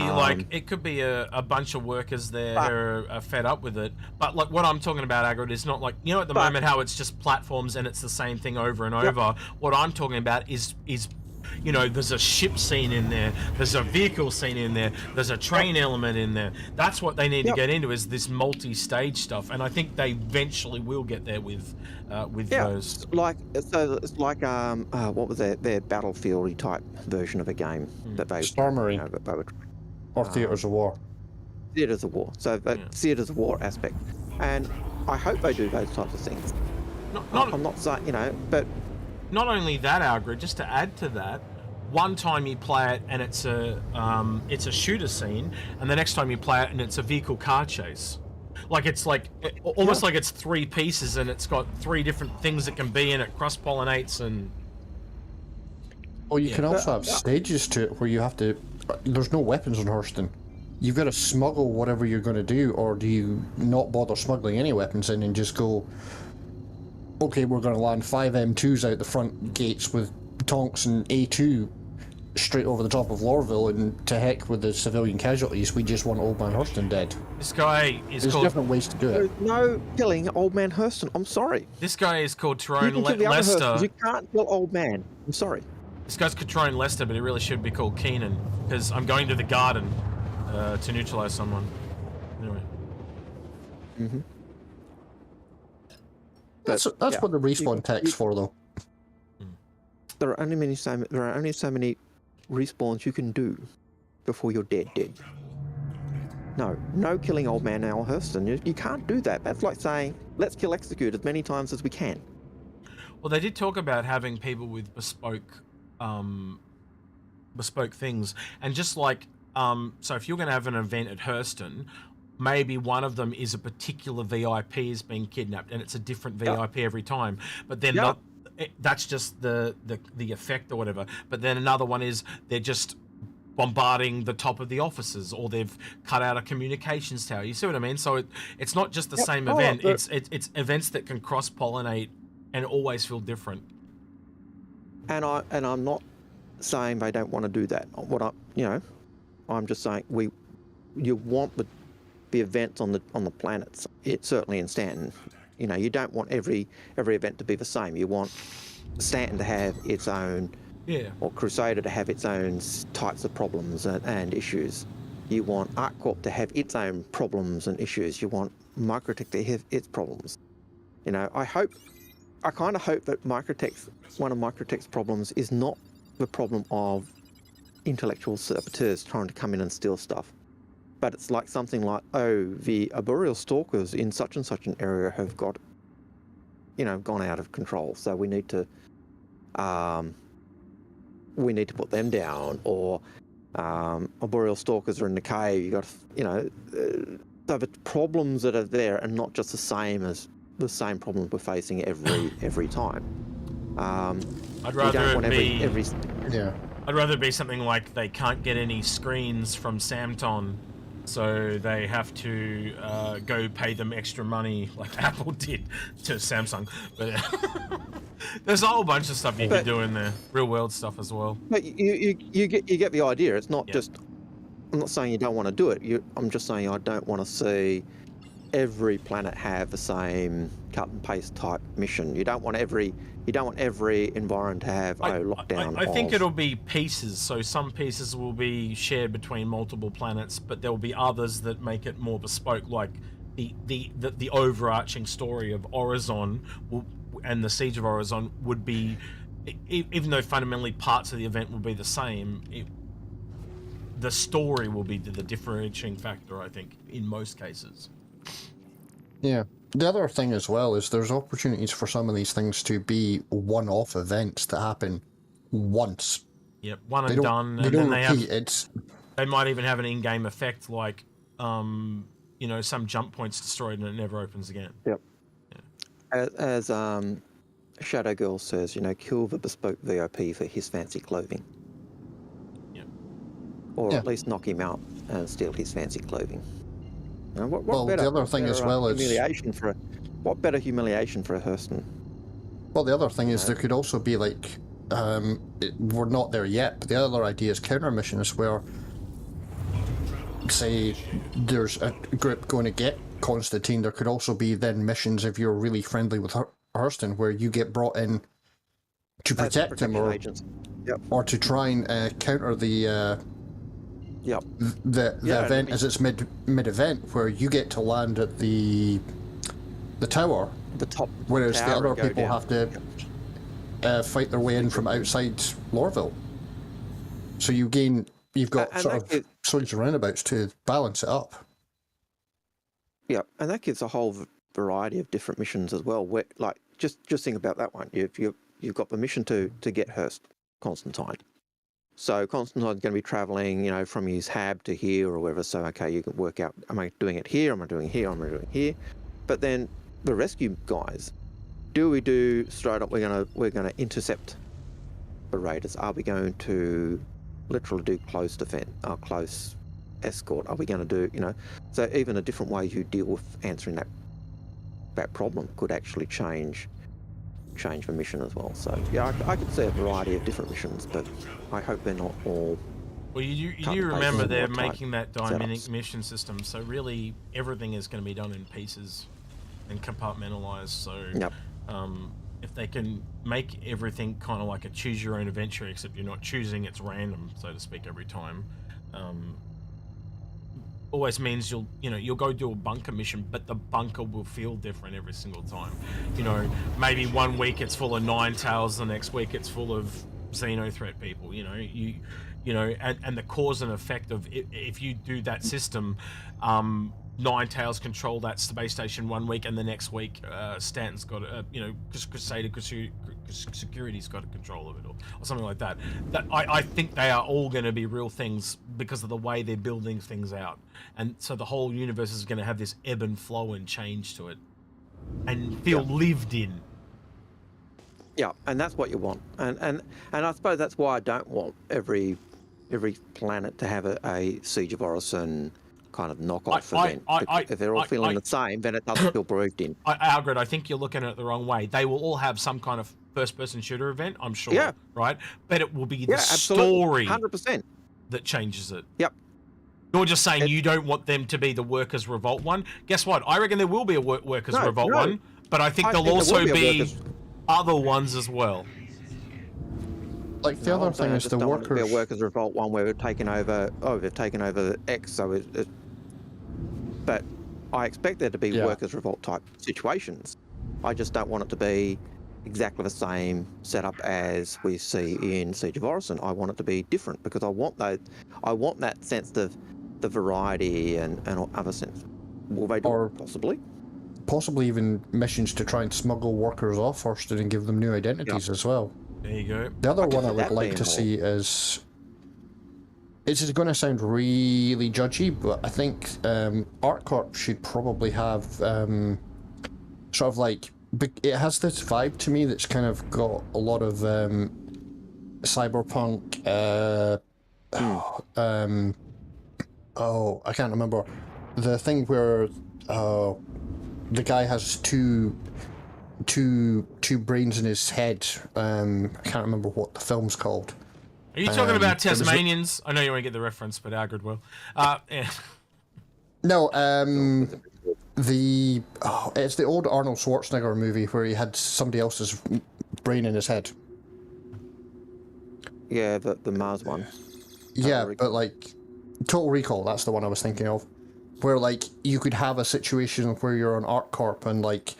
it could be a bunch of workers there who are fed up with it. But like what I'm talking about, Algared, is not like at the moment how it's just platforms and it's the same thing over and over. What I'm talking about is there's a ship scene in there, there's a vehicle scene in there, there's a train element in there. That's what they need to get into, is this multi-stage stuff, and I think they eventually will get there with those. It's like what was their Battlefield type version of a game that they Star Marine or Theatres of War. Theatres of War. So Theatres of War aspect, and I hope they do those types of things. I'm not saying but. Not only that, Algared, just to add to that, one time you play it and it's a shooter scene, and the next time you play it and it's a vehicle car chase. Like it's like almost like it's 3 pieces and it's got 3 different things that can be in it, cross-pollinates and... Well, you can also have stages to it where you have to... There's no weapons on Hurston. You've got to smuggle whatever you're going to do, or do you not bother smuggling any weapons in and just go... Okay, we're going to land 5 M2s out the front gates with Tonks and A2 straight over the top of Lorville, and to heck with the civilian casualties, we just want Old Man Hurston dead. This guy is There's different ways to do it. There's no killing Old Man Hurston. I'm sorry. This guy is called Tyrone Lester. You can't kill Old Man. I'm sorry. This guy's Tyrone Lester, but he really should be called Keenan, because I'm going to the garden to neutralize someone. Anyway. That's what the respawn tech's for, though. There are only so many respawns you can do before you're dead. No killing old man Al Hurston. You can't do that. That's like saying, let's kill Execute as many times as we can. Well, they did talk about having people with bespoke things, and just like so if you're going to have an event at Hurston, maybe one of them is a particular VIP is being kidnapped, and it's a different VIP every time. But then that's just the effect or whatever. But then another one is they're just bombarding the top of the offices, or they've cut out a communications tower. You see what I mean? So it's not just the same event. It's events that can cross-pollinate and always feel different. And I'm not saying they don't want to do that. I'm just saying you want the events on the planets. It's certainly in Stanton. You don't want every event to be the same. You want Stanton to have its own, or Crusader to have its own types of problems and issues. You want ArcCorp to have its own problems and issues. You want Microtech to have its problems. I kind of hope that one of Microtech's problems is not the problem of intellectual saboteurs trying to come in and steal stuff, but it's like something like, the arboreal stalkers in such and such an area have got, gone out of control. So we need to put them down, or arboreal stalkers are in the cave. You got, so the problems that are there are not just the same problems we're facing every time. I'd rather it be I'd rather it be something like they can't get any screens from Samton, so they have to go pay them extra money like Apple did to Samsung. But there's a whole bunch of stuff you can do in there, real world stuff as well. But you get the idea. It's not just. I'm not saying you don't want to do it. I'm just saying I don't want to see every planet have the same cut and paste type mission. You don't want every environment to have lockdown. I think it'll be pieces. So some pieces will be shared between multiple planets, but there will be others that make it more bespoke, like the overarching story of Orizon and the Siege of Orizon would be, even though fundamentally parts of the event will be the same, the story will be the differentiating factor, I think, in most cases. Yeah. The other thing as well is there's opportunities for some of these things to be one-off events that happen once. Yep, one and done. They don't repeat. They might even have an in-game effect, like some jump points destroyed and it never opens again. Yep. Yeah. As Shadow Girl says, kill the bespoke VIP for his fancy clothing. Yep. Or at least knock him out and steal his fancy clothing. What better, the other thing as well is what better humiliation for a Hurston? Well, the other thing is there could also be like we're not there yet, but the other idea is counter missions where, say, there's a group going to get Constantine. There could also be then missions if you're really friendly with Hurston, where you get brought in to protect him, or to try and counter the event as it's mid-event, where you get to land at the tower, the top, whereas the other people have to fight their way in from outside Lorville. So you've got sort of swings and roundabouts to balance it up. Yeah, and that gives a whole variety of different missions as well. Where, like, just think about that one. You've got the mission to get Constantine. So Constantine's going to be traveling, from his hab to here or wherever. So, okay, you can work out, am I doing it here? Am I doing it here? Am I doing it here? But then the rescue guys, do we do straight up, we're going to intercept the raiders? Are we going to literally do close defense, close escort? Are we going to do, so even a different way you deal with answering that problem could actually change the mission as well. So yeah, I could see a variety of different missions, but I hope they're not all. Well, you remember they're making that dynamic mission system, so really everything is going to be done in pieces and compartmentalized. So if they can make everything kind of like a choose your own adventure, except you're not choosing, it's random, so to speak, every time. always means you'll go do a bunker mission, but the bunker will feel different every single time. Maybe one week it's full of Nine Tails, the next week it's full of Xenothreat people. And the cause and effect of if you do that system, Nine Tails control that space station one week, and the next week Stanton's got Crusader Security's got control of it, or something like that. I think they are all going to be real things because of the way they're building things out, and so the whole universe is going to have this ebb and flow and change to it, and feel lived in. Yeah, and that's what you want, and I suppose that's why I don't want every planet to have a Siege of Orison kind of knockoff event. If they're all feeling the same, then it doesn't feel breathed in. Algared, I think you're looking at it the wrong way. They will all have some kind of first-person shooter event, I'm sure. Yeah. Right? But it will be the story 100% that changes it. Yep. You're just saying you don't want them to be the Workers' Revolt one. Guess what? I reckon there will be a Workers' Revolt one, but I think there'll also be other ones as well. Like the other thing is the Workers... Be a Workers' Revolt one where we've taken over X, so but I expect there to be Workers' Revolt type situations. I just don't want it to be exactly the same setup as we see in Siege of Orison. I want it to be different because I want that sense of the variety and other sense. Will they do it? Possibly even missions to try and smuggle workers off first and give them new identities as well. There you go. The other one I would like to see is... It's going to sound really judgy, but I think ArtCorp should probably have sort of like... It has this vibe to me that's kind of got a lot of cyberpunk... I can't remember. The thing where the guy has two brains in his head. I can't remember what the film's called. Are you talking about Tasmanians? I know you won't get the reference, but Algared will. Yeah. No, it's the old Arnold Schwarzenegger movie where he had somebody else's brain in his head. Yeah, the Mars one. Yeah, but like Total Recall, that's the one I was thinking of. Where like you could have a situation where you're on ArtCorp and like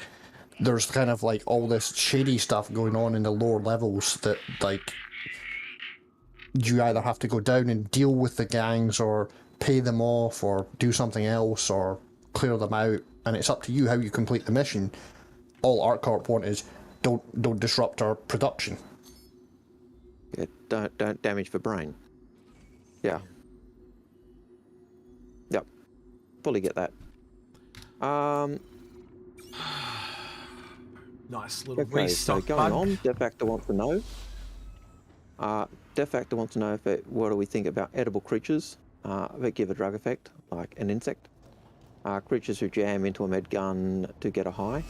there's kind of like all this shady stuff going on in the lower levels that like you either have to go down and deal with the gangs or pay them off or do something else or clear them out, and it's up to you how you complete the mission. All ArtCorp want is don't disrupt our production. Yeah, don't damage the brain. Yeah. Yep. Fully get that. Nice little okay, so restock. going on, Defactor wants to know. Defactor wants to know what do we think about edible creatures that give a drug effect, like an insect. Creatures who jam into a med gun to get a high.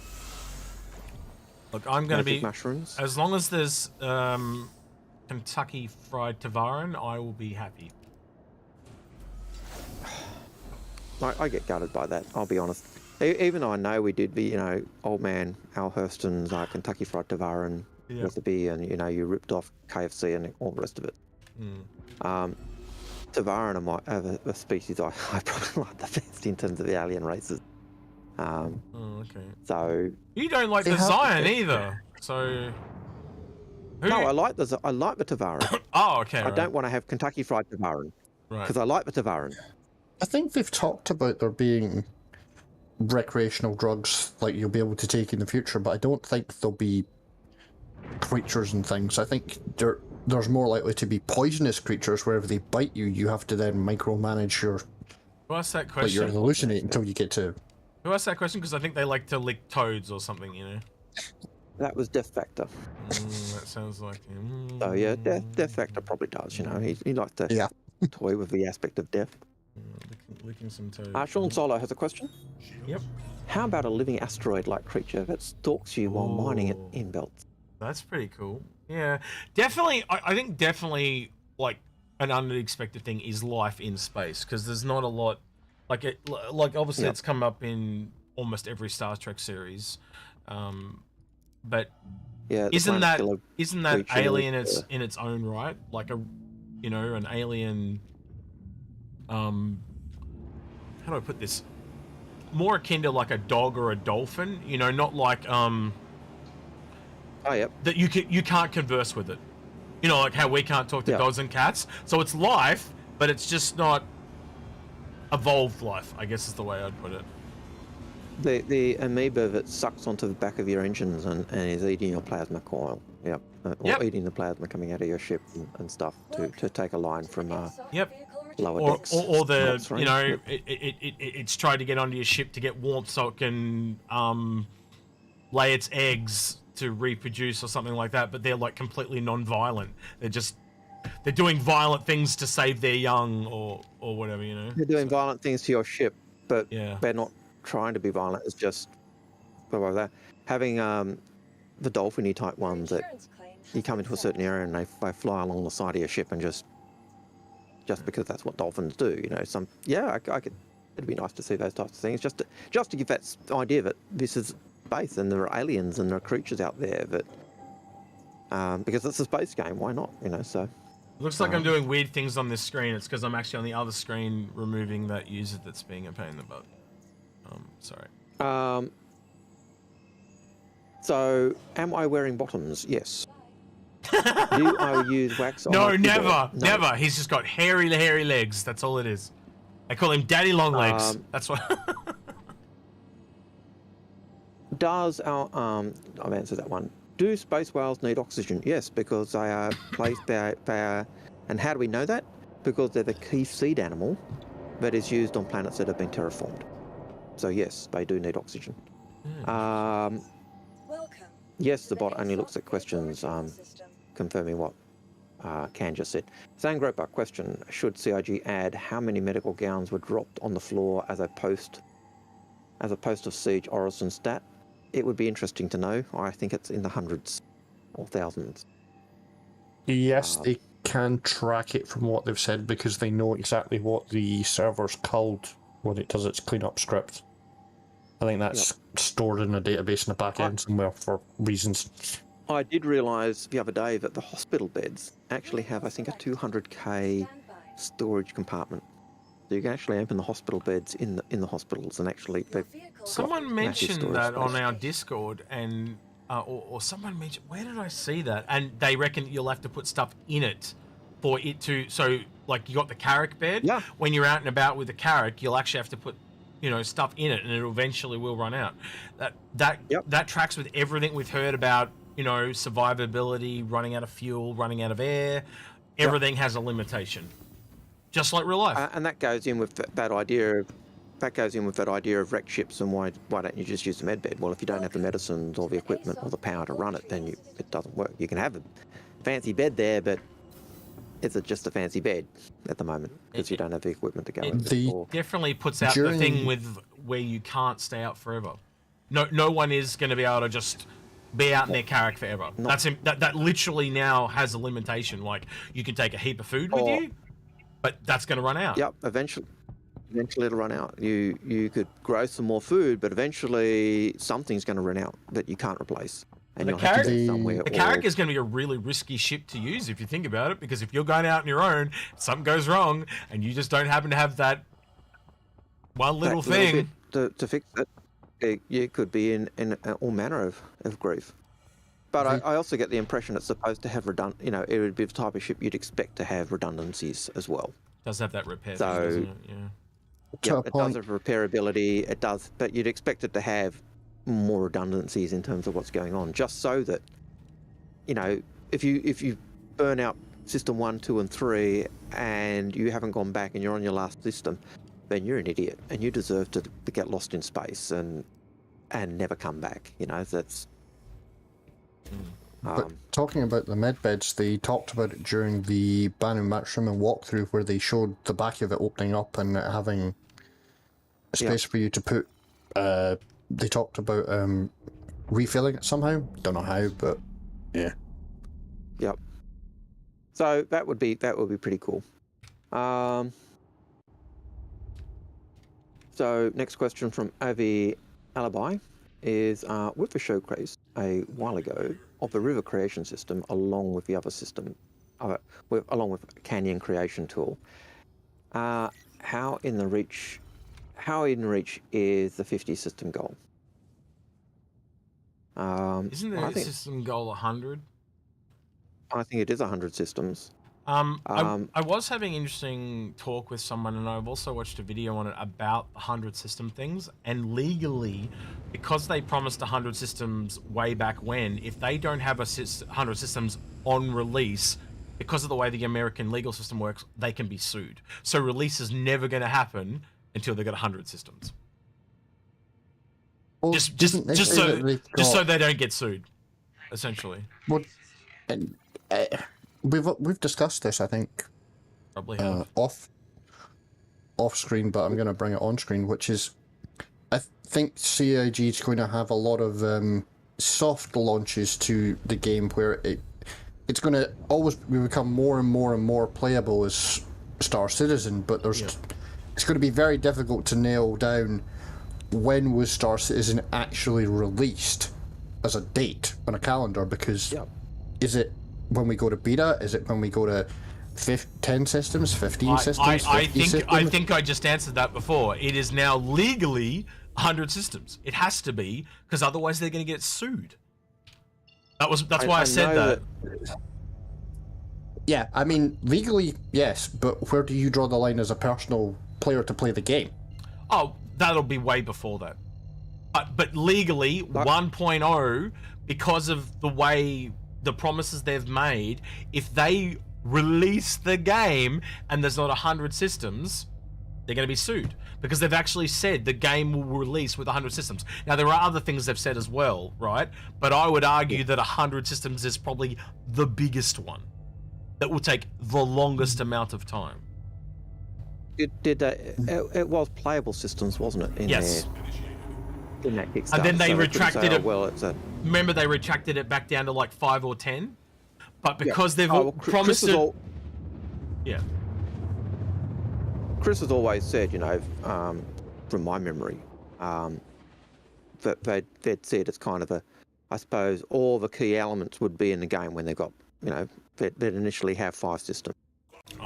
Look, I'm going to be mushrooms. As long as there's Kentucky Fried Tavarin, I will be happy. I get gutted by that, I'll be honest. Even though I know we did the, old man Al Hurston's Kentucky Fried Tavarin recipe, and you ripped off KFC and all the rest of it. Tavarin are a species I probably like the best in terms of the alien races. Okay. So you don't like the Zion either, so. No, I like the Tavarin. Oh, okay. I don't want to have Kentucky Fried Tavarin because I like the Tavarin. I think they've talked about there being recreational drugs like you'll be able to take in the future, but I don't think there'll be creatures and things. I think there's more likely to be poisonous creatures where if they bite you, you have to then micromanage your... Who asked that question? Like you're hallucinating until you get to... Who asked that question? Because I think they like to lick toads or something, That was Death Factor. That sounds like him. So yeah, Death Factor probably does, He likes to toy with the aspect of death. Licking some toads. Sean Solo has a question. Yep. How about a living asteroid-like creature that stalks you while mining it in belts? That's pretty cool. Yeah, definitely. I think definitely like an unexpected thing is life in space, because there's not a lot. Like obviously it's come up in almost every Star Trek series, but isn't that alien in its own right? Like an alien. how do I put this? More akin to like a dog or a dolphin, you know, not like Oh, yep. that you can't converse with it. You know, like how we can't talk to Yep. dogs and cats. So it's life, but it's just not evolved life, I guess is the way I'd put it. The amoeba that sucks onto the back of your engines and is eating your plasma coil. Yep. Or Yep. eating the plasma coming out of your ship and stuff to take a line from Yep. lower Or decks. the Ops range. you know Yep. it's tried to get onto your ship to get warmth so it can lay its eggs to reproduce or something like that, but they're like completely non-violent. They're doing violent things to save their young or whatever, you know. They're doing violent things to your ship, but Yeah. they're not trying to be violent. It's just like that. Having the dolphin-y type ones that you come into a certain area and they fly along the side of your ship and just because that's what dolphins do, you know. I could. It'd be nice to see those types of things, just to give that idea that this is space and there are aliens and there are creatures out there that because it's a space game. Why not? You know. So. Looks like I'm doing weird things on this screen. It's because I'm actually on the other screen removing that user that's being a pain in the butt. Sorry. So, am I wearing bottoms? Yes. Do I use wax on No, my never, keyboard? No. never. He's just got hairy legs. That's all it is. I call him Daddy Long Legs. That's what. Does our I've answered that one. Do space whales need oxygen? Yes, because they are placed there. And how do we know that? Because they're the key seed animal that is used on planets that have been terraformed. So yes, they do need oxygen. Yes, the bot only looks at questions, confirming what Can just said. Zangropa question: should CIG add how many medical gowns were dropped on the floor as a post of Siege Orison stat? It would be interesting to know. I think it's in the hundreds or thousands. Yes, they can track it from what they've said because they know exactly what the server's called when it does its cleanup script. I think that's stored in a database in the back end somewhere for reasons. I did realise the other day that the hospital beds actually have, I think, a 200k storage compartment. So you can actually open the hospital beds in the hospitals and actually. Someone mentioned that on our Discord, and or someone mentioned, where did I see that? And they reckon you'll have to put stuff in it for it to. So like you got the Carrack bed. Yeah. When you're out and about with the Carrack, you'll actually have to put stuff in it, and it eventually will run out. That tracks with everything we've heard about. Survivability, running out of fuel, running out of air. Everything has a limitation, just like real life. And that goes in with that idea of wrecked ships and why don't you just use the med bed? Well, if you don't have the medicines or the equipment or the power to run it, then it doesn't work. You can have a fancy bed there, but it's just a fancy bed at the moment because you don't have the equipment to go with it. Definitely puts out the thing with where you can't stay out forever. No one is going to be able to just be out in their Carrack forever. That literally now has a limitation. Like you can take a heap of food with you, but that's going to run out. Yep, eventually it'll run out. You could grow some more food, but eventually something's going to run out that you can't replace. And you'll have to go somewhere. The Carrack is going to be a really risky ship to use if you think about it, because if you're going out on your own, something goes wrong, and you just don't happen to have that one little thing to fix it, you could be in all manner of grief. But I also get the impression it's supposed to have it would be the type of ship you'd expect to have redundancies as well. Does have that repair so, thing, doesn't it? Yeah. It does have repairability. It does, but you'd expect it to have more redundancies in terms of what's going on, just so that if you burn out system 1, 2, and 3, and you haven't gone back and you're on your last system, then you're an idiot and you deserve to get lost in space and never come back. That's. But talking about the med beds, they talked about it during the Banu Matchroom walkthrough where they showed the back of it opening up and it having a space for you to put. They talked about refilling it somehow. Don't know how, but yeah. Yep. So that would be pretty cool. So next question from Avi Alibi is with the showcase a while ago of the river creation system along with the other system, along with Canyon creation tool. How in the Reach how in reach is the 50 system goal? Isn't there a system goal 100? I think it is 100 systems. I was having interesting talk with someone, and I've also watched a video on it about 100 system things. And legally, because they promised 100 systems way back when, if they don't have 100 systems on release, because of the way the American legal system works, they can be sued. So release is never going to happen until they get 100 systems. Well, just so they don't get sued, essentially. Well, and, we've discussed this, I think, probably off screen, but I'm going to bring it on screen, which is, I think CIG is going to have a lot of soft launches to the game where it's going to always become more and more and more playable as Star Citizen, but it's going to be very difficult to nail down when was Star Citizen actually released as a date on a calendar, because is it when we go to beta? Is it when we go to 10 systems, 15 systems? I think I just answered that before. It is now legally 100 systems. It has to be, because otherwise they're going to get sued. That's why I said that. Yeah, I mean, legally, yes, but where do you draw the line as a personal player to play the game? Oh, that'll be way before that. But legally, 1.0, because of the way the promises they've made, if they release the game and there's not 100 systems, they're going to be sued, because they've actually said the game will release with 100 systems. Now, there are other things they've said as well, right? But I would argue that 100 systems is probably the biggest one that will take the longest amount of time. It was playable systems, wasn't it? Yes. In that Kickstarter. And then they retracted it. Well, remember, they retracted it back down to like 5 or 10, but because they've promised it. Chris has always said, from my memory, that they'd said it's kind of I suppose all the key elements would be in the game when they've got, they'd initially have 5 systems.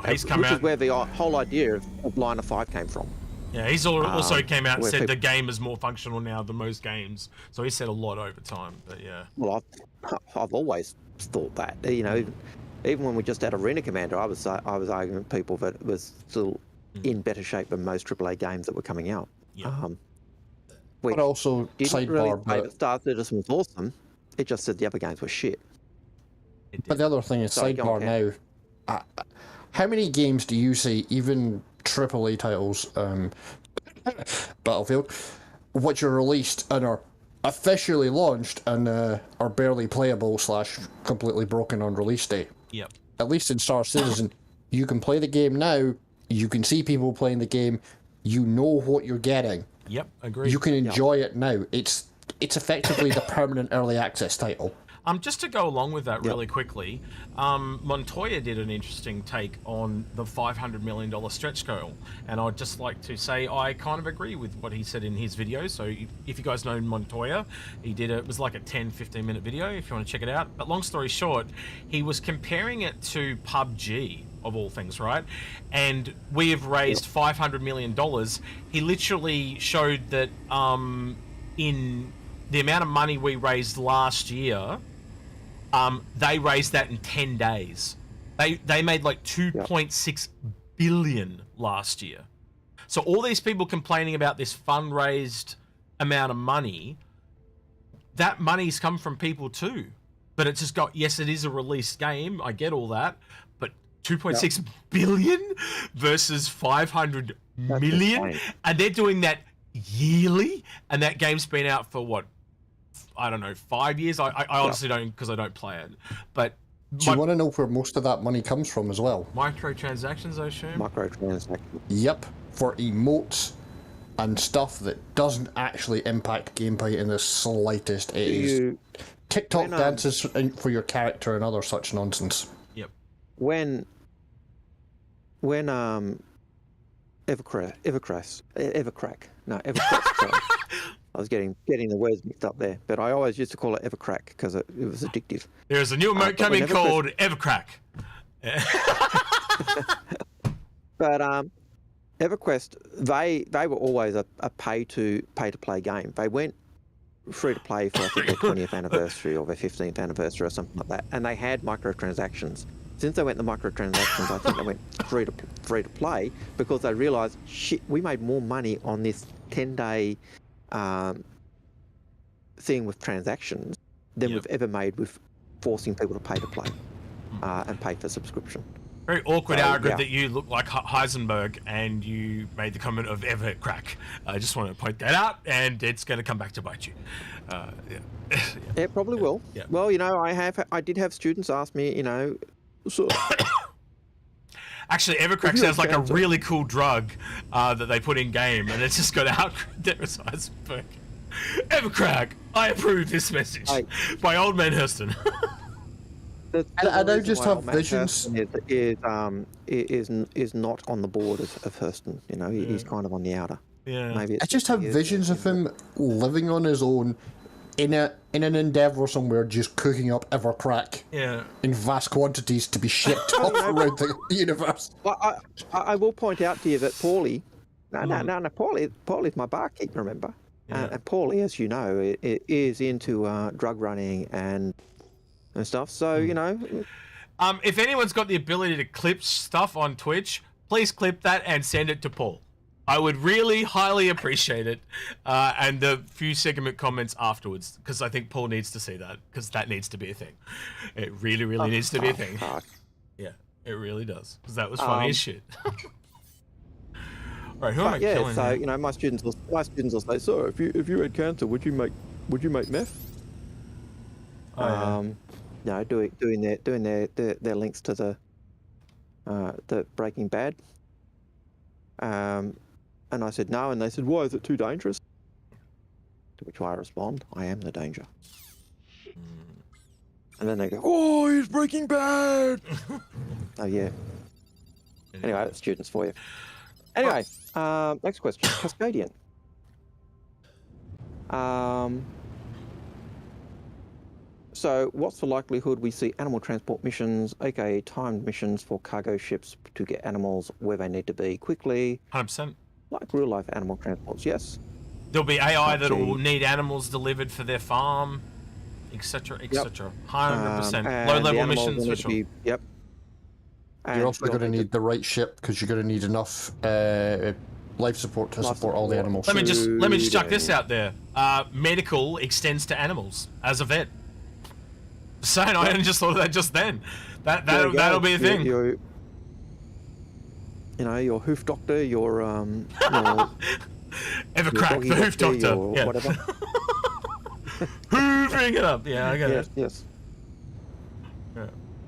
He's come which out. is where the whole idea of Line of 5 came from. Yeah, he's also came out and said the game is more functional now than most games. So he said a lot over time, but yeah. Well, I've always thought that. Even when we just had Arena Commander, I was arguing with people that it was still in better shape than most AAA games that were coming out. Yeah. But also, didn't really say that Star Citizen was awesome. It just said the other games were shit. But the other thing is, sidebar now, how many games do you see, even AAA titles, Battlefield, which are released and are officially launched and are barely playable / completely broken on release day? Yep. At least in Star Citizen, you can play the game now, you can see people playing the game, you know what you're getting. Yep, agreed. You can enjoy it now. It's effectively the permanent early access title. Just to go along with that really quickly, Montoya did an interesting take on the $500 million stretch goal, and I'd just like to say I kind of agree with what he said in his video. So if you guys know Montoya, it was like a 10-15 minute video if you want to check it out. But long story short, he was comparing it to PUBG, of all things, right? And we have raised $500 million. He literally showed that in the amount of money we raised last year, they raised that in 10 days. They made like 2.6 billion last year. So all these people complaining about this fundraised amount of money, that money's come from people too. But it's just got, yes, it is a released game, I get all that, but 2.6 billion versus 500 million, and they're doing that yearly, and that game's been out for what? I don't know, 5 years? I honestly don't, because I don't play it. But do you want to know where most of that money comes from as well? Microtransactions, I assume? Microtransactions. Yep, for emotes and stuff that doesn't actually impact gameplay in the slightest. It is TikTok dances for your character and other such nonsense. Yep. When Evercrack, sorry. I was getting the words mixed up there, but I always used to call it Evercrack because it was addictive. There's a new emote coming called Evercrack. But EverQuest, they were always a pay to play game. They went free to play for I think their 20th anniversary or their 15th anniversary or something like that, and they had microtransactions. Since they went the microtransactions, I think they went free to play because they realised, shit, we made more money on this 10-day thing with transactions than we've ever made with forcing people to pay to play and pay for subscription. Very awkward, Algared, that you look like Heisenberg and you made the comment of ever crack. I just want to point that out, and it's going to come back to bite you. It probably will. Yeah. Well, you know, I did have students ask me, you know, so. Actually, Evercrack sounds like a really cool drug that they put in game, and it's just got Algared Heisenberg. Evercrack, I approve this message by Old Man Hurston. I don't just have visions. Is not on the board of Hurston. You know, he's kind of on the outer. Yeah. Maybe I just have visions of him living on his own in an endeavour somewhere, just cooking up Evercrack in vast quantities to be shipped off around the universe. Well, I will point out to you that Paulie, Paulie's my barkeep, remember? And Paulie, as you know, is into drug running and stuff. So, you know. If anyone's got the ability to clip stuff on Twitch, please clip that and send it to Paul. I would really highly appreciate it. And the few segment comments afterwards, because I think Paul needs to see that, because that needs to be a thing. It really, really needs to be a thing. Yeah, it really does, because that was funny as shit. Right, who am I killing? So, you know, my students will say, so if you had cancer, would you make meth? No, doing their links to the Breaking Bad. And I said no, and they said, why is it too dangerous? To which I respond, I am the danger. And then they go, oh, he's Breaking Bad. Oh yeah. Anyway, that's students for you. Anyway, next question, Cascadian. So what's the likelihood we see animal transport missions, aka timed missions for cargo ships to get animals where they need to be quickly? 100%. Like real life animal transports, yes. There'll be AI that will need animals delivered for their farm, etc., etc. 100%. Low level missions for sure. Yep. You're also going to need the right ship because you're going to need enough life support to support all the animals. Let me just chuck this out there. Medical extends to animals as a vet. Saying I only just thought of that just then. That'll be a thing. You know, your hoof doctor, your Evercrack, the hoof doctor, yeah. Whatever. Hoovering it up, yeah, I get it. Yes. Yeah.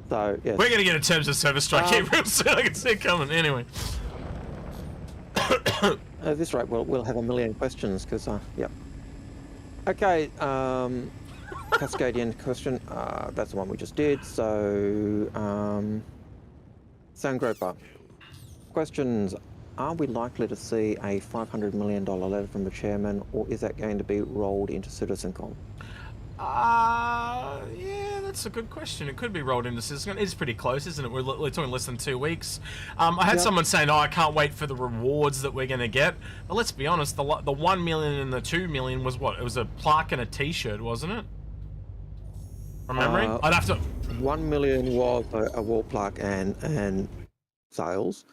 So yes. We're gonna get a terms of service strike here real soon. I can see it coming. Anyway. At this rate, we'll have a million questions because yep. Okay. Cascadian question. That's the one we just did. So, Sangropa. Questions. Are we likely to see a $500 million letter from the chairman, or is that going to be rolled into CitizenCon? Yeah, that's a good question. It could be rolled into CitizenCon. It's pretty close, isn't it? We're talking less than 2 weeks. I had someone saying, I can't wait for the rewards that we're going to get. But let's be honest, the 1 million and the 2 million was what? It was a plaque and a t-shirt, wasn't it? From memory? I'd have to... 1 million was a wall plaque and sales.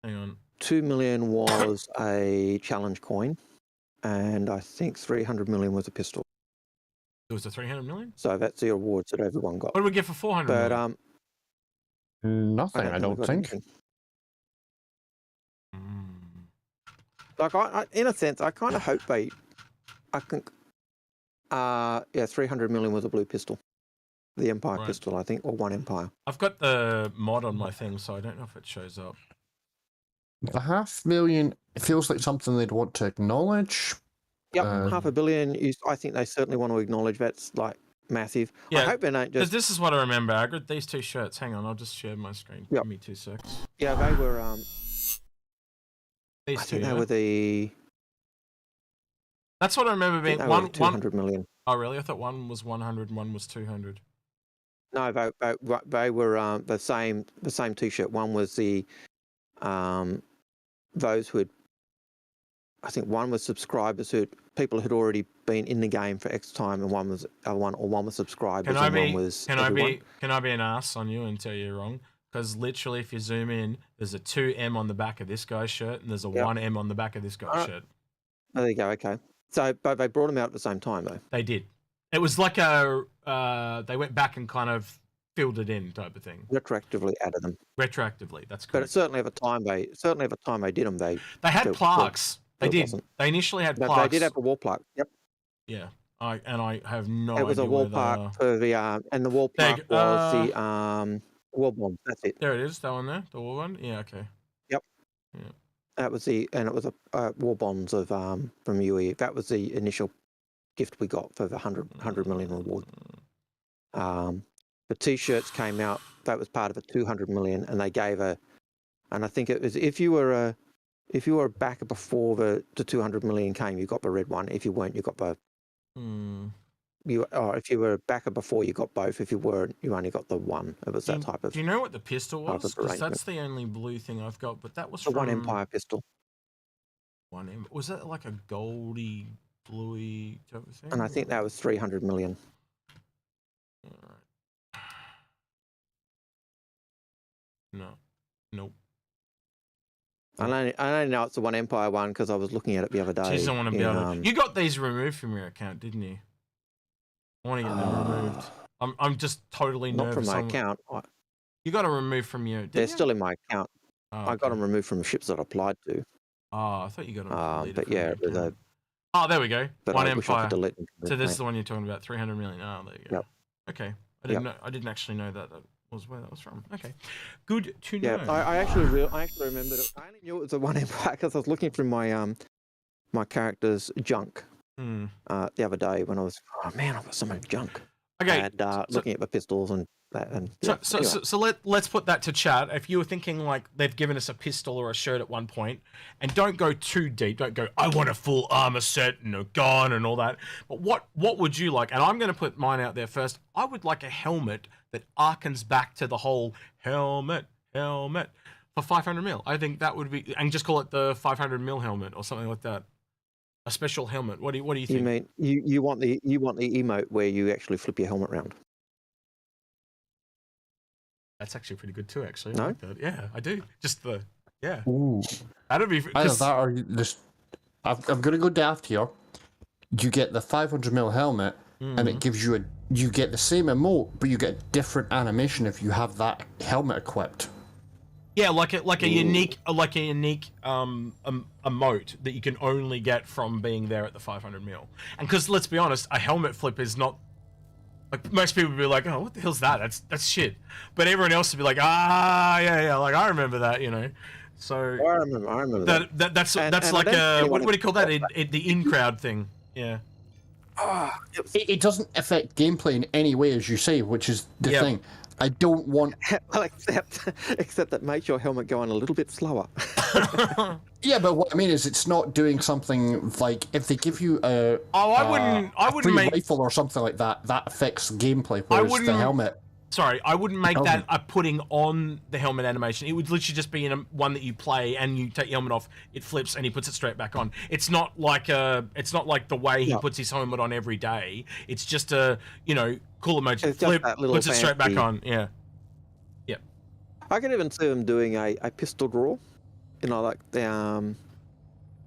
Hang on. 2 million was a challenge coin, and I think 300 million was a pistol. It was a 300 million? So that's the awards that everyone got. What did we get for 400 million? Nothing, I don't think. Like, I, in a sense, I kind of hope they... I think... 300 million was a blue pistol. The Empire pistol, I think, or one Empire. I've got the mod on my thing, so I don't know if it shows up. The $500,000, it feels like something they'd want to acknowledge. Yep, $500 million is, I think they certainly want to acknowledge that's like massive. Yeah, I hope they don't just... This is what I remember, Algared. These two shirts. Hang on, I'll just share my screen. Yep. Give me 2 secs. Yeah, they were... These I two, think they were the... That's what I remember being... One, 200 million. Oh, really? I thought one was 100 and one was 200. No, they were the same T-shirt. One was the those who had, I think one was subscribers people who'd already been in the game for X time, and one was subscribers, and one was everyone. Can I be an ass on you and tell you you're wrong? Because literally, if you zoom in, there's a 2M on the back of this guy's shirt, and there's a 1M on the back of this guy's shirt. Oh, there you go. Okay. So, but they brought them out at the same time, though. They did. It was like they went back and kind of filled it in type of thing. Retroactively added them. Retroactively, that's correct. But it certainly at the time they did them. They had plaques. They did. They initially had plaques. They did have a wall plaque. Yep. Yeah. I have no idea. It was a wall plaque for the and the wall plaque was the wall bomb. That's it. There it is. That one there. The wall one. Yeah. Okay. Yep. Yeah. That was it was a war bonds of from UE. That was the initial gift we got for the 100 million reward. The T-shirts came out. That was part of a 200 million, and they gave and I think it was if you were a backer before the 200 million came, you got the red one. If you weren't, you got the if you were a backer before, you got both. If you weren't, you only got the one. It was that type of. Do you know what the pistol was? Because that's the only blue thing I've got. But that was the One Empire pistol. Was that like a goldy, bluey type of thing? And I think that was 300 million. All right. No. Nope. I only know it's the One Empire one because I was looking at it the other day. Jeez, I want to be able to... You got these removed from your account, didn't you? I want to get them removed. I'm just totally nervous. Not from my account. You got to remove from your... They're still in my account. Oh, I got them removed from the ships that I applied to. Oh, I thought you got them but yeah, it was a... Oh, there we go. But One I wish I Empire. could delete them. So this is the one you're talking about, 300 million. Oh, there you go. Yep. Okay. I didn't actually know that was where that was from. Okay. Good to know. Yeah, I actually remembered it. I only knew it was a One Empire because I was looking through my my character's junk the other day when I was, oh man, I've got so much junk. Okay. And looking at the pistols and that. And so let's put that to chat. If you were thinking like they've given us a pistol or a shirt at one point, and don't go too deep. Don't go, I want a full armor set and a gun and all that. But what would you like? And I'm going to put mine out there first. I would like a helmet that harkens back to the whole helmet for 500 mil. I think that would be, and just call it the 500 mil helmet or something like that. A special helmet. What do you think? You mean you want the emote where you actually flip your helmet around? That's actually pretty good too. Actually, no? I like that. Yeah, I do. Just the Ooh. That'd be. Either that or this. I'm gonna go daft here. You get the 500 mil helmet, and it gives you you get the same emote, but you get different animation if you have that helmet equipped. Yeah, like a unique emote that you can only get from being there at the 500 mil. And because let's be honest, a helmet flip is not like most people would be like, oh, what the hell's that? That's shit. But everyone else would be like, yeah, like I remember that, you know. So I remember that. That's like what do you call that? The in crowd thing. Yeah. It doesn't affect gameplay in any way, as you say, which is the thing. I don't want... Well, except that makes your helmet go on a little bit slower. Yeah, but what I mean is it's not doing something like if they give you a free rifle or something like that, that affects gameplay, whereas the helmet... Sorry, I wouldn't make that a putting on the helmet animation. It would literally just be in one that you play and you take your helmet off, it flips and he puts it straight back on. It's not like the way he puts his helmet on every day. It's just a, cool emoji. Flip, puts it straight back on. Yeah. Yep. I can even see them doing a pistol draw, like the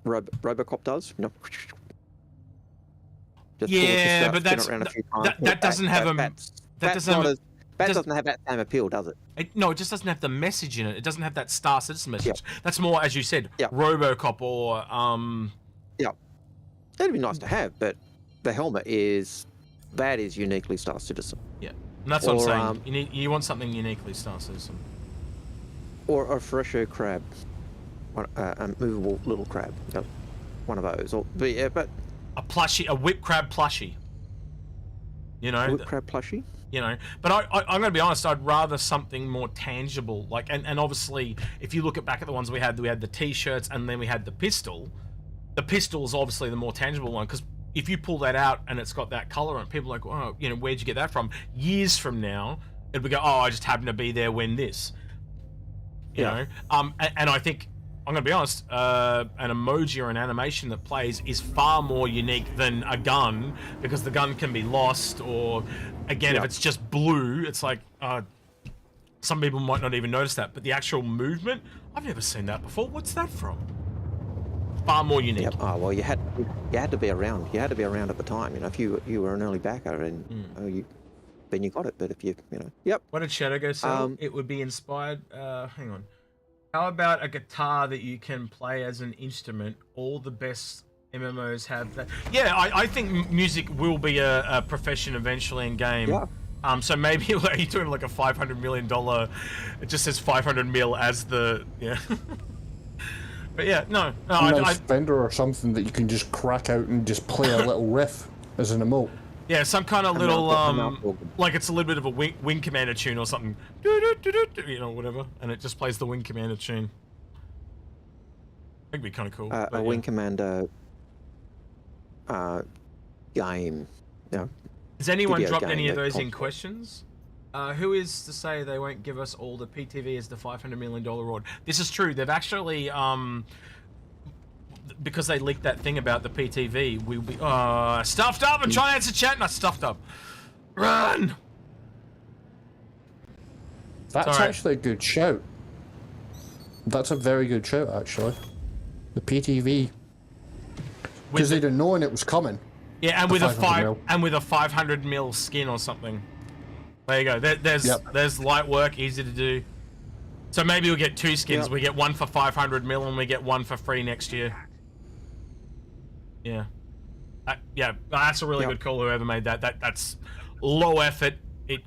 Robocop does. Yeah, but that doesn't have a... That doesn't have that same appeal, does it? No, it just doesn't have the message in it. It doesn't have that Star Citizen message. Yep. That's more, as you said, Robocop or... Yeah. That'd be nice to have, but the helmet is uniquely Star Citizen. Yeah, and that's what I'm saying. You want something uniquely Star Citizen. Or a fresher crab. A movable little crab. One of those. But a plushie, a whip crab plushie. Whip crab plushie? But I'm going to be honest, I'd rather something more tangible. Like, and obviously, if you look back at the ones we had the T-shirts and then we had the pistol. The pistol is obviously the more tangible one, because if you pull that out and it's got that color on it, people are like, oh, where'd you get that from? Years from now, it'll go, oh, I just happened to be there when this. You know? And I think I'm gonna be honest, an emoji or an animation that plays is far more unique than a gun, because the gun can be lost, or again, if it's just blue, it's like some people might not even notice that, but the actual movement, I've never seen that before. What's that from? Far more unique. Yep. Oh well, you had to be around. You had to be around at the time. You know, if you were an early backer and then you got it. But if you know, yep. What did Shadow go say? It would be inspired. Hang on. How about a guitar that you can play as an instrument? All the best MMOs have that. Yeah, I think music will be a profession eventually in game. Yeah. So maybe you're doing like a $500 million. It just says 500 mil as the But yeah, no. Nice Fender or something that you can just crack out and just play a little riff as an emote. Yeah, some kind of little, like it's a little bit of a Wing Commander tune or something. You know, whatever. And it just plays the Wing Commander tune. That'd be kind of cool. A Wing Commander game. Yeah. Has anyone dropped any of those in questions? Who is to say they won't give us all the PTV as the $500 million reward? This is true. They've actually, because they leaked that thing about the PTV, we'll be stuffed up and trying to answer chat. Not stuffed up. Run. That's actually a good shout. That's a very good shout, actually. The PTV, because they'd have known it was coming. Yeah, and with a 500 mil skin or something. There you go. There's light work, easy to do. So maybe we'll get 2 skins. We get one for 500 mil and we get one for free next year. Yeah. Yeah, that's a really good call, whoever made that. That's low effort. It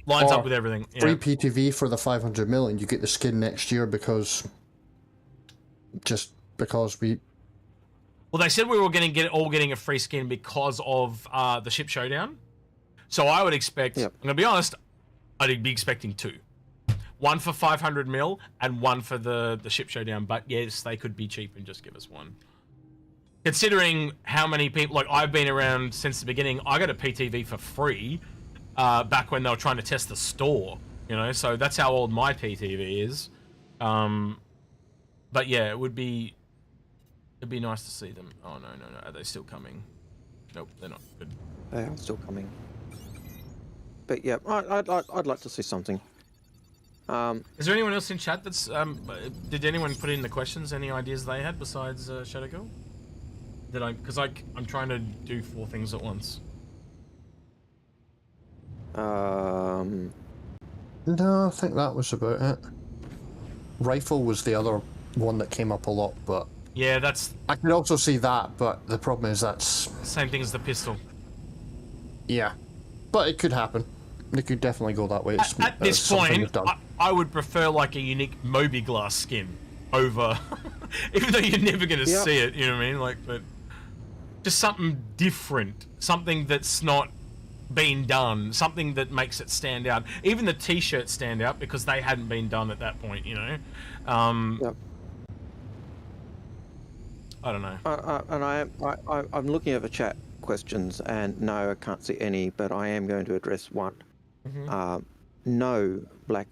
lines up with everything. Yeah. Free PTV for the 500 mil and you get the skin next year because we... Well, they said we were going to getting a free skin because of the ship showdown. So I would expect, I'm going to be honest, I'd be expecting 2. One for 500 mil and one for the ship showdown. But yes, they could be cheap and just give us one. Considering how many people, like I've been around since the beginning, I got a PTV for free back when they were trying to test the store, you know, so that's how old my PTV is. But yeah, it'd be nice to see them. Oh, no. Are they still coming? Nope, they're not. Good. They are still coming. But yeah, I'd like to see something. Is there anyone else in chat that's did anyone put in the questions? Any ideas they had besides Shadow Girl? Because I'm trying to do 4 things at once. No, I think that was about it. Rifle was the other one that came up a lot, but yeah, I can also see that, but the problem is that's same thing as the pistol. Yeah, but it could happen. It could definitely go that way. At this point, I would prefer like a unique Moby Glass skin over, even though you're never going to see it. You know what I mean? Like, but just something different, something that's not been done, something that makes it stand out. Even the T-shirts stand out because they hadn't been done at that point. You know. I don't know. I'm looking at the chat questions, and no, I can't see any, but I am going to address one. No, Black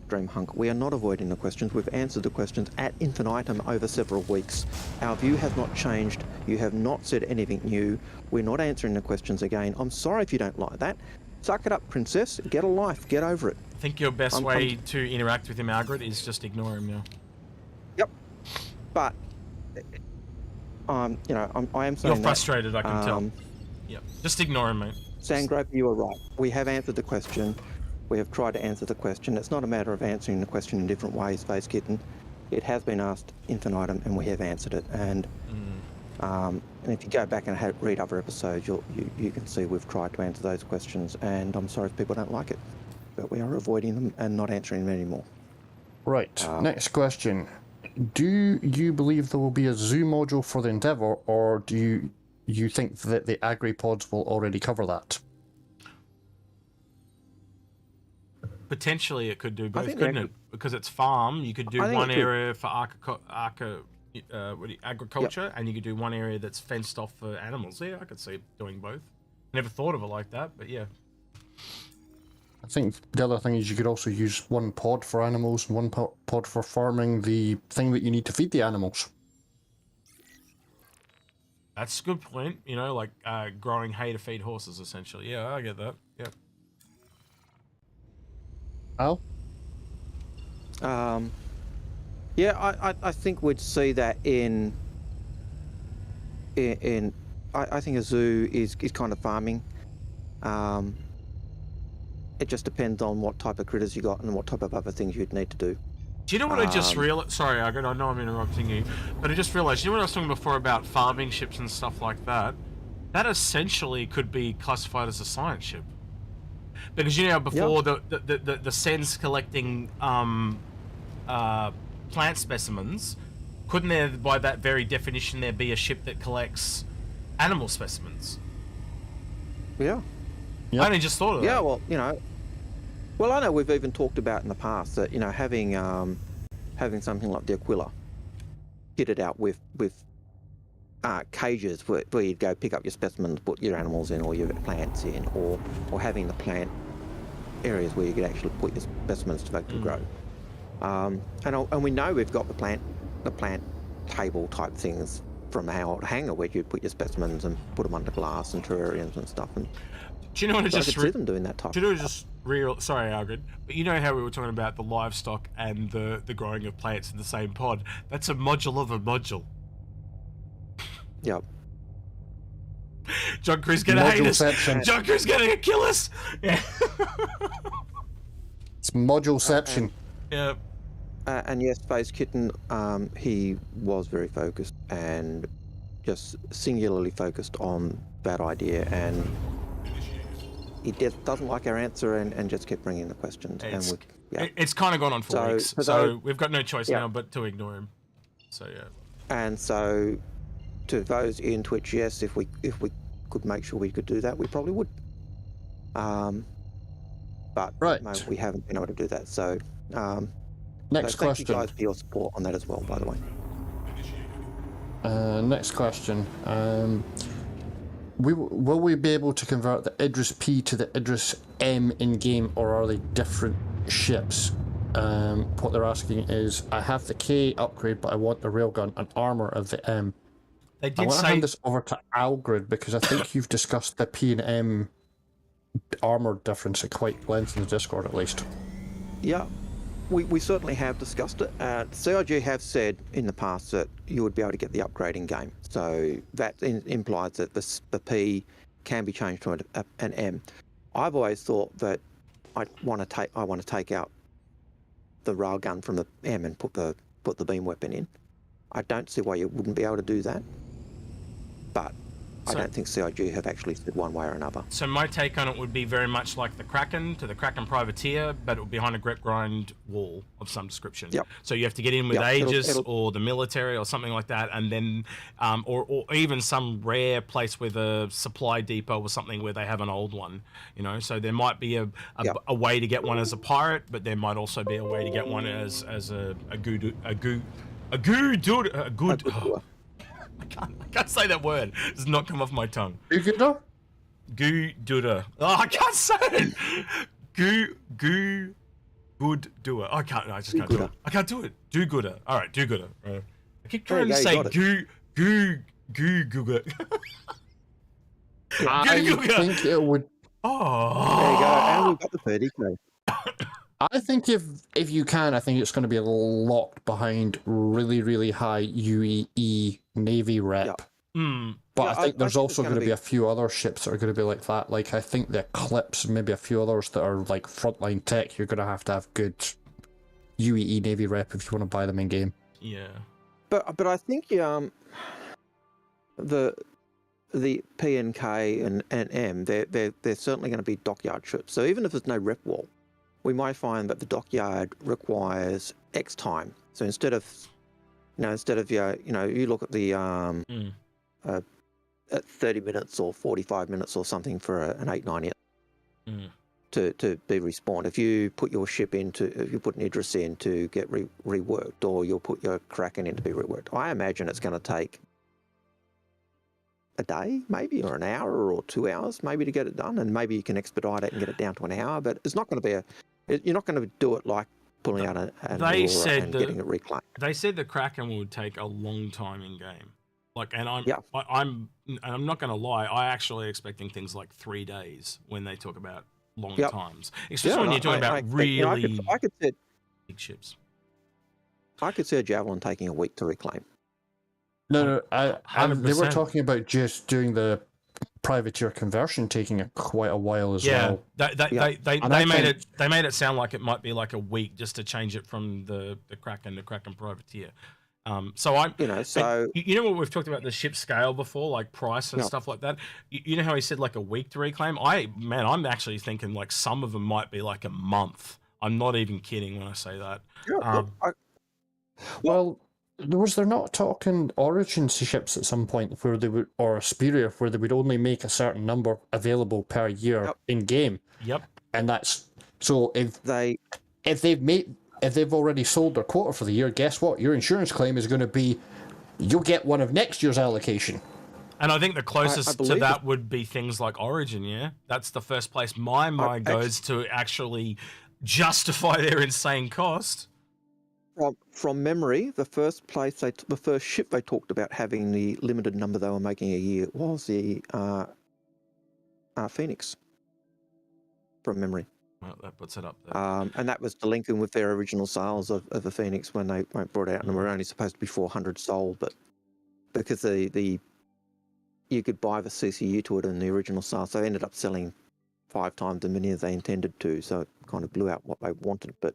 Dream Hunk. We are not avoiding the questions. We've answered the questions ad infinitum over several weeks. Our view has not changed. You have not said anything new. We're not answering the questions again. I'm sorry if you don't like that. Suck it up, princess. Get a life. Get over it. I think your best way to interact with him, Algared, is just ignore him now. Yep. But you know, I am saying you're frustrated. I can tell. Yep. Just ignore him, mate. Sangrove, you are right. We have answered the question. We have tried to answer the question. It's not a matter of answering the question in different ways, Face Kitten. It has been asked infinitum, and we have answered it. And if you go back and read other episodes, you can see we've tried to answer those questions. And I'm sorry if people don't like it, but we are avoiding them and not answering them anymore. Right. Next question. Do you believe there will be a zoo module for the Endeavour, or do you think that the agri-pods will already cover that? Potentially it could do both, couldn't it? Because it's farm, you could do one area for agriculture, and you could do one area that's fenced off for animals. Yeah, I could see it doing both. Never thought of it like that, but yeah. I think the other thing is you could also use one pod for animals and one pod for farming the thing that you need to feed the animals. That's a good point. You know, like growing hay to feed horses, essentially. Yeah, I get that. Yeah. Al? Yeah, I think we'd see that in I think a zoo is kind of farming. It just depends on what type of critters you got and what type of other things you'd need to do. Do you know what I just realized? Sorry, Algared, I know I'm interrupting you, but I just realized, you know what I was talking before about farming ships and stuff like that? That essentially could be classified as a science ship. Because, you know, before the SENS collecting plant specimens, couldn't there, by that very definition, there be a ship that collects animal specimens? Yeah. I only just thought of that. Yeah, well, you know, I know we've even talked about in the past that, you know, having something like the Aquila kitted out with cages where you'd go pick up your specimens, put your animals in or your plants in, or having the plant areas where you could actually put your specimens to grow. And we know we've got the plant table type things from our old hangar where you'd put your specimens and put them under glass and terrariums and stuff. And do you know what I so just I could see them doing that type? Do you know what just real? Sorry, Algared, but you know how we were talking about the livestock and the growing of plants in the same pod? That's a module of a module. Yep. John Crew's gonna hate us. John Crew's gonna kill us. Yeah. It's moduleception. Yeah. And yes, Space Kitten, he was very focused and just singularly focused on that idea, and he doesn't like our answer and just kept bringing the questions. It's kind of gone on for weeks, so we've got no choice now but to ignore him. So yeah. And so, to those in Twitch, yes, if we could make sure we could do that, we probably would. But we haven't been able to do that. So. Next question. Thank you guys for your support on that as well, by the way. Next question. Will we be able to convert the Idris P to the Idris M in-game, or are they different ships? What they're asking is, I have the K upgrade, but I want the railgun and armor of the M. I want to hand this over to Algared, because I think you've discussed the P and M armor difference at quite length in the Discord, at least. Yeah. We certainly have discussed it. CIG have said in the past that you would be able to get the upgrade in game. So that implies that the P can be changed to an M. I've always thought that I want to take out the railgun from the M and put the beam weapon in. I don't see why you wouldn't be able to do that. But I don't think CIG have actually said one way or another. So my take on it would be very much like the Kraken to the Kraken Privateer, but it would be behind a grep grind wall of some description. Yep. So you have to get in with Aegis or the military or something like that, and then, or even some rare place with a supply depot or something where they have an old one. You know, so there might be a way to get one as a pirate, but there might also be a way to get one as a good. I can't say that word. It does not come off my tongue. Goo-gooder? Goo-dooder. Oh, I can't say it. Good-doer. I just can't do it. I can't do it. Do-gooder. All right, do-gooder. I keep trying to say goo-gooder. I think it would... Oh. There you go. And we've got the 30K. I think if you can, I think it's going to be locked behind really, really high UEE Navy rep. Yep. But I think there's also going to be a few other ships that are going to be like that. Like, I think the Eclipse and maybe a few others that are like frontline tech, you're going to have good UEE Navy rep if you want to buy them in game. Yeah. But I think the P and K and M, they're certainly going to be dockyard ships. So even if there's no rep wall, we might find that the dockyard requires X time. So instead of you look at the at 30 minutes or 45 minutes or something for an 890 to be respawned. If you put your ship if you put an Idris in to get reworked, or you'll put your Kraken in to be reworked, I imagine it's going to take a day, maybe, or an hour or 2 hours, maybe, to get it done, and maybe you can expedite it and get it down to an hour. But it's not going to be you're not going to do it like pulling out an They Aurora said and that- getting it reclaimed. They said the Kraken would take a long time in game. Like, and I'm not going to lie, I actually expecting things like 3 days when they talk about long times, especially when you're talking about really I could see big ships. I could see a Javelin taking a week to reclaim. No, they were 100%. talking about just doing the privateer conversion taking quite a while as well. They made it sound like it might be like a week just to change it from the Kraken to Kraken privateer. So I'm, you know what we've talked about the ship scale before, like price and stuff like that. You know how he said like a week to reclaim? I'm actually thinking like some of them might be like a month. I'm not even kidding when I say that. Well, was there not talking Origin ships at some point where they would, or Superior, where they would only make a certain number available per year in game? Yep. And that's so if they've already sold their quota for the year, guess what? Your insurance claim is going to be, you'll get one of next year's allocation. And I think the closest to that would be things like Origin, yeah? That's the first place my mind goes to actually justify their insane cost. From memory, the first ship they talked about having the limited number they were making a year was the Phoenix. From memory. Well, that puts it up there. And that was to link in with their original sales of the Phoenix when they brought it out, and were only supposed to be 400 sold, but because you could buy the CCU to it in the original sale, so they ended up selling 5 times as many as they intended to, so it kind of blew out what they wanted. But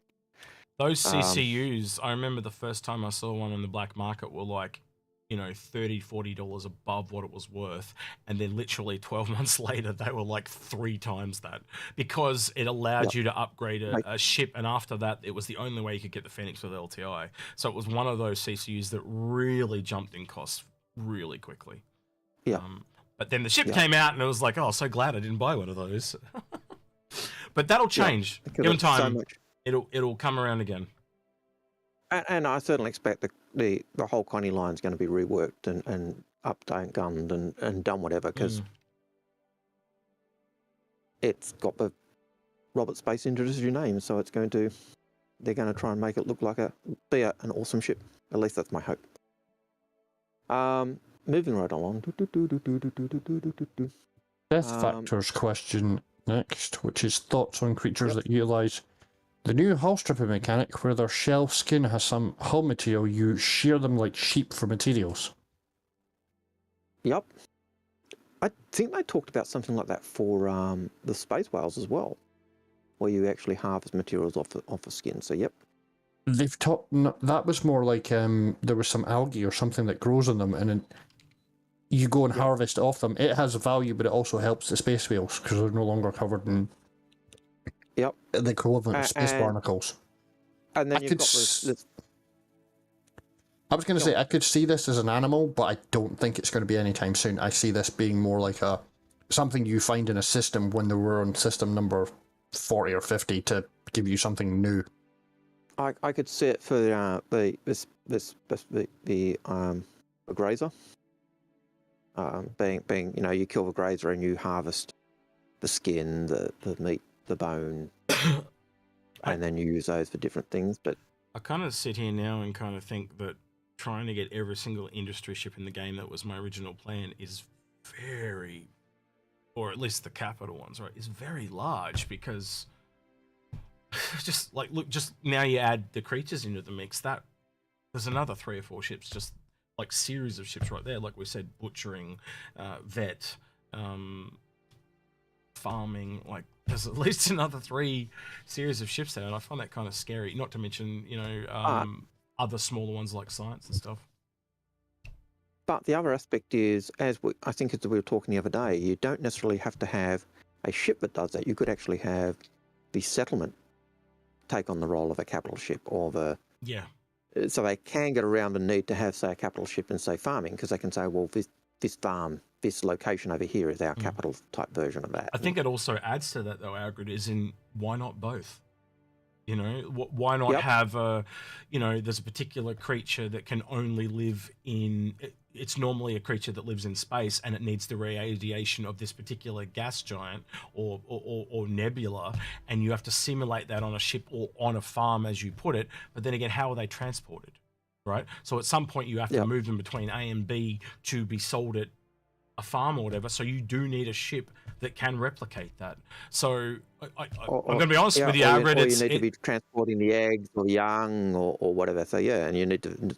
those CCUs, I remember the first time I saw one in the black market were like, $30, $40 above what it was worth. And then literally 12 months later, they were like 3 times that, because it allowed you to upgrade a ship. And after that, it was the only way you could get the Phoenix with LTI. So it was one of those CCUs that really jumped in cost really quickly. Yeah. But then the ship came out and it was like, oh, so glad I didn't buy one of those. But that'll change. Given time, it'll come around again. And I certainly expect the whole Connie line is going to be reworked and gunned and done whatever, because it's got the Robert Space Industry name, so they're going to try and make it look like an awesome ship. At least that's my hope. Moving right along. Death Factor's question next, which is thoughts on creatures that utilise the new hull stripping mechanic, where their shell skin has some hull material. You shear them like sheep for materials. Yep. I think they talked about something like that for the space whales as well, where you actually harvest materials off the skin. So yep. They've talked. That was more like there was some algae or something that grows on them, and you go and harvest it off them. It has value, but it also helps the space whales because they're no longer covered in the equivalent of space barnacles. And then you've got this. I was going to say, I could see this as an animal, but I don't think it's going to be anytime soon. I see this being more like something you find in a system when they were on system number 40 or 50 to give you something new. I could see it for the grazer. Being you kill the grazer and you harvest the skin, the meat, the bone, and then you use those for different things. But I kind of sit here now and kind of think that trying to get every single industry ship in the game that was my original plan is very, or at least the capital ones, right, is very large, because just now you add the creatures into the mix, that there's another 3 or 4 ships, just like series of ships right there. Like we said, butchering, vet, farming, like there's at least another 3 series of ships there, and I find that kind of scary. Not to mention, other smaller ones like science and stuff. But the other aspect is, as we were talking the other day, you don't necessarily have to have a ship that does that. You could actually have the settlement take on the role of a capital ship, or so they can get around the need to have, say, a capital ship and say farming, because they can say, well, this farm, this location over here is our capital type version of that. I think it also adds to that, though, Algared, is in why not both? Why not have there's a particular creature that can only live in, it's normally a creature that lives in space and it needs the radiation of this particular gas giant or nebula, and you have to simulate that on a ship or on a farm, as you put it. But then again, how are they transported, right? So at some point you have to move them between A and B to be sold at a farm or whatever. So you do need a ship that can replicate that. So I'm going to be honest with you, Algared, or you need to be transporting the eggs or the young or whatever. So and you need to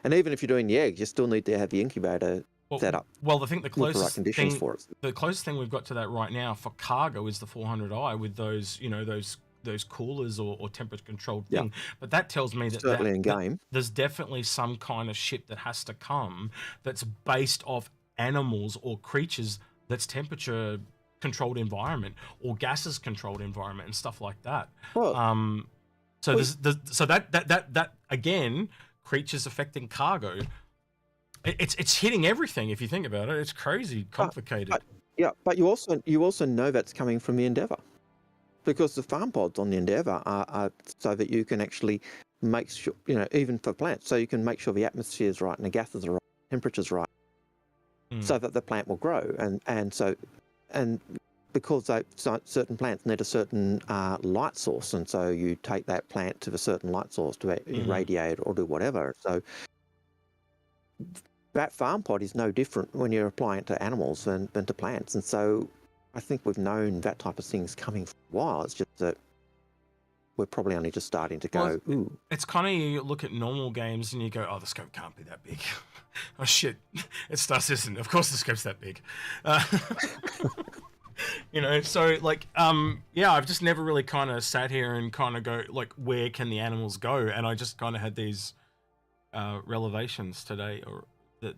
and even if you're doing the eggs, you still need to have the incubator set up. Well, I think the closest right conditions for it. The closest thing we've got to that right now for cargo is the 400i with those, those coolers or temperature controlled thing. But that tells me that certainly in game, there's definitely some kind of ship that has to come that's based off animals or creatures that's temperature controlled environment or gases controlled environment and stuff like that. So that again, creatures affecting cargo. It's hitting everything if you think about it. It's crazy complicated. But you also know that's coming from the Endeavour, because the farm pods on the Endeavour are so that you can actually make sure, even for plants, so you can make sure the atmosphere is right and the gases are right, temperature's right, so that the plant will grow. And because certain plants need a certain light source, and so you take that plant to a certain light source to irradiate or do whatever. So that farm pod is no different when you're applying it to animals than to plants. And so I think we've known that type of thing's coming for a while. It's just that we're probably only just starting to go, ooh. It's kind of, you look at normal games and you go, oh, the scope can't be that big. Oh, shit. It Star Citizen. Of course the scope's that big. So, like, I've just never really kind of sat here and kind of go, like, where can the animals go? And I just kind of had these revelations today, or that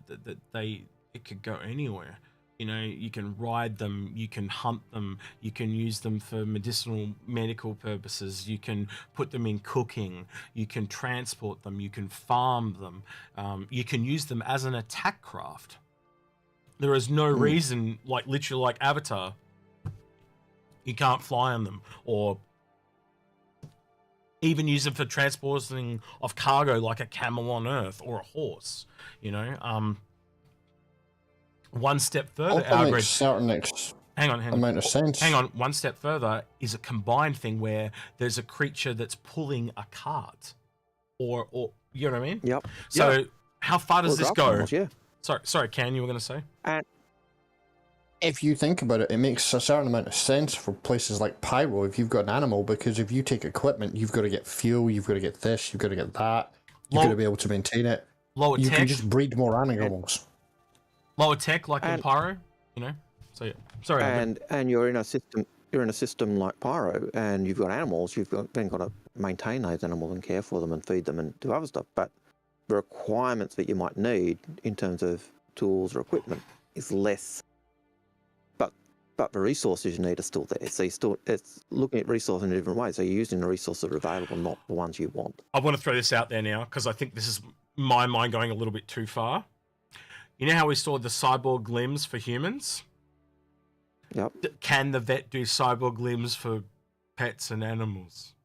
it could go anywhere. You can ride them, you can hunt them, you can use them for medical purposes, you can put them in cooking, you can transport them, you can farm them, you can use them as an attack craft. There is no reason, literally like Avatar, you can't fly on them, or even use them for transporting of cargo like a camel on Earth or a horse, One step further, hang on. Amount of sense. Hang on. One step further is a combined thing where there's a creature that's pulling a cart, or you know what I mean? Yep. So how far does this go? Animals, yeah. Sorry, Ken, you were going to say? If you think about it, it makes a certain amount of sense for places like Pyro if you've got an animal, because if you take equipment, you've got to get fuel, you've got to get this, you've got to get that, you've got to be able to maintain it. You can just breed more animals. Lower tech, like in Pyro, So yeah, sorry. And you're in a system like Pyro, and you've got animals. You've then got to maintain those animals and care for them and feed them and do other stuff. But the requirements that you might need in terms of tools or equipment is less. But the resources you need are still there. So it's looking at resources in a different way. So you're using the resources that are available, not the ones you want. I want to throw this out there now because I think this is my mind going a little bit too far. You know how we saw the cyborg limbs for humans? Yep. Can the vet do cyborg limbs for pets and animals?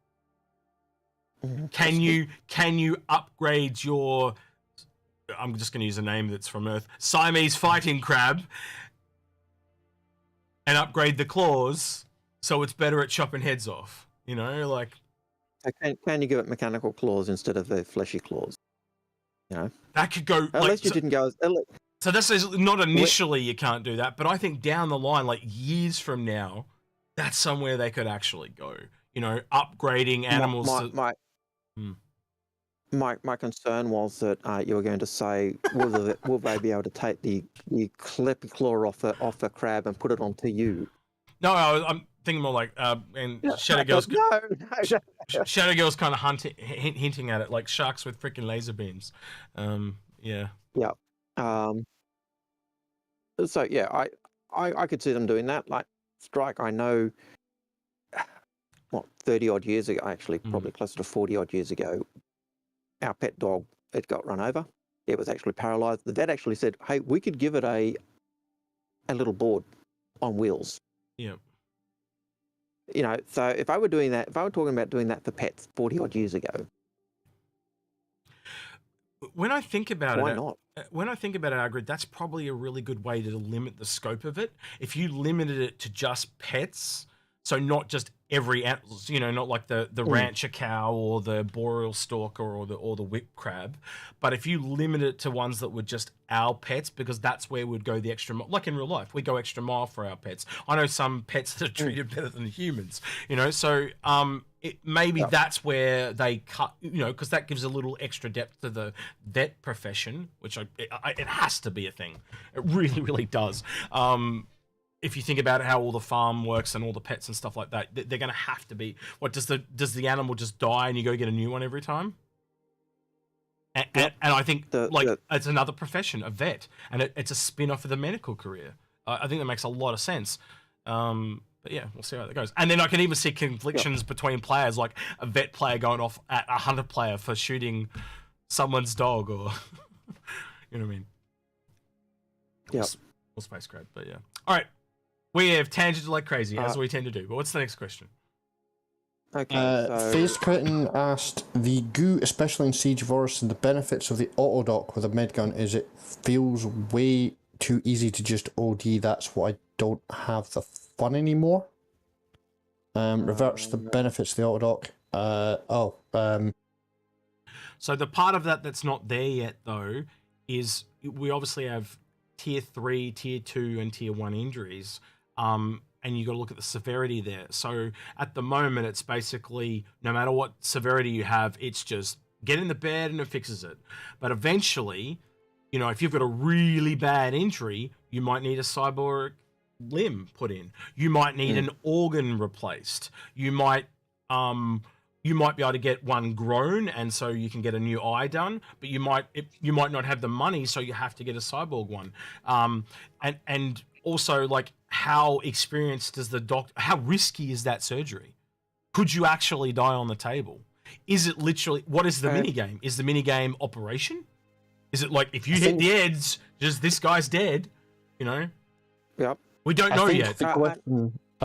Can you upgrade your, I'm just going to use a name that's from Earth, Siamese fighting crab, and upgrade the claws so it's better at chopping heads off? Can you give it mechanical claws instead of the fleshy claws? That could go. At least you didn't go. So this is not initially you can't do that, but I think down the line, like years from now, that's somewhere they could actually go. Upgrading animals. My concern was that you were going to say, will they be able to take the clippy claw off a crab and put it onto you? No, I'm thinking more like Shadow Girl's. Shadow Girl's kind of hinting at it, like sharks with freaking laser beams. Yeah. So yeah, I could see them doing that. Like Strike, I know, 30 odd years ago, actually, probably closer to 40 odd years ago, our pet dog, it got run over. It was actually paralyzed. The vet actually said, "Hey, we could give it a little board on wheels." Yeah. So if I were talking about doing that for pets 40 odd years ago, when I think about Why it, not? when I think about it, Algared, that's probably a really good way to limit the scope of it. If you limited it to just pets, so not just every not like the rancher cow or the boreal stalker or the whip crab, but if you limit it to ones that were just our pets, because that's where we'd go the extra mile. Like in real life, we go extra mile for our pets. I know some pets that are treated better than humans, so maybe that's where they cut, because that gives a little extra depth to the vet profession, which it has to be a thing. It really, really does. If you think about how all the farm works and all the pets and stuff like that, they're going to have to be. What does the animal just die and you go get a new one every time? And I think it's another profession, a vet, and it's a spin-off of the medical career. I think that makes a lot of sense. But yeah, we'll see how that goes. And then I can even see conflictions between players, like a vet player going off at a hunter player for shooting someone's dog, or you know what I mean? Yeah. Or space grab, but yeah. All right. We have tangented like crazy, as we tend to do. But what's the next question? Okay. Phase Crichton asked, the goo, especially in Siege of Orison, the benefits of the auto dock with a medgun is it feels way too easy to just OD. That's why I don't have the fun anymore. Reverts the benefits of the auto dock. So the part of that that's not there yet, though, is we obviously have tier 3, tier 2, and tier 1 injuries. And you got to look at the severity there. So at the moment, it's basically no matter what severity you have, it's just get in the bed and it fixes it. But eventually, if you've got a really bad injury, you might need a cyborg limb put in. You might need an organ replaced. You might be able to get one grown, and so you can get a new eye done. But you might not have the money, so you have to get a cyborg one. And also, like, how experienced does the doctor? How risky is that surgery? Could you actually die on the table? Is it literally? What is the minigame? Is the minigame operation? Is it like if you hit the edge, just this guy's dead? Yep. We don't know yet. I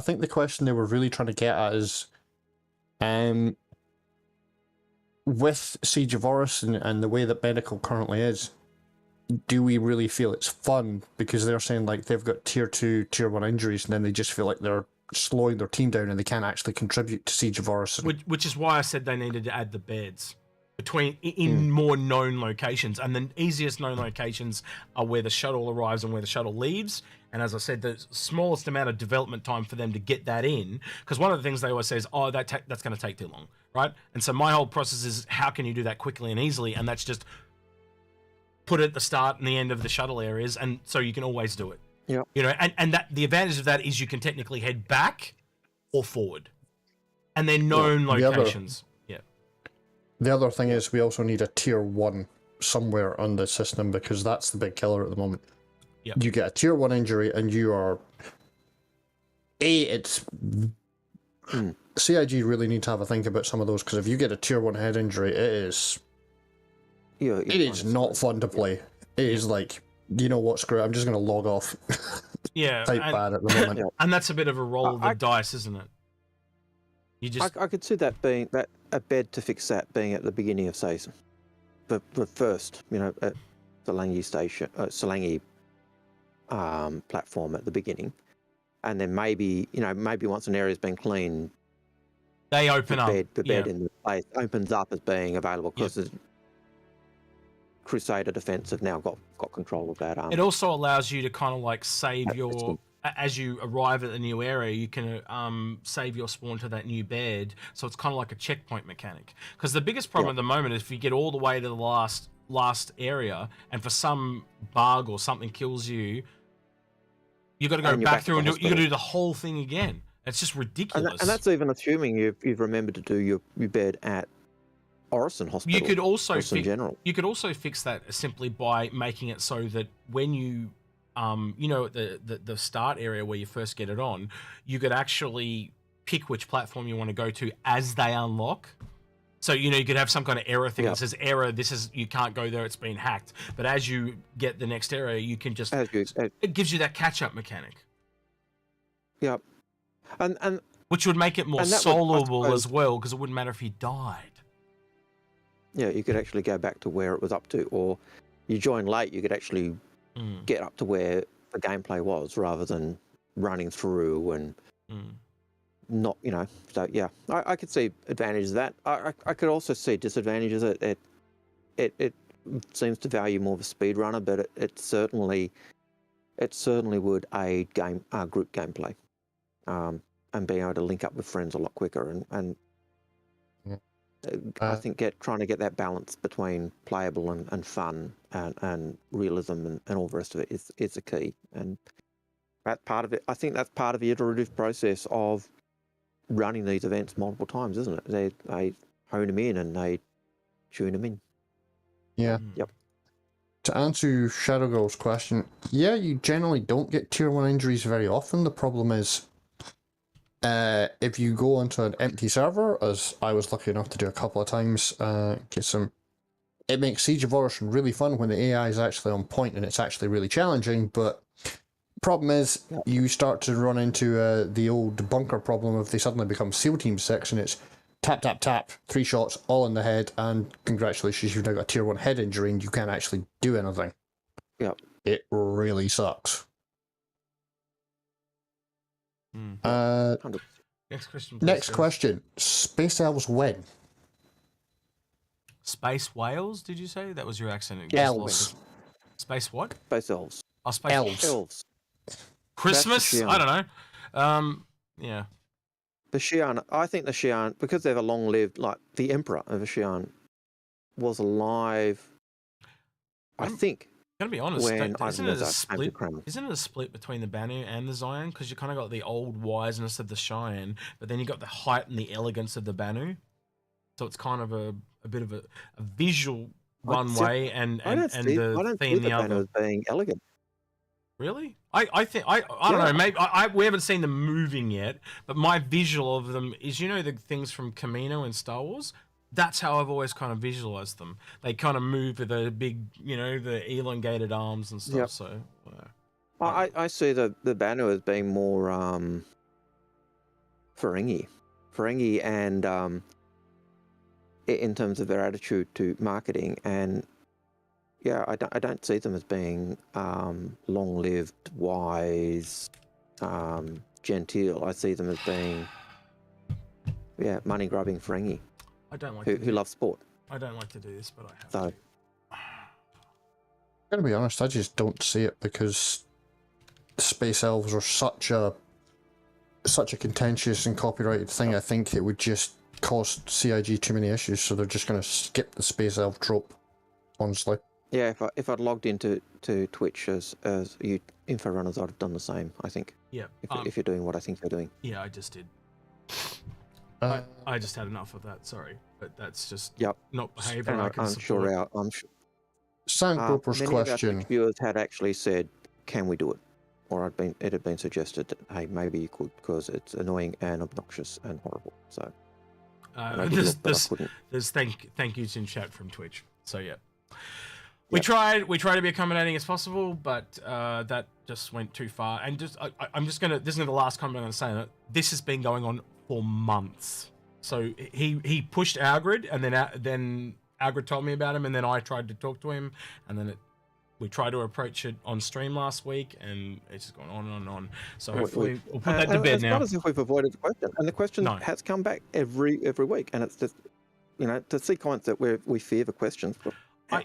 think the question they were really trying to get at is, with Siege of Orison and the way that medical currently is, do we really feel it's fun? Because they're saying like they've got tier 2, tier 1 injuries, and then they just feel like they're slowing their team down and they can't actually contribute to Siege of Orison. Which is why I said they needed to add the beds in more known locations, and the easiest known locations are where the shuttle arrives and where the shuttle leaves. And as I said, the smallest amount of development time for them to get that in, because one of the things they always say is, that's going to take too long, right? And so my whole process is, how can you do that quickly and easily? And that's just put it at the start and the end of the shuttle areas, and so you can always do it. Yeah. And that the advantage of that is you can technically head back or forward, and they're known locations. The other thing is we also need a tier 1 somewhere on the system, because that's the big killer at the moment. Yep. You get a tier 1 injury and you are... CIG really need to have a think about some of those, because if you get a tier 1 head injury, it is not fun to play. It is like, you know what, screw it, I'm just going to log off. Type bad at the moment. And that's a bit of a roll of the dice, isn't it? You just... I could see that being a bed to fix that being at the beginning of season, the first, at Salangi station, Salangi platform at the beginning, and then maybe once an area's been cleaned, they open up. The bed in the place opens up as being available, because the Crusader Defense have now got control of that. It also allows you to kind of like save your... As you arrive at the new area, you can save your spawn to that new bed, so it's kind of like a checkpoint mechanic. Because the biggest problem at the moment is if you get all the way to the last area, and for some bug or something kills you, you got to go back through and you got to do the whole thing again. It's just ridiculous. And that's even assuming you've remembered to do your bed at Orison Hospital. You could also General. You could also fix that simply by making it so that when you the start area where you first get it on, you could actually pick which platform you want to go to as they unlock. So, you could have some kind of error thing that says, error, you can't go there, it's been hacked. But as you get the next area, you can just, it gives you that catch-up mechanic. Yep. And which would make it more soloable as well, because it wouldn't matter if he died. Yeah, you could actually go back to where it was up to, or you join late, you could actually get up to where the gameplay was, rather than running through and not, you know. So yeah, I could see advantages of that. I could also see disadvantages. It seems to value more of a speed runner, but it certainly would aid group gameplay, and being able to link up with friends a lot quicker, and I think trying to get that balance between playable and fun and realism and all the rest of it is the key. And that part of it, I think that's part of the iterative process of running these events multiple times, isn't it? They hone them in and they tune them in. Yeah. Yep. To answer Shadow Girl's question, yeah, you generally don't get tier 1 injuries very often. The problem is, if you go onto an empty server, as I was lucky enough to do a couple of times, it makes Siege of Orison really fun when the AI is actually on point and it's actually really challenging, but problem is you start to run into the old bunker problem of they suddenly become SEAL Team 6 and it's tap, tap, tap, 3 shots, all in the head, and congratulations, you've now got a tier 1 head injury and you can't actually do anything. Yeah. It really sucks. Next question. Next question. Space Elves win. Space whales? Did you say that was your accent? Elves. Space what? Space elves. Oh, space elves. Christmas? I don't know. Yeah. The Xi'an, I think the Xi'an, because they've a long-lived, like the Emperor of the Xi'an was alive, I think. I'm gonna be honest. Isn't it a a split between the Banu and the Xi'an? Because you kind of got the old wiseness of the Xi'an, but then you got the height and the elegance of the Banu. So it's kind of a bit of a visual one way and the theme the other. Banu as being elegant. Really? I think I don't know. Maybe we haven't seen them moving yet, but my visual of them is, you know, the things from Camino in Star Wars. That's how I've always kind of visualized them. They kind of move with a big, you know, the elongated arms and stuff. Yep. So I see the Banu as being more Ferengi, and in terms of their attitude to marketing, and yeah, I don't see them as being long-lived, wise, genteel. I see them as being money-grubbing Ferengi. I don't like who love sport. I don't like to do this, but I have. So, I'm gonna be honest, I just don't see it because Space Elves are such a contentious and copyrighted thing. I think it would just cause CIG too many issues, so they're just gonna skip the Space Elf trope, honestly. Yeah, if I'd logged into Twitch as you Inforunners, I'd have done the same, I think. Yeah. If you're doing what I think you're doing. Yeah, I just did. I just had enough of that. Sorry, but that's just not behaviour I can support. I'm sure. Sandgroper's many question. Of our viewers had actually said, "Can we do it?" Or it had been suggested that, hey, maybe you could, because it's annoying and obnoxious and horrible. So there's thank yous in chat from Twitch. So yeah. We tried to be accommodating as possible, but that just went too far. And this is the last comment I'm going to say. This has been going on for months. So he pushed Algared, and then Algared told me about him, and then I tried to talk to him, and then we tried to approach it on stream last week, and it's just gone on and on. So hopefully we'll put that to bed now. It's not as if we've avoided the question, and the question has come back every week, and it's just, you know, to see comments that we fear the questions. I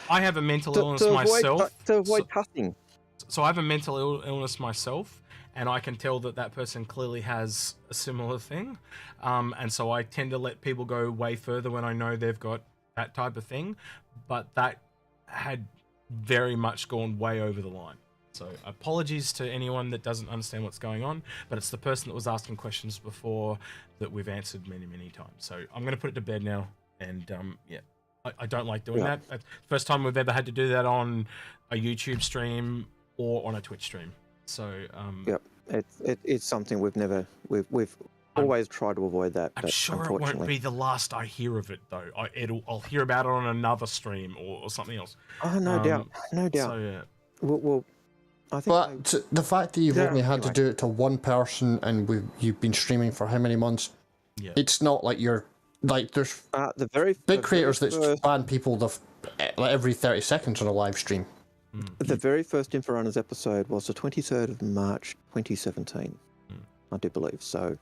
have a mental illness myself. To avoid cussing. So I have a mental illness myself, and I can tell that person clearly has a similar thing. And so I tend to let people go way further when I know they've got that type of thing. But that had very much gone way over the line. So apologies to anyone that doesn't understand what's going on, but it's the person that was asking questions before that we've answered many, many times. So I'm going to put it to bed now, and I don't like doing that. First time we've ever had to do that on a YouTube stream or on a Twitch stream. So it's something we've always tried to avoid that. I'm sure it won't be the last I hear of it, though. I'll hear about it on another stream or something else. Oh, no doubt. So yeah. Well, I think. But the fact that you've only had to do it to one person, and you've been streaming for how many months? Yeah. It's not like you're like there's the big creators very that first, ban people like every 30 seconds on a live stream. the very first Inforunners episode was the 23rd of March 2017, I do believe. So,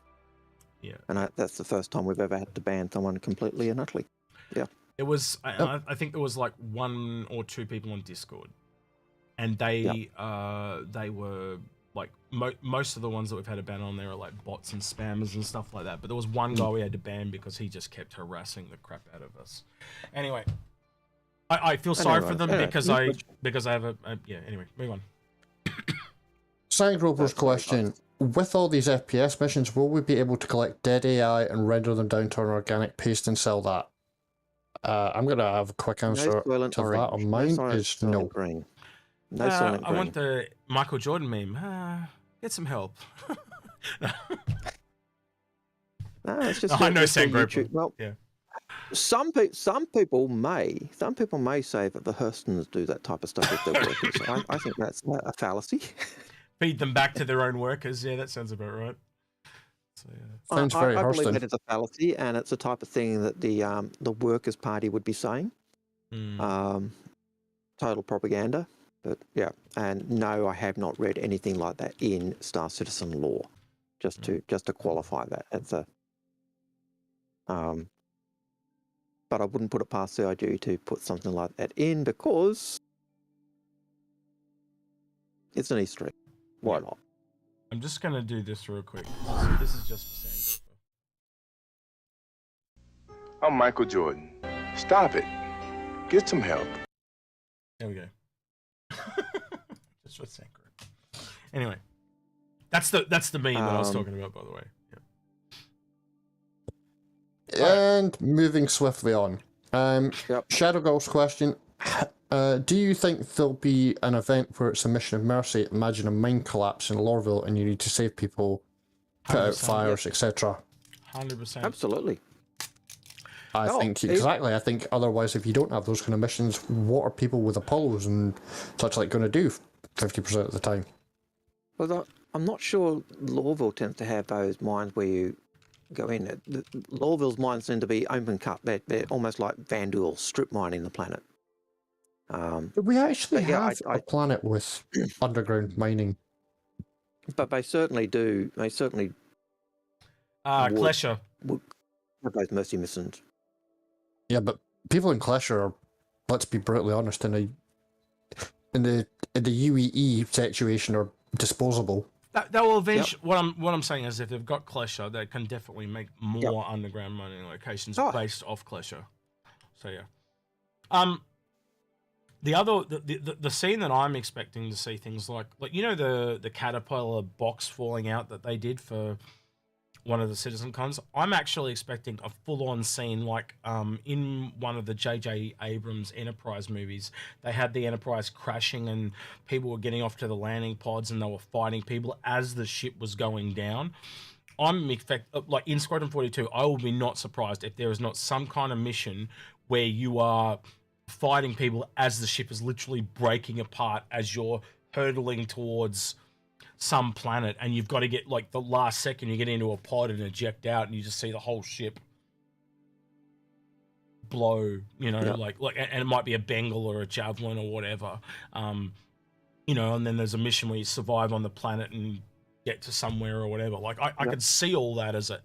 yeah, and that's the first time we've ever had to ban someone completely and utterly. Yeah, it was. I think there was like 1 or 2 people on Discord, and they were like most of the ones that we've had to ban on there are like bots and spammers and stuff like that. But there was one guy we had to ban because he just kept harassing the crap out of us. Anyway, I feel sorry for them because I have a yeah. Anyway, move on. Sangrover's question: with all these FPS missions, will we be able to collect dead AI and render them down to an organic paste and sell that? I'm gonna have a quick answer to that on mine. Is no. Green. I want the Michael Jordan meme. Get some help. No, it's just I know Sangrover. Well, yeah. Some people may say that the Hurstons do that type of stuff with their workers. I think that's a fallacy. Feed them back to their own workers. Yeah, that sounds about right. So, yeah. Sounds very I Hurston. believe that it's a fallacy, and it's the type of thing that the Workers' Party would be saying. Total propaganda. But yeah, and no, I have not read anything like that in Star Citizen law. Just to qualify that, it's a. But I wouldn't put it past CIG to put something like that in because it's an Easter egg. Why not? I'm just gonna do this real quick. This is just for Sangrover. I'm Michael Jordan. Stop it. Get some help. There we go. Just for Sangrover. Anyway, that's the meme that I was talking about, by the way. And moving swiftly on. Shadow Girl's question. Do you think there'll be an event where it's a mission of mercy? Imagine a mine collapse in Lorville and you need to save people, put out fires, etc. 100%. Absolutely. I think exactly. I think otherwise, if you don't have those kind of missions, what are people with Apollos and such like going to do 50% of the time? Well, I'm not sure Lorville tends to have those mines where you go in. Lorville's mines tend to be open cut. They're almost like Vanduul, strip mining the planet. We actually have a planet with underground mining. But they certainly do. They certainly. Klesher. Those mercy missions. Yeah, but people in Klesher are, let's be brutally honest, in the UEE situation are disposable. That will eventually. What I'm saying is, if they've got Klesher, they can definitely make more underground mining locations based off Klesher. So yeah. The scene that I'm expecting to see things like you know the caterpillar box falling out that they did for one of the Citizen Cons. I'm actually expecting a full-on scene like in one of the J.J. Abrams Enterprise movies. They had the Enterprise crashing and people were getting off to the landing pods and they were fighting people as the ship was going down. I'm like in Squadron 42, I will be not surprised if there is not some kind of mission where you are fighting people as the ship is literally breaking apart as you're hurtling towards some planet, and you've got to get like the last second you get into a pod and eject out, and you just see the whole ship blow. You know, and it might be a Bengal or a Javelin or whatever. You know, and then there's a mission where you survive on the planet and get to somewhere or whatever. Like I could see all that as a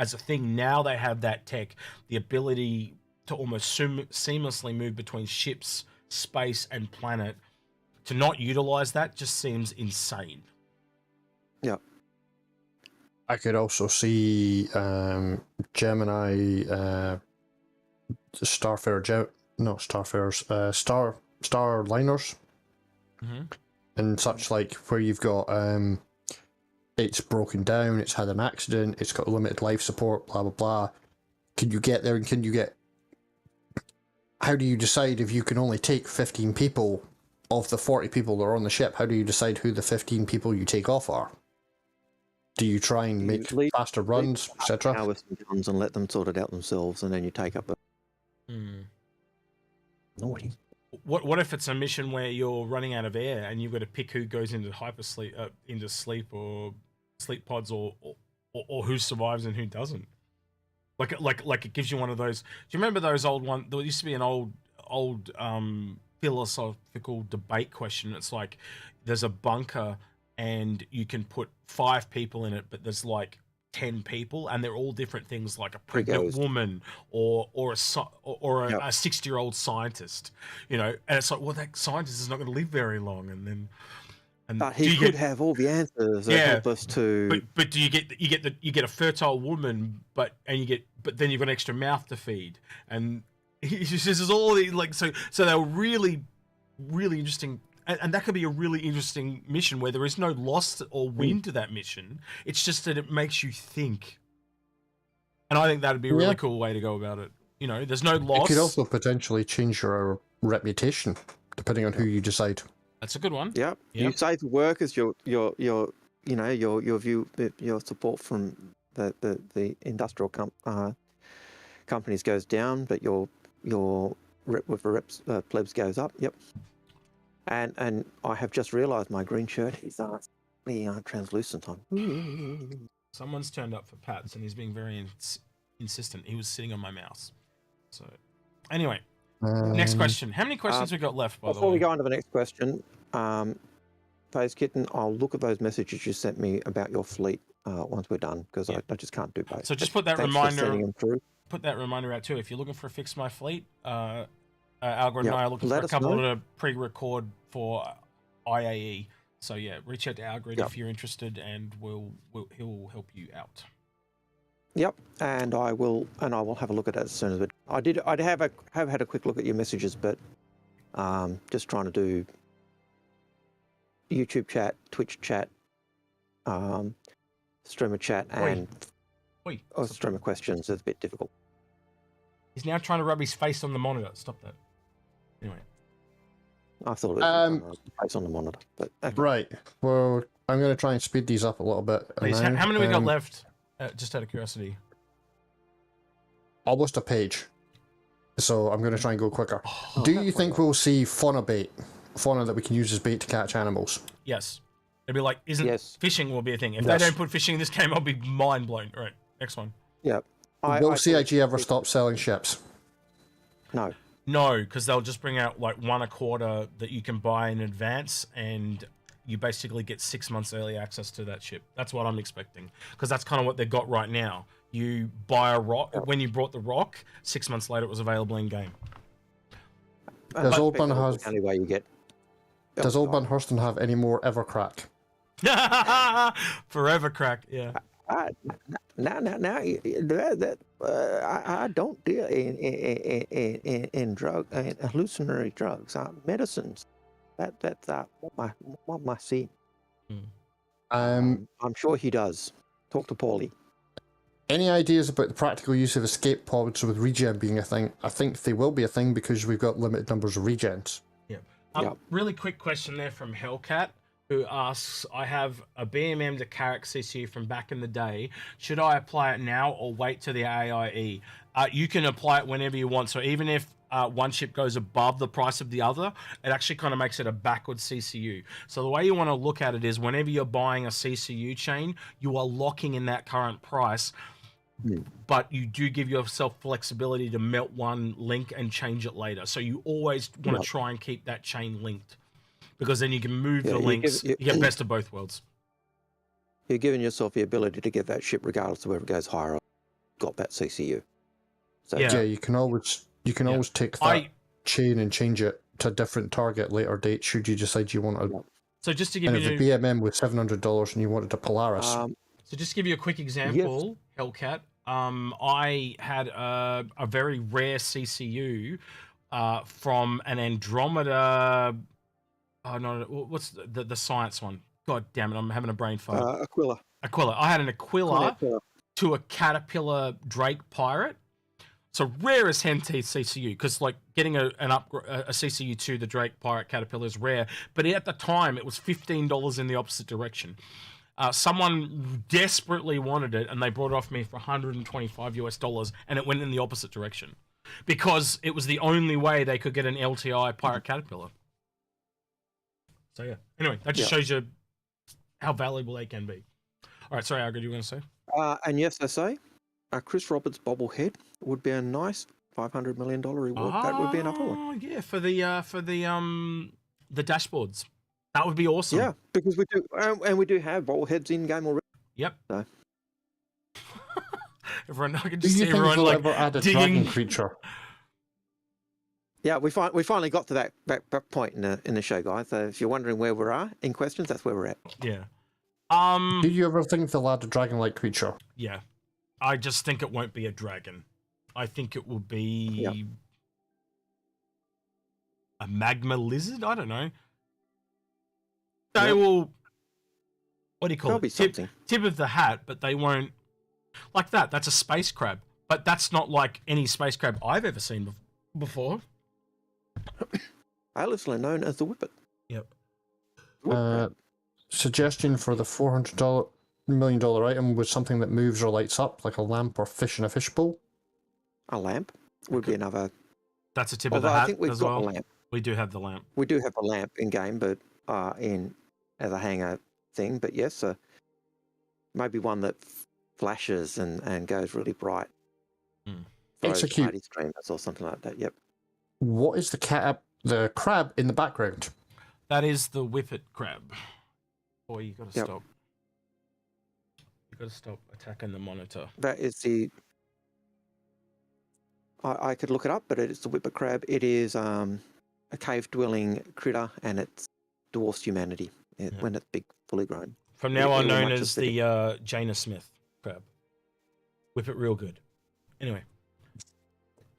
thing. Now they have that tech, the ability to almost seamlessly move between ships, space, and planet. To not utilize that just seems insane. Yeah. I could also see Gemini, Starliners, and such like where you've got it's broken down, it's had an accident, it's got limited life support, blah blah blah. Can you get there and can you get? How do you decide if you can only take 15 people of the 40 people that are on the ship? How do you decide who the 15 people you take off are? Do you try and make faster runs, etc.? And let them sort it out themselves, and then you take up a. Naughty. What if it's a mission where you're running out of air and you've got to pick who goes into hypersleep, into sleep or sleep pods, or who survives and who doesn't? Like it gives you one of those. Do you remember those old one? There used to be an old philosophical debate question. It's like there's a bunker and you can put 5 people in it, but there's like 10 people, and they're all different things, like a pregnant woman or a 60-year-old scientist, you know. And it's like, well, that scientist is not going to live very long, and then. But he could have all the answers that help us to. But do you get a fertile woman, but then you've got an extra mouth to feed, and he says all these like so they're really interesting, and that could be a really interesting mission where there is no loss or win to that mission. It's just that it makes you think, and I think that'd be a really cool way to go about it. You know, there's no loss. It could also potentially change your reputation depending on who you decide. That's a good one. Yep. You say to workers your view, your support from the industrial companies goes down, but your rep with the plebs goes up. Yep. And I have just realised my green shirt is translucent on. Someone's turned up for Pats, and he's being very insistent. He was sitting on my mouse. So, anyway. Next question. How many questions we got left, by the way? Before we go on to the next question, Phase Kitten, I'll look at those messages you sent me about your fleet once we're done, because I just can't do both. So just put that reminder. Put that reminder out too. If you're looking for a Fix My Fleet, Algared and I are looking for a couple to pre-record for IAE. So yeah, reach out to Algared if you're interested, and he'll help you out. Yep, and I will have a look at it as soon as I have had a quick look at your messages, but just trying to do YouTube chat, Twitch chat, streamer chat, and streamer questions is a bit difficult. He's now trying to rub his face on the monitor. Stop that. Anyway, I thought it was face on the monitor, but okay. Right. Well, I'm going to try and speed these up a little bit. Please, how many we got left? Just out of curiosity. Almost a page. So I'm going to try and go quicker. Do you think we'll see fauna bait? Fauna that we can use as bait to catch animals? Yes. It'd be like, fishing will be a thing. If they don't put fishing in this game, I'll be mind blown. All right, next one. Yep. Will CIG ever stop selling ships? No. No, because they'll just bring out like 1 a quarter that you can buy in advance, and you basically get 6 months early access to that ship. That's what I'm expecting, because that's kind of what they've got right now. You buy a rock when you brought the rock. 6 months later, it was available in game. Does Old Man have? The only way you get. Does Old Man Hurston have any more Evercrack? Forever crack, yeah. I don't deal in hallucinatory drugs, medicines. That's what my scene. I'm sure he does. Talk to Paulie. Any ideas about the practical use of escape pods with regen being a thing? I think they will be a thing because we've got limited numbers of regens. Yeah. Really quick question there from Hellcat, who asks, I have a BMM to Carrack CCU from back in the day. Should I apply it now or wait to the AIE? You can apply it whenever you want. So even if one ship goes above the price of the other, it actually kind of makes it a backward CCU. So the way you want to look at it is whenever you're buying a CCU chain, you are locking in that current price, but you do give yourself flexibility to melt one link and change it later. So you always want to try and keep that chain linked, because then you can move the links. You get best of both worlds. You're giving yourself the ability to get that ship regardless of whether it goes higher or got that CCU. So yeah, you can always take that chain and change it to a different target later date should you decide you want to. So just to give you a BMM with $700 and you wanted a Polaris. So just to give you a quick example, Hellcat, I had a very rare CCU from an Andromeda. Oh no, what's the science one? God damn it, I'm having a brain fart. Aquila. I had an Aquila to a Caterpillar Drake Pirate. So rare as hen teeth CCU, because like getting a CCU to the Drake Pirate Caterpillar is rare. But at the time, it was $15 in the opposite direction. Someone desperately wanted it, and they brought it off me for $125, and it went in the opposite direction because it was the only way they could get an LTI Pirate Caterpillar. So yeah. Anyway, that just shows you how valuable they can be. All right, sorry, Algared, you were going to say? And yes, I say, Chris Roberts bobblehead would be a nice $500 million reward. That would be another one. Oh yeah, for the dashboards. That would be awesome. Yeah, because we do, and we do have bobbleheads in game already. Yep. So. Everyone, I can Do just you see think everyone they'll like ever add a digging. dragon creature? Yeah, we finally got to that point in the show, guys. So if you're wondering where we are in questions, that's where we're at. Yeah. Do you ever think they'll add a dragon-like creature? Yeah. I just think it won't be a dragon. I think it will be a magma lizard. I don't know. They will. What do you call There'll it? be something. Tip of the hat, but they won't like that. That's a space crab, but that's not like any space crab I've ever seen before. Alistair known as the Whippet. Yep. Suggestion for the $400 million item was something that moves or lights up, like a lamp or fish in a fishbowl. A lamp would be another. That's a tip Although of the hat I think we've as got well. a lamp. We do have the lamp. We do have a lamp in game, but in as a hanger thing. But yes, maybe one that flashes and goes really bright. Execute. Party streamers or something like that. Yep. What is the crab in the background? That is the whippet crab. Boy, you got to stop. You got to stop attacking the monitor. That is the. I could look it up, but it's the whippet crab. It is a cave-dwelling critter, and it dwarfs humanity when it's big, fully grown. From now on, known as the Jaina Smith crab. Whip it real good. Anyway,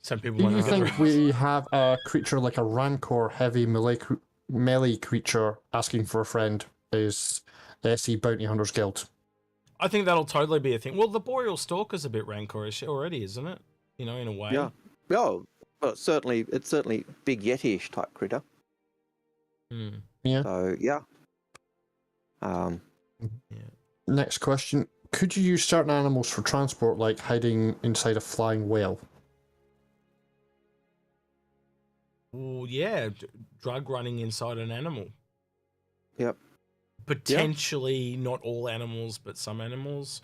some people. Do you think we have a creature like a Rancor heavy melee creature asking for a friend? Is the SC Bounty Hunters Guild? I think that'll totally be a thing. Well, the Boreal Stalker's a bit rancorish already, isn't it? You know, in a way. Yeah. Oh, well, it's certainly big Yeti-ish type critter. Yeah. So yeah. Next question: could you use certain animals for transport, like hiding inside a flying whale? Well, yeah, drug running inside an animal. Yep. Potentially not all animals, but some animals.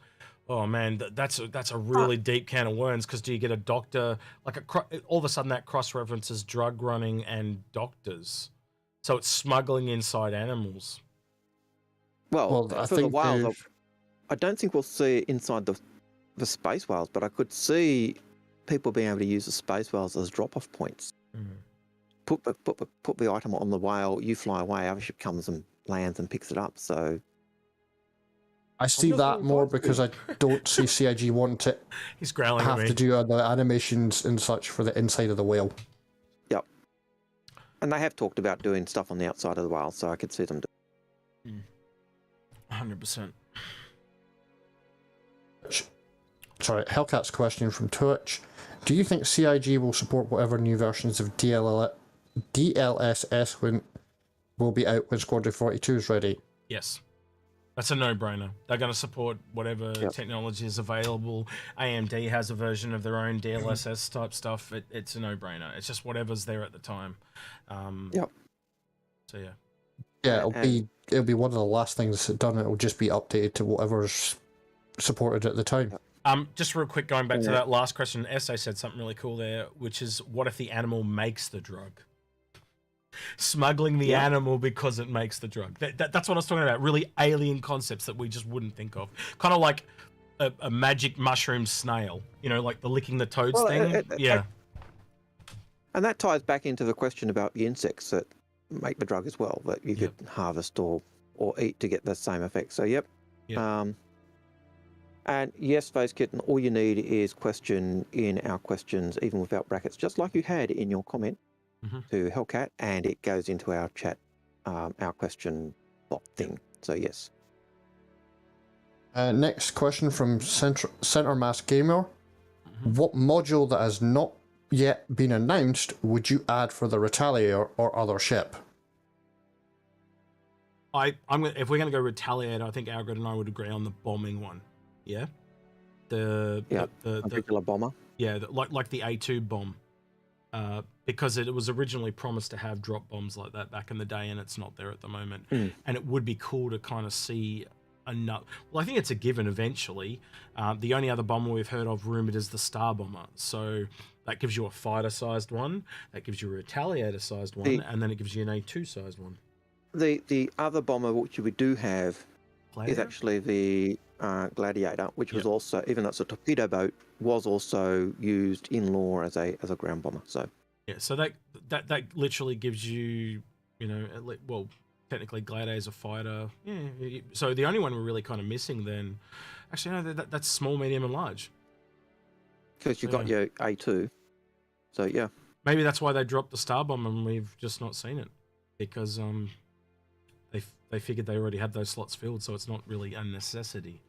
Oh man, that's a really deep can of worms. Because do you get a doctor like all of a sudden that cross references drug running and doctors, so it's smuggling inside animals. Well I for the whales, I don't think we'll see it inside the space whales, but I could see people being able to use the space whales as drop-off points. Put the item on the whale, you fly away, other ship comes and lands and picks it up. So I see that more because I don't see CIG wanting to He's growling at me. to do the animations and such for the inside of the whale. Yep. And they have talked about doing stuff on the outside of the whale, so I could see them do 100%. Sorry, Hellcat's question from Twitch. Do you think CIG will support whatever new versions of DLSS will be out when Squadron 42 is ready? Yes. That's a no-brainer. They're going to support whatever technology is available. AMD has a version of their own DLSS type stuff. It's a no-brainer. It's just whatever's there at the time. So yeah. Yeah, it'll be one of the last things done. It'll just be updated to whatever's supported at the time. Just real quick, going back to that last question, SA said something really cool there, which is, what if the animal makes the drug? Smuggling the animal because it makes the drug. That's what I was talking about. Really alien concepts that we just wouldn't think of. Kind of like a magic mushroom snail. You know, like the licking the toads thing. And that ties back into the question about the insects that make the drug as well, that you could harvest or eat to get the same effect. So and yes, Face Kitten, all you need is question in our questions, even without brackets, just like you had in your comment to Hellcat, and it goes into our chat, our question bot thing. So yes. Next question from Center Mass Gamer. What module that has not yet been announced would you add for the Retaliator or other ship? If we're going to go Retaliator, I think Algared and I would agree on the bombing one. Yeah, the particular bomber. Yeah, like the A2 bomb, because it was originally promised to have drop bombs like that back in the day, and it's not there at the moment. And it would be cool to kind of see enough. Well, I think it's a given eventually. The only other bomber we've heard of rumored is the Star Bomber. So that gives you a fighter-sized one, that gives you a retaliator-sized one, and then it gives you an A2-sized one. The other bomber which we do have Gladiator? is actually the Gladiator, which was also, even though it's a torpedo boat, was also used in lore as a ground bomber. So yeah, so that literally gives you, you know, well, technically Gladiator's a fighter. Yeah. So the only one we're really kind of missing then, actually no, that's small, medium, and large. Because you've got your A2. So yeah. Maybe that's why they dropped the Star Bomb and we've just not seen it, because they figured they already had those slots filled, so it's not really a necessity.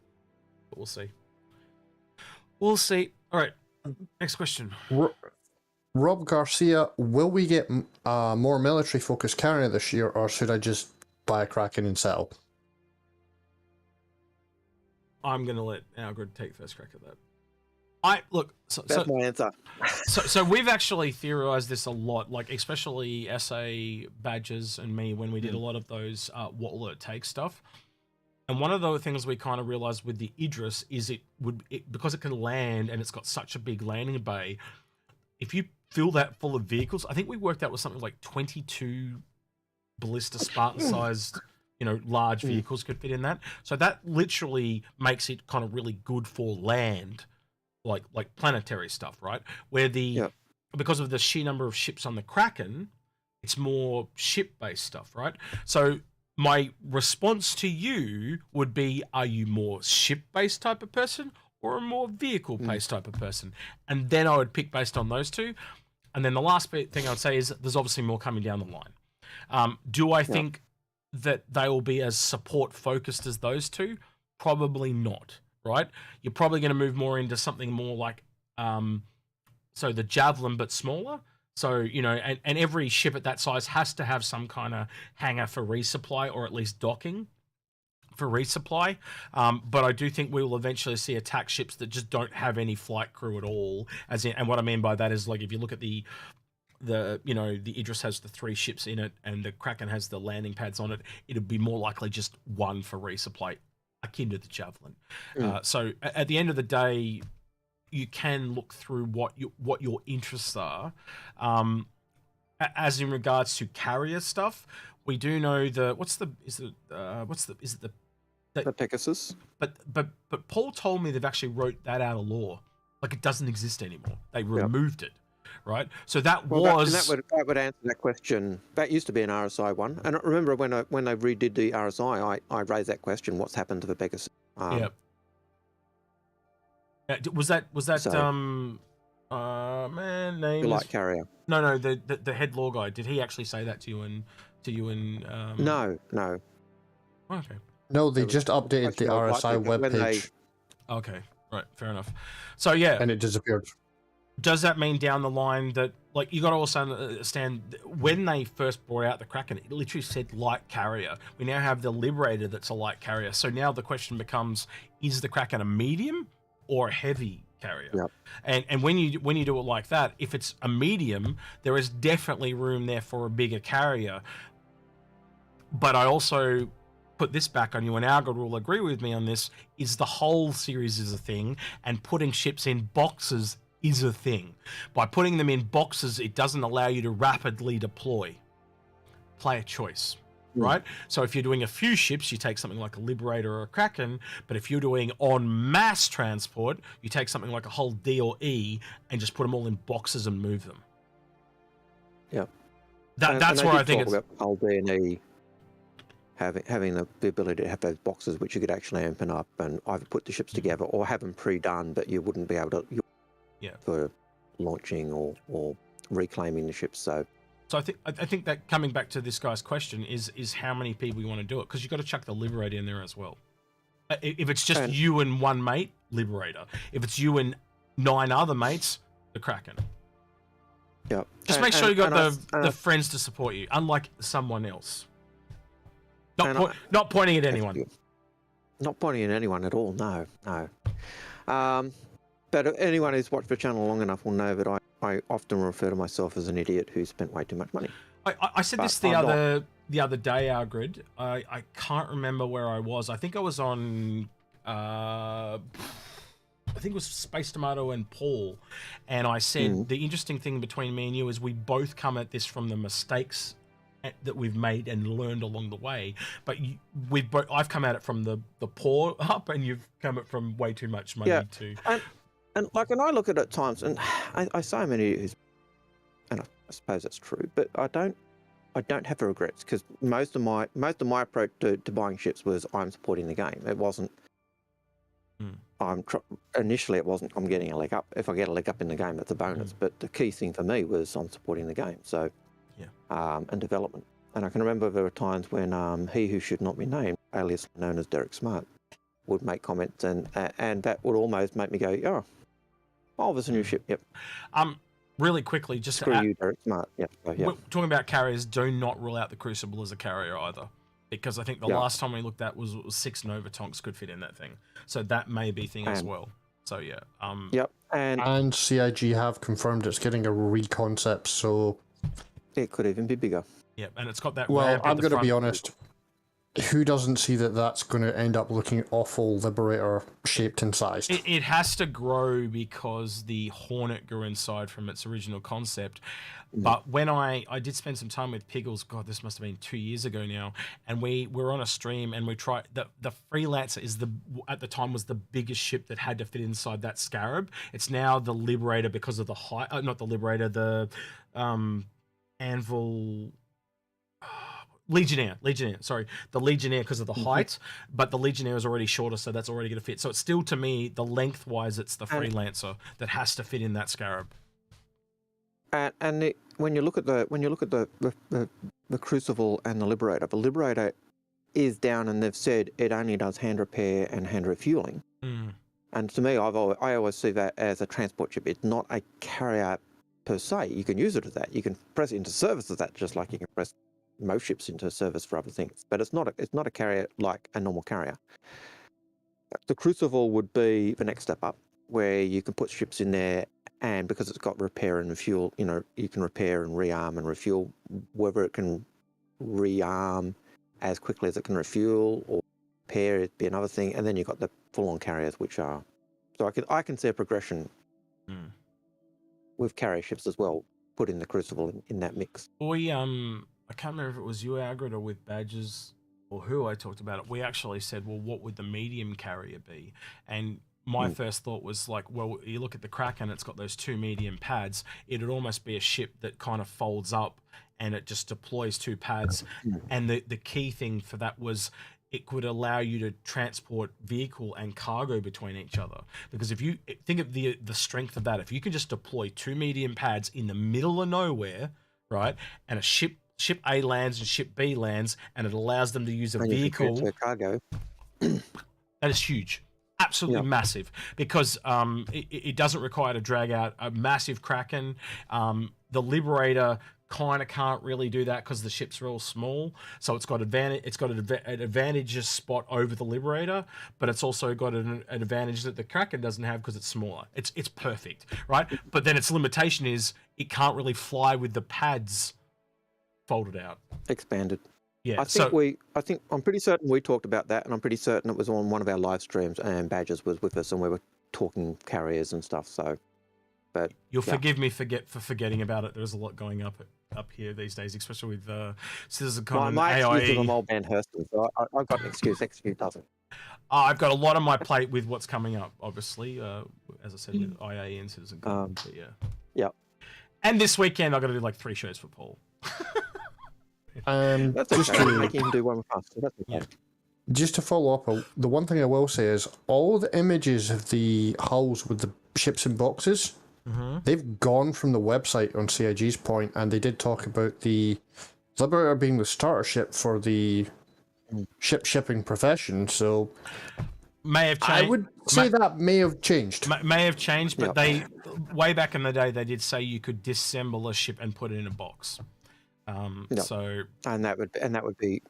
But we'll see. We'll see. All right, next question. Rob Garcia, will we get more military-focused carrier this year, or should I just buy a Kraken and settle? I'm going to let Algared take first crack at that. That's my answer. So we've actually theorized this a lot, like especially SA Badgers and me when we did a lot of those what will it take stuff. And one of the things we kind of realized with the Idris is because it can land and it's got such a big landing bay, if you fill that full of vehicles, I think we worked out with something like 22 ballista Spartan-sized, you know, large vehicles could fit in that. So that literally makes it kind of really good for land. Like planetary stuff, right? Where because of the sheer number of ships on the Kraken, it's more ship-based stuff, right? So my response to you would be, are you more ship-based type of person or a more vehicle-based type of person? And then I would pick based on those two. And then the last thing I'd say is there's obviously more coming down the line. Do I think that they will be as support-focused as those two? Probably not. Right, you're probably going to move more into something more like, so the Javelin but smaller. So you know, and every ship at that size has to have some kind of hangar for resupply or at least docking for resupply. But I do think we will eventually see attack ships that just don't have any flight crew at all. And what I mean by that is, like, if you look at the you know, the Idris has the 3 ships in it and the Kraken has the landing pads on it, it'd be more likely just one for resupply, akin to the Javelin. So at the end of the day, you can look through what your interests are. As in regards to carrier stuff, we do know the Pegasus. But Paul told me they've actually wrote that out of law. Like, it doesn't exist anymore. They removed it. Right, so that would answer that question. That used to be an RSI one, and I remember when they redid the RSI, I raised that question: what's happened to the Pegasus? Was that man name? The light carrier. No, the head law guy. Did he actually say that to you and No. Okay. No, they just updated the RSI webpage. Okay, right, fair enough. So yeah, and it disappeared. Does that mean down the line that, like, you got to also understand, when they first brought out the Kraken, it literally said light carrier. We now have the Liberator that's a light carrier. So now the question becomes, is the Kraken a medium or a heavy carrier? And when you do it like that, if it's a medium, there is definitely room there for a bigger carrier. But I also put this back on you, and Algared will agree with me on this, is the whole series is a thing, and putting ships in boxes is a thing. By putting them in boxes, it doesn't allow you to rapidly deploy. Player choice, right? So if you're doing a few ships, you take something like a Liberator or a Kraken, but if you're doing en masse transport, you take something like a Hull D or E and just put them all in boxes and move them. That's where I think it's... Hull D and E having the ability to have those boxes which you could actually open up and either put the ships together or have them pre-done, but you wouldn't be able to... for launching or reclaiming the ships. So I think that, coming back to this guy's question, is how many people you want to do it, because you've got to chuck the Liberator in there as well. If it's just you and one mate, Liberator. If it's you and 9 other mates, the Kraken. Just make sure you got the friends to support you, unlike someone else. Not pointing at anyone. Not pointing at anyone at all. No. But anyone who's watched the channel long enough will know that I often refer to myself as an idiot who spent way too much money. I said this the the other day, Algared. I can't remember where I was. I think I was on. I think it was Space Tomato and Paul, and I said the interesting thing between me and you is we both come at this from the mistakes that we've made and learned along the way. But I've come at it from the poor up, and you've come at it from way too much money to. And like, and I look at it at times, and I say many who's, and I suppose that's true, but I don't have regrets, because most of my approach to buying ships was I'm supporting the game. It wasn't. Initially, it wasn't I'm getting a leg up. If I get a leg up in the game, that's a bonus. But the key thing for me was I'm supporting the game. So, and development. And I can remember there were times when he who should not be named, alias known as Derek Smart, would make comments, and that would almost make me go, oh, there's a new ship. Yep. Really quickly, just screw you, Derek Smart. Yep. So, we're talking about carriers. Do not rule out the Crucible as a carrier either. Because I think the last time we looked at was 6 Nova Tonks could fit in that thing. So that may be thing as well. So yeah. Yep. And CIG have confirmed it's getting a reconcept, so it could even be bigger. Yep, and it's got that. Well, I'm going to be honest. Who doesn't see that that's going to end up looking awful Liberator shaped and sized? It has to grow because the Hornet grew inside from its original concept. But when I did spend some time with Piggles, God, this must have been 2 years ago now, and we were on a stream and we tried the Freelancer at the time was the biggest ship that had to fit inside that Scarab. It's now the Liberator because of the height. Not the Liberator, the Anvil. Legionnaire, sorry. The Legionnaire because of the height, but the Legionnaire is already shorter, so that's already going to fit. So it's still, to me, the lengthwise, it's the Freelancer that has to fit in that Scarab. And when you look at the Crucible and the Liberator is down, and they've said it only does hand repair and hand refueling. And to me, I always see that as a transport ship. It's not a carrier per se. You can use it as that. You can press it into service as that, just like you can press most ships into service for other things, but it's not a carrier like a normal carrier. The Crucible would be the next step up, where you can put ships in there, and because it's got repair and refuel, you can repair and rearm and refuel. Whether it can rearm as quickly as it can refuel or repair, it'd be another thing. And then you've got the full-on carriers, which are so I can see a progression with carrier ships as well. Put in the Crucible in that mix. I can't remember if it was you, Algared, or with Badges, or who I talked about it. We actually said, well, what would the medium carrier be? And my first thought was like, well, you look at the Kraken, it's got those 2 medium pads. It'd almost be a ship that kind of folds up and it just deploys 2 pads. And the key thing for that was it could allow you to transport vehicle and cargo between each other. Because if you think of the strength of that, if you can just deploy 2 medium pads in the middle of nowhere, right, and a ship A lands and ship B lands, and it allows them to use a vehicle. Cargo. That is huge, absolutely massive, because it doesn't require to drag out a massive Kraken. The Liberator kind of can't really do that because the ships are all small, so it's got advantage. It's got an advantageous spot over the Liberator, but it's also got an advantage that the Kraken doesn't have because it's smaller. It's perfect, right? But then its limitation is it can't really fly with the pads folded out, expanded. Yeah, I think I'm pretty certain we talked about that, and I'm pretty certain it was on one of our live streams, and Badges was with us, and we were talking carriers and stuff. So, but you'll forgive me for forgetting about it. There's a lot going up here these days, especially with CitizenCon and my AIE. excuse is I'm old Ben Hurston, so I've got an excuse. Execute doesn't. I've got a lot on my plate with what's coming up, obviously, as I said, with IAE and CitizenCon. But yeah. And this weekend I've got to do like 3 shows for Paul. That's okay. Make him do one with us. So that's okay. Just to follow up, the one thing I will say is all the images of the hulls with the ships in boxes, they've gone from the website on CIG's point, and they did talk about the Liberator being the starter ship for the ship shipping profession. So may have changed. I would say that may have changed. May have changed, but they way back in the day they did say you could disassemble a ship and put it in a box. So and that would be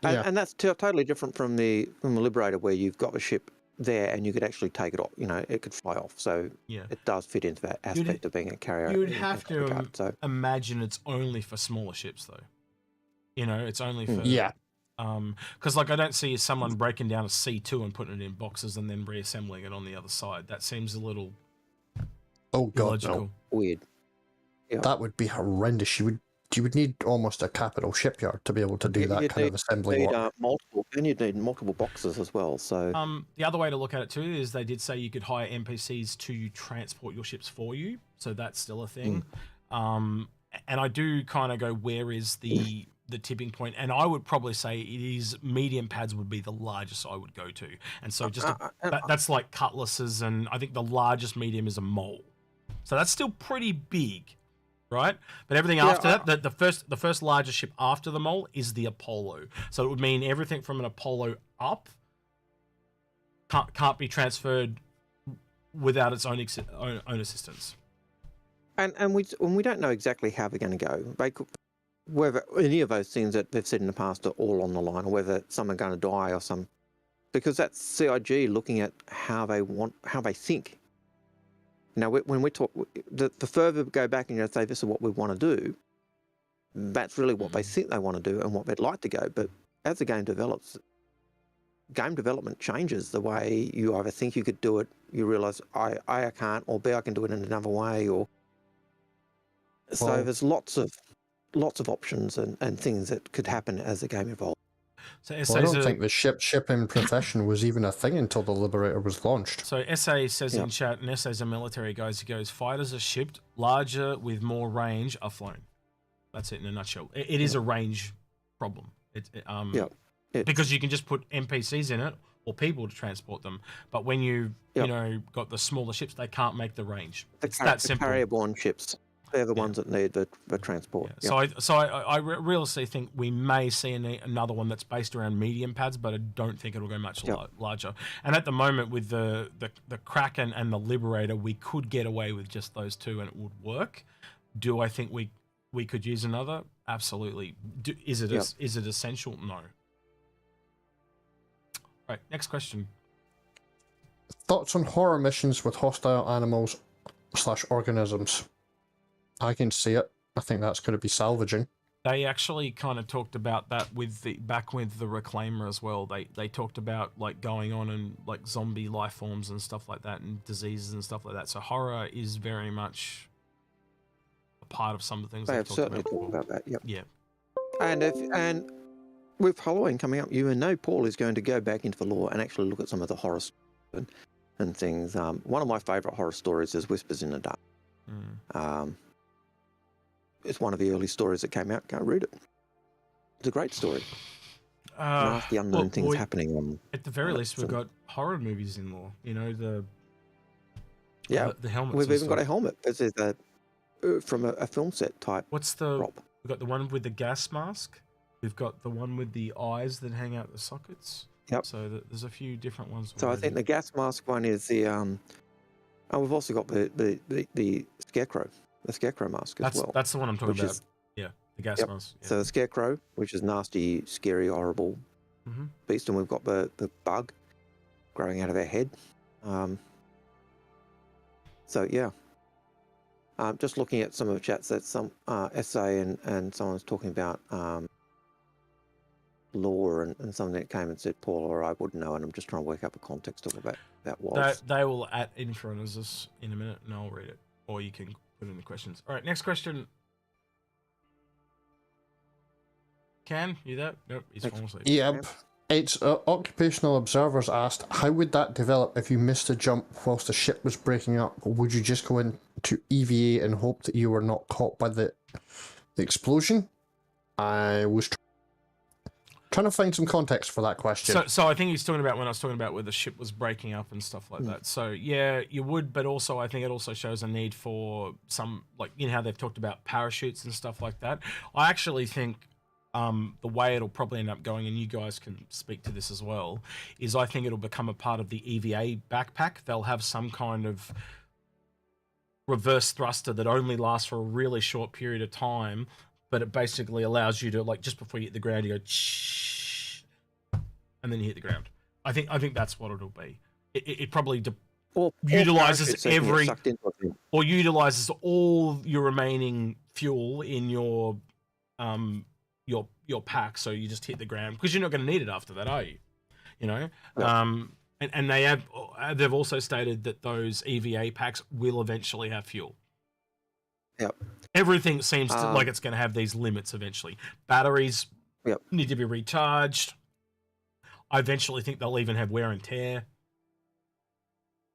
and that's totally different from the Liberator, where you've got the ship there and you could actually take it off. It could fly off. So it does fit into that aspect of being a carrier. You would have to imagine it's only for smaller ships, though. You know, it's only for because like I don't see someone breaking down a C2 and putting it in boxes and then reassembling it on the other side. That seems a little illogical. No. Weird. Yeah. That would be horrendous. You would need almost a capital shipyard to be able to do that kind of assembly work. You'd need multiple boxes as well. So the other way to look at it too is they did say you could hire NPCs to transport your ships for you, so that's still a thing. And I do kind of go, where is the tipping point? And I would probably say it is medium pads would be the largest I would go to, and so just that's like cutlasses, and I think the largest medium is a mole, so that's still pretty big. Right, but everything after that, the first largest ship after the mole is the Apollo. So it would mean everything from an Apollo up can't be transferred without its own assistance. And we don't know exactly how they're going to go. Whether any of those things that they've said in the past are all on the line, or whether some are going to die or some, because that's CIG looking at how they think. Now, when we talk, the further we go back and say this is what we want to do, that's really what they think they want to do and what they'd like to go. But as the game develops, game development changes the way you either think you could do it, you realise I can't, or B, I can do it in another way, or so there's lots of options and things that could happen as the game evolves. So I don't think the shipping profession was even a thing until the Liberator was launched. So SA says in chat, and SA's a military guy, he goes, fighters are shipped, larger with more range are flown. That's it in a nutshell. It is a range problem. Because you can just put NPCs in it or people to transport them. But when you got the smaller ships, they can't make the range. It's that simple. Carrier-borne ships. They're the ones that need the transport. Yeah. So I realistically think we may see another one that's based around medium pads, but I don't think it'll go much larger. And at the moment, with the Kraken and the Liberator, we could get away with just those two and it would work. Do I think we could use another? Absolutely. Is it essential? No. Right, next question. Thoughts on horror missions with hostile animals / organisms? I can see it. I think that's going to be salvaging. They actually kind of talked about that with the Reclaimer as well. They talked about like going on and like zombie life forms and stuff like that, and diseases and stuff like that. So horror is very much a part of some of the things they've certainly talked about that. Yep. Yeah. And with Halloween coming up, you know Paul is going to go back into the lore and actually look at some of the horror and things. One of my favourite horror stories is Whispers in the Dark. It's one of the early stories that came out. Go read it. It's a great story. The unknown things happening on. At the very least, we've got horror movies in law. You know the helmets. We've even got a helmet. This is from a film set type. What's the? Prop. We've got the one with the gas mask. We've got the one with the eyes that hang out the sockets. Yep. So there's a few different ones. So I think the gas mask one is the. And we've also got the scarecrow. The Scarecrow mask as well. That's the one I'm talking about. The gas mask. Yeah. So the Scarecrow, which is nasty, scary, horrible beast, and we've got the bug growing out of our head. Just looking at some of the chats that some SA and someone's talking about lore and something that came and said Paul or I wouldn't know, and I'm just trying to work out the context of what that was. They will at Inforunners in a minute, and I'll read it, or you can put in the questions. All right, next question. Ken, you there? Nope, he's falling asleep. Yep. It's Occupational Observers asked, how would that develop if you missed a jump whilst the ship was breaking up? Or would you just go into EVA and hope that you were not caught by the explosion? I was trying to find some context for that question. So I think he's talking about when I was talking about where the ship was breaking up and stuff like that. So yeah, you would, but also I think it also shows a need for some, like, you know how they've talked about parachutes and stuff like that. I actually think the way it'll probably end up going, and you guys can speak to this as well, is I think it'll become a part of the EVA backpack. They'll have some kind of reverse thruster that only lasts for a really short period of time, but it basically allows you to, like, just before you hit the ground, you go, shh, and then you hit the ground. I think that's what it'll be. It probably utilizes utilizes all your remaining fuel in your your pack, so you just hit the ground because you're not going to need it after that, are you? You know, and they've also stated that those EVA packs will eventually have fuel. Yep. Everything seems like it's going to have these limits eventually. Batteries need to be recharged. I eventually think they'll even have wear and tear,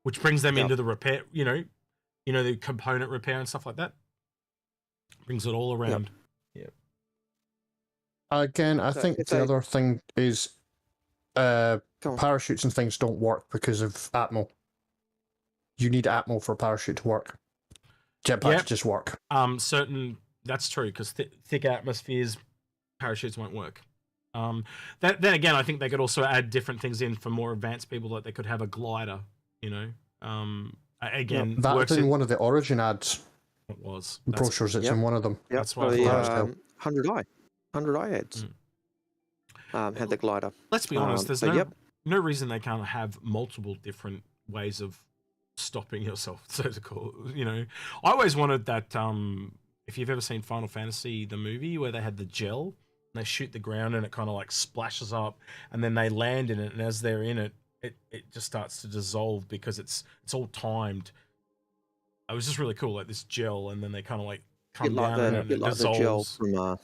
which brings them into the repair. You know, the component repair and stuff like that. Brings it all around. Yep. Again, I think the other thing is parachutes and things don't work because of Atmo. You need Atmo for a parachute to work. Jetpacks just work. That's true, because thick atmospheres, parachutes won't work. Then again, I think they could also add different things in for more advanced people, like they could have a glider, you know. Again, that was in one of the Origin ads. It was. Brochures, it's in one of them. That's why. The 100i ads had the glider. Let's be honest, there's no reason they can't have multiple different ways of stopping yourself, so to call it. You know, I always wanted that. If you've ever seen Final Fantasy the movie, where they had the gel, and they shoot the ground and it kind of like splashes up, and then they land in it, and as they're in it, it just starts to dissolve because it's all timed. It was just really cool, like this gel, and then they kind of like come down and it dissolves. The gel from,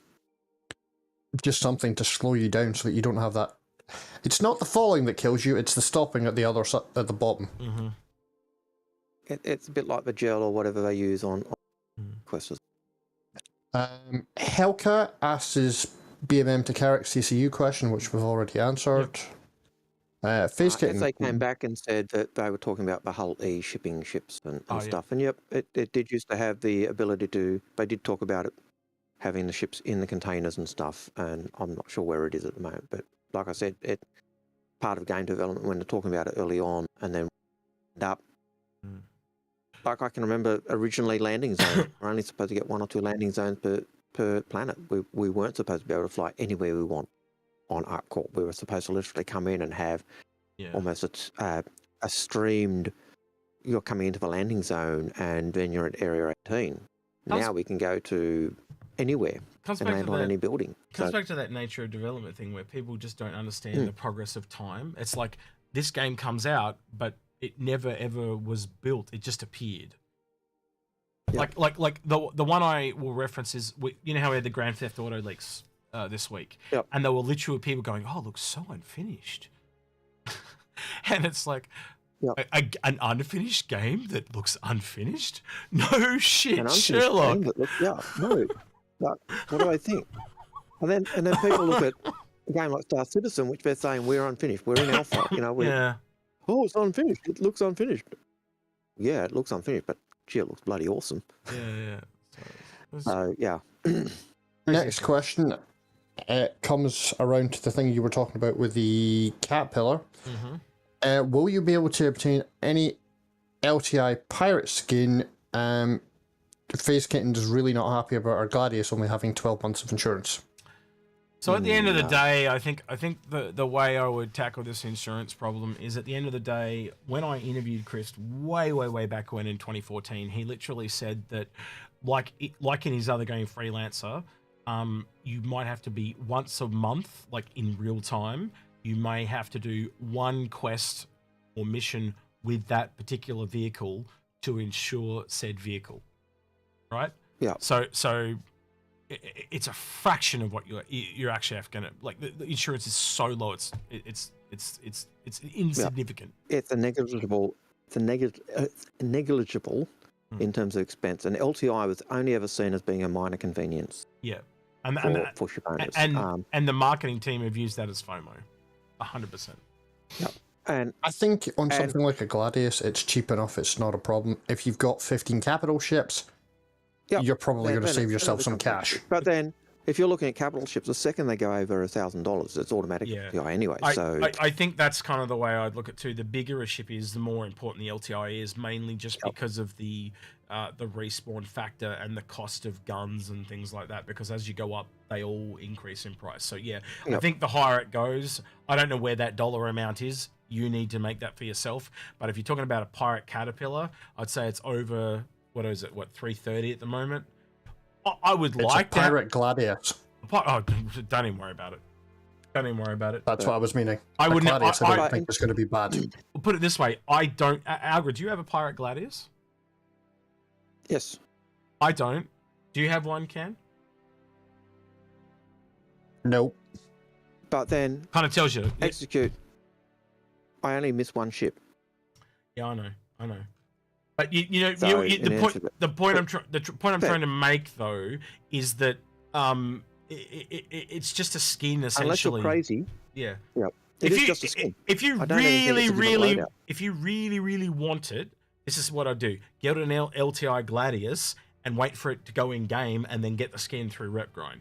just something to slow you down so that you don't have that. It's not the falling that kills you; it's the stopping at the other side, at the bottom. Mm-hmm. It's a bit like the gel or whatever they use on Questers. Helka asks his BMM to Carrick CCU question, which we've already answered. As they came back and said that they were talking about the Hull E shipping ships and stuff. And yep, it did used to have the ability to, they did talk about it, having the ships in the containers and stuff. And I'm not sure where it is at the moment. But like I said, it part of game development when they're talking about it early on and then end up. Like I can remember originally landing zones. We're only supposed to get 1 or 2 landing zones per planet. We weren't supposed to be able to fly anywhere we want on ArcCorp. We were supposed to literally come in and have almost a streamed, you're coming into the landing zone and then you're at Area 18. Now we can go to anywhere and land on any building. Comes back to that nature of development thing where people just don't understand the progress of time. It's like this game comes out, but it never ever was built. It just appeared. Like the one I will reference is, you know how we had the Grand Theft Auto leaks this week, and there were literally people going, "Oh, it looks so unfinished," and it's like an unfinished game that looks unfinished. No shit, Sherlock. No. But what do I think? And then people look at a game like Star Citizen, which they're saying we're unfinished. We're in alpha. You know, oh, it's unfinished. It looks unfinished. Yeah, it looks unfinished, but gee, it looks bloody awesome. Yeah. Next question comes around to the thing you were talking about with the Caterpillar. Will you be able to obtain any LTI pirate skin? Phase Kitten is really not happy about our Gladius only having 12 months of insurance. So at the end of the day, I think the way I would tackle this insurance problem is, at the end of the day, when I interviewed Chris way back when in 2014, he literally said that like in his other game Freelancer, you might have to be once a month, like in real time, you may have to do one quest or mission with that particular vehicle to insure said vehicle, right? Yeah. So it's a fraction of what you're actually gonna, like, the insurance is so low, it's insignificant. It's negligible in terms of expense, and LTI was only ever seen as being a minor convenience. Yeah, for ship owners. And the marketing team have used that as FOMO, 100%. Yeah. And I think on something like a Gladius, it's cheap enough. It's not a problem. If you've got 15 capital ships, you're probably going to save yourself some cash. But then, if you're looking at capital ships, the second they go over $1,000, it's automatic LTI anyway. I think that's kind of the way I'd look at it too. The bigger a ship is, the more important the LTI is, mainly just because of the respawn factor and the cost of guns and things like that. Because as you go up, they all increase in price. So I think the higher it goes, I don't know where that dollar amount is. You need to make that for yourself. But if you're talking about a pirate Caterpillar, I'd say it's over. What is it? What, 330 at the moment? I would it's like a pirate Gladius. Oh, don't even worry about it. Don't even worry about it. That's what I was meaning. I wouldn't. Gladius, I don't think it's going to be bad. We'll put it this way: I don't. Algared, do you have a pirate Gladius? Yes. I don't. Do you have one, Ken? No. But then kind of tells you. Execute. I only miss one ship. Yeah, I know. But the point I'm trying to make though is that it's just a skin essentially. Unless you're crazy. Yeah. Yeah. It is just a skin. If you really want it, this is what I do: get an LTI Gladius and wait for it to go in game, and then get the skin through rep grind.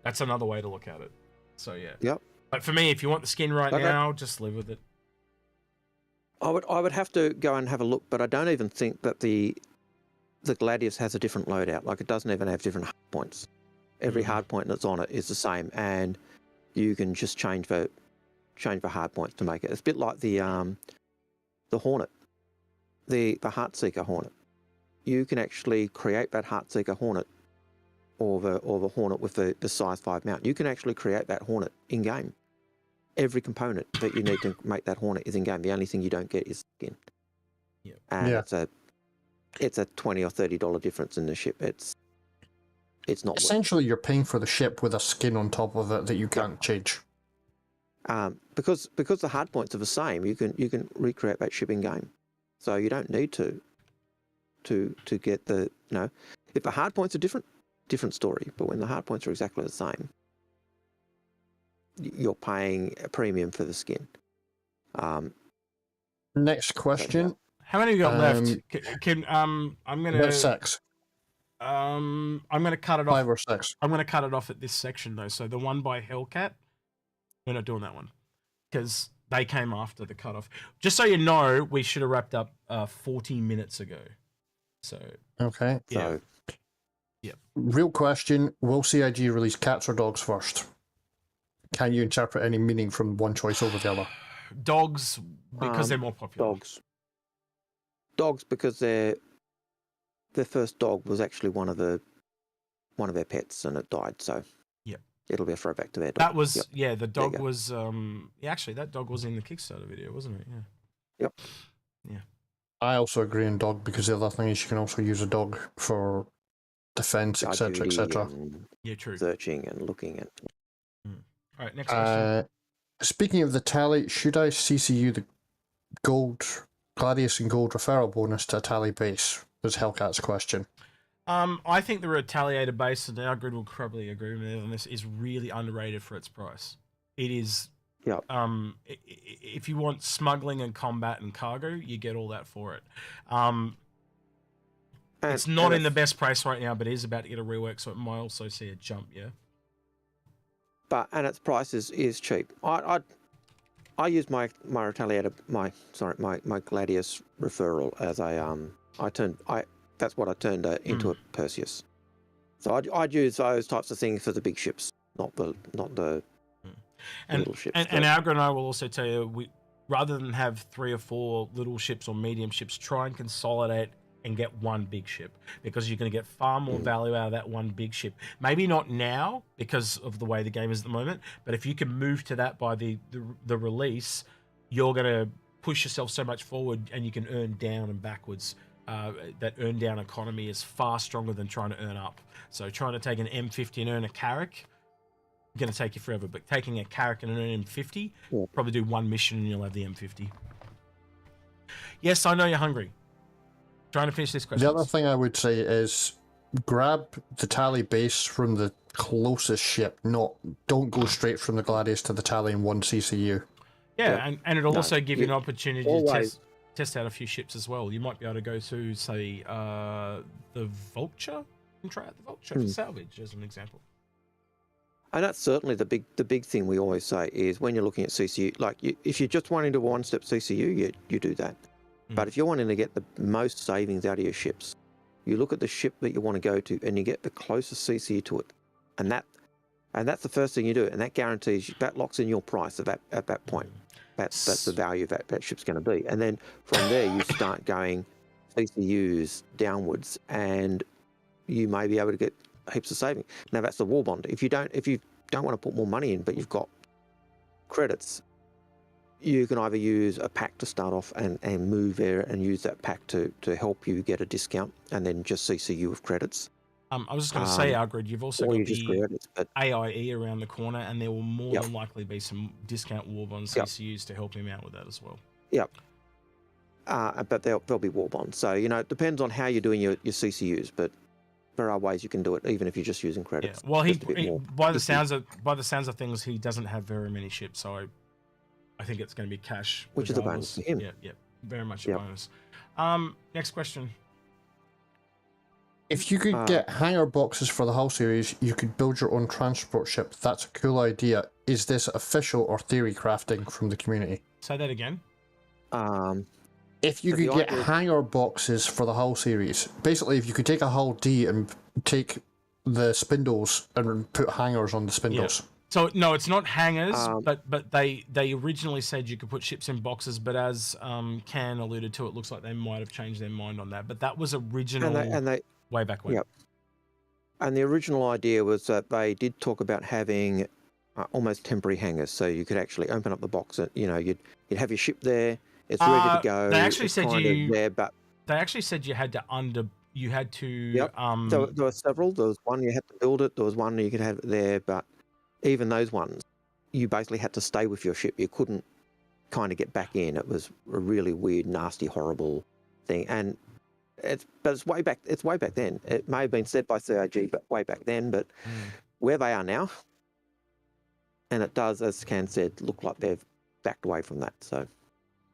That's another way to look at it. So yeah. Yep. But for me, if you want the skin right now, just live with it. I would have to go and have a look, but I don't even think that the Gladius has a different loadout. Like, it doesn't even have different hard points. Every hard point that's on it is the same, and you can just change the hard points to make it. It's a bit like the Hornet, the Heartseeker Hornet. You can actually create that Heartseeker Hornet, or the Hornet with the size 5 mount. You can actually create that Hornet in game. Every component that you need to make that Hornet is in game. The only thing you don't get is skin. Yeah. And it's a $20 or $30 difference in the ship. It's not essentially you're paying for the ship with a skin on top of it that you can't change. Because the hard points are the same, you can recreate that ship in game. So you don't need to get the if the hard points are different story. But when the hard points are exactly the same, you're paying a premium for the skin. Next question. How many have you got left? I'm gonna. About 6. I'm gonna cut it off. 5 or 6. I'm gonna cut it off at this section though. So the one by Hellcat, we're not doing that one because they came after the cutoff. Just so you know, we should have wrapped up 40 minutes ago. So okay. Yeah. Real question: will CIG release cats or dogs first? Can you interpret any meaning from one choice over the other? Dogs, because they're more popular. Dogs, because their first dog was actually one of their pets and it died. So it'll be a throwback to their dog. That was the dog was actually that dog was in the Kickstarter video, wasn't it? Yeah. Yeah. I also agree on dog because the other thing is you can also use a dog for defense, etc., etc. Yeah, true. Searching and looking at. All right, next question. Speaking of the tally, should I CCU the gold Gladius and gold referral bonus to a tally base? Was Hellcat's question. I think the retaliator base, and Algared will probably agree with me on this, is really underrated for its price. It is. Yeah. If you want smuggling and combat and cargo, you get all that for it. It's not in the best price right now, but it is about to get a rework, so it might also see a jump. Yeah. And its price is cheap. I use my retaliator my Gladius referral as that's what I turned into a Perseus. So I'd use those types of things for the big ships, not the little ships. And Algared and I will also tell you, rather than have 3 or 4 little ships or medium ships, try and consolidate and get one big ship, because you're going to get far more value out of that one big ship. Maybe not now because of the way the game is at the moment, but if you can move to that by the release, you're going to push yourself so much forward, and you can earn down and backwards. That earn down economy is far stronger than trying to earn up. So trying to take an M50 and earn a Carrack, going to take you forever. But taking a Carrack and earn an M50, probably do one mission and you'll have the M50. Yes, I know you're hungry. Trying to finish this question. The other thing I would say is grab the tally base from the closest ship. Don't go straight from the Gladius to the tally in one CCU. Yeah, and it'll also give you an opportunity to test out a few ships as well. You might be able to go to, say, the Vulture and try out the Vulture for salvage as an example. And that's certainly the big thing we always say is when you're looking at CCU, if you're just wanting to one-step CCU, you do that. But if you're wanting to get the most savings out of your ships, you look at the ship that you want to go to and you get the closest CCU to it, and that's the first thing you do, and that guarantees that locks in your price at that point. That's the value that ship's going to be, and then from there you start going CCUs downwards, and you may be able to get heaps of saving. Now that's the war bond. If you don't want to put more money in, but you've got credits, you can either use a pack to start off and move there and use that pack to help you get a discount, and then just CCU with credits. I was just going to say, Algared, you've also got the credits, AIE around the corner, and there will more than likely be some discount war bond CCUs to help him out with that as well. Yep. But there'll be war bonds. So, it depends on how you're doing your CCUs, but there are ways you can do it, even if you're just using credits. Yeah. Well, by the sounds of things, he doesn't have very many ships, so I think it's going to be cash. Which regardless. is a bonus to him. Yeah, very much a bonus. Next question. If you could get hangar boxes for the hull series, you could build your own transport ship. That's a cool idea. Is this official or theory crafting from the community? Say that again. If you could get hangar boxes for the hull series, basically, if you could take a hull D and take the spindles and put hangars on the spindles. Yeah. So no, it's not hangars, but they originally said you could put ships in boxes, but as Can alluded to, it looks like they might have changed their mind on that. But that was original way back when. Yep. And the original idea was that they did talk about having almost temporary hangars, so you could actually open up the box. You'd have your ship there. It's ready to go. They actually said they actually said you had to Yep. There were several. There was one you had to build it. There was one you could have it there, but even those ones, you basically had to stay with your ship. You couldn't kind of get back in. It was a really weird, nasty, horrible thing. And it's way back. It's way back then. It may have been said by CIG, but way back then. But where they are now, and it does, as Can said, look like they've backed away from that. So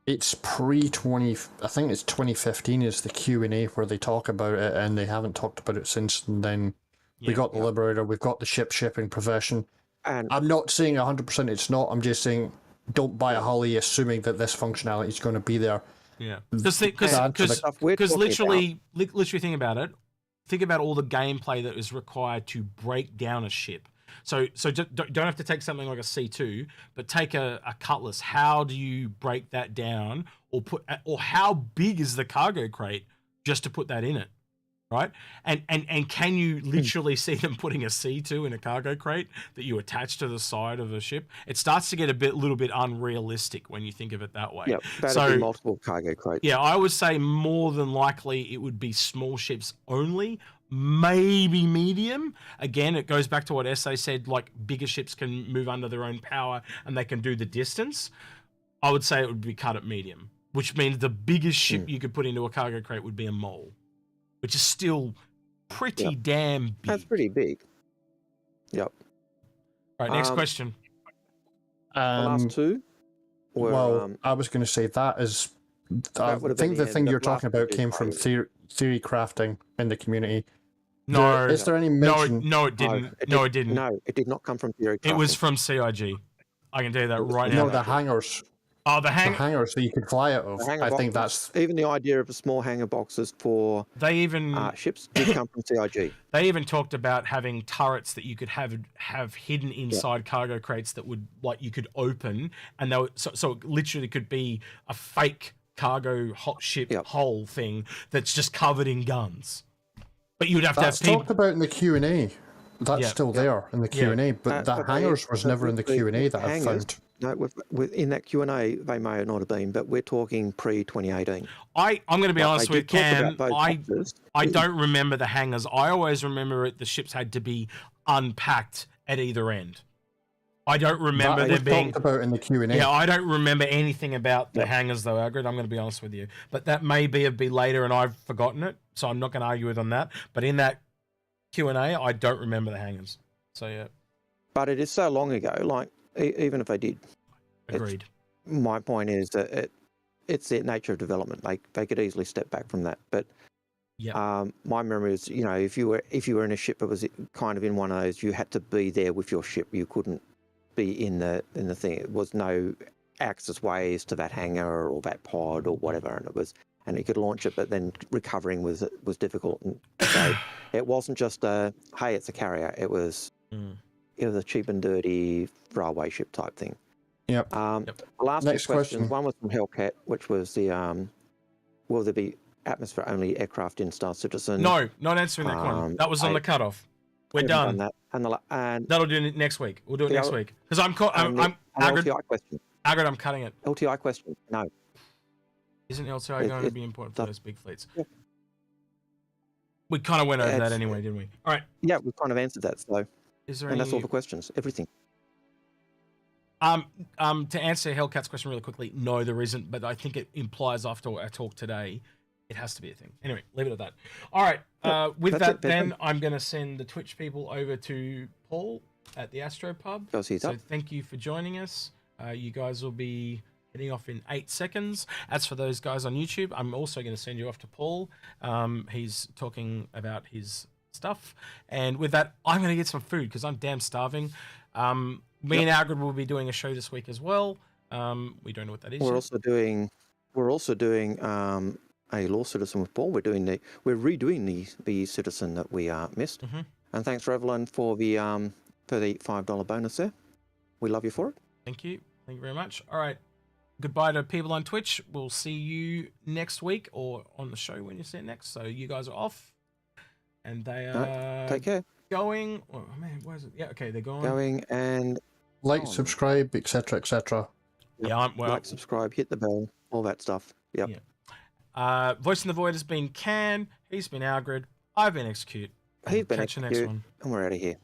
it's pre-20. I think it's 2015 is the Q&A where they talk about it, and they haven't talked about it since. And then we got the Liberator. We've got the shipping profession. And I'm not saying 100% it's not. I'm just saying don't buy a Hully assuming that this functionality is going to be there. Yeah, because literally think about it. Think about all the gameplay that is required to break down a ship. So don't have to take something like a C2, but take a Cutlass. How do you break that down, or how big is the cargo crate just to put that in it, right? And can you literally see them putting a C2 in a cargo crate that you attach to the side of a ship? It starts to get a little bit unrealistic when you think of it that way. Yeah, that'd be multiple cargo crates. Yeah, I would say more than likely it would be small ships only, maybe medium. Again, it goes back to what SA said, like bigger ships can move under their own power and they can do the distance. I would say it would be cut at medium, which means the biggest ship you could put into a cargo crate would be a mole, which is still pretty damn big. That's pretty big. Yep. All right, next question. The last two were, I was going to say that is... I think the thing you're talking about came from theory crafting in the community. No. Is there any mention? No, it didn't. No, it didn't. No, it did not come from theory crafting. It was from CIG. I can tell you that right now. No, the hangars. Oh, the hangars that you could fly out of. I think that's... Even the idea of the small hangar boxes for ships did come from CIG. They even talked about having turrets that you could have hidden inside cargo crates that would, like, you could open, and they would, so it literally could be a fake cargo hot ship hull thing that's just covered in guns. But you'd have to have people... talked about in the Q&A. That's still there in the Q&A, but the hangars was never in the Q&A that I found. No, in that Q&A, they may or not have been, but we're talking pre-2018. I'm going to be honest with Cam. I don't remember the hangars. I always remember the ships had to be unpacked at either end. I don't remember there being... talked about in the Q&A. Yeah, I don't remember anything about the hangars, though, Algared. I'm going to be honest with you. But that may be later, and I've forgotten it, so I'm not going to argue with on that. But in that Q&A, I don't remember the hangars. So, yeah. But it is so long ago, like, even if they did. Agreed. My point is that it's the nature of development. They could easily step back from that. But my memory is, if you were in a ship that was kind of in one of those, you had to be there with your ship. You couldn't be in the thing. It was no access ways to that hangar or that pod or whatever, and you could launch it, but then recovering was difficult. And so it wasn't just hey, it's a carrier. It was a cheap and dirty railway ship type thing. Yep. The last Next two questions. question. One was from Hellcat, which was the will there be atmosphere only aircraft in Star Citizen? No, not answering that one. That was on the cutoff. We're We haven't done. That. And That'll do it next week. We'll do it The next L- week because I'm Algared. LTI question. Algared, I'm cutting it. LTI question. No. Isn't LTI going to be important for those big fleets? Yeah. We kind of went over that anyway, didn't we? All right. Yeah, we've kind of answered that. So, Is there and any? that's all the questions. Everything. To answer Hellcat's question really quickly, no, there isn't. But I think it implies after our talk today, it has to be a thing. Anyway, leave it at that. All right. With That's that, it, then I'm going to send the Twitch people over to Paul at the Astro Pub. Go see So thank you for joining us. You guys will be heading off in 8 seconds. As for those guys on YouTube, I'm also going to send you off to Paul. He's talking about his stuff. And with that, I'm going to get some food because I'm damn starving. Me and Algared will be doing a show this week as well. We don't know what that is. We're yet. also doing a Law Citizen with Paul. We're redoing the Citizen that we missed. Mm-hmm. And thanks, Revelin, for the $5 bonus there. We love you for it. Thank you. Thank you very much. All right. Goodbye to people on Twitch. We'll see you next week or on the show when you see it next. So you guys are off. And they are take care. Going. Oh man, where is it? Yeah, okay, they're going. Going and like, subscribe, etc., etc. Yeah, like, subscribe, hit the bell, all that stuff. Yep. Yeah. Voice in the Void has been Can. He's been Algared. I've been Execute. He's been Catch you Execute, next one. and we're out of here.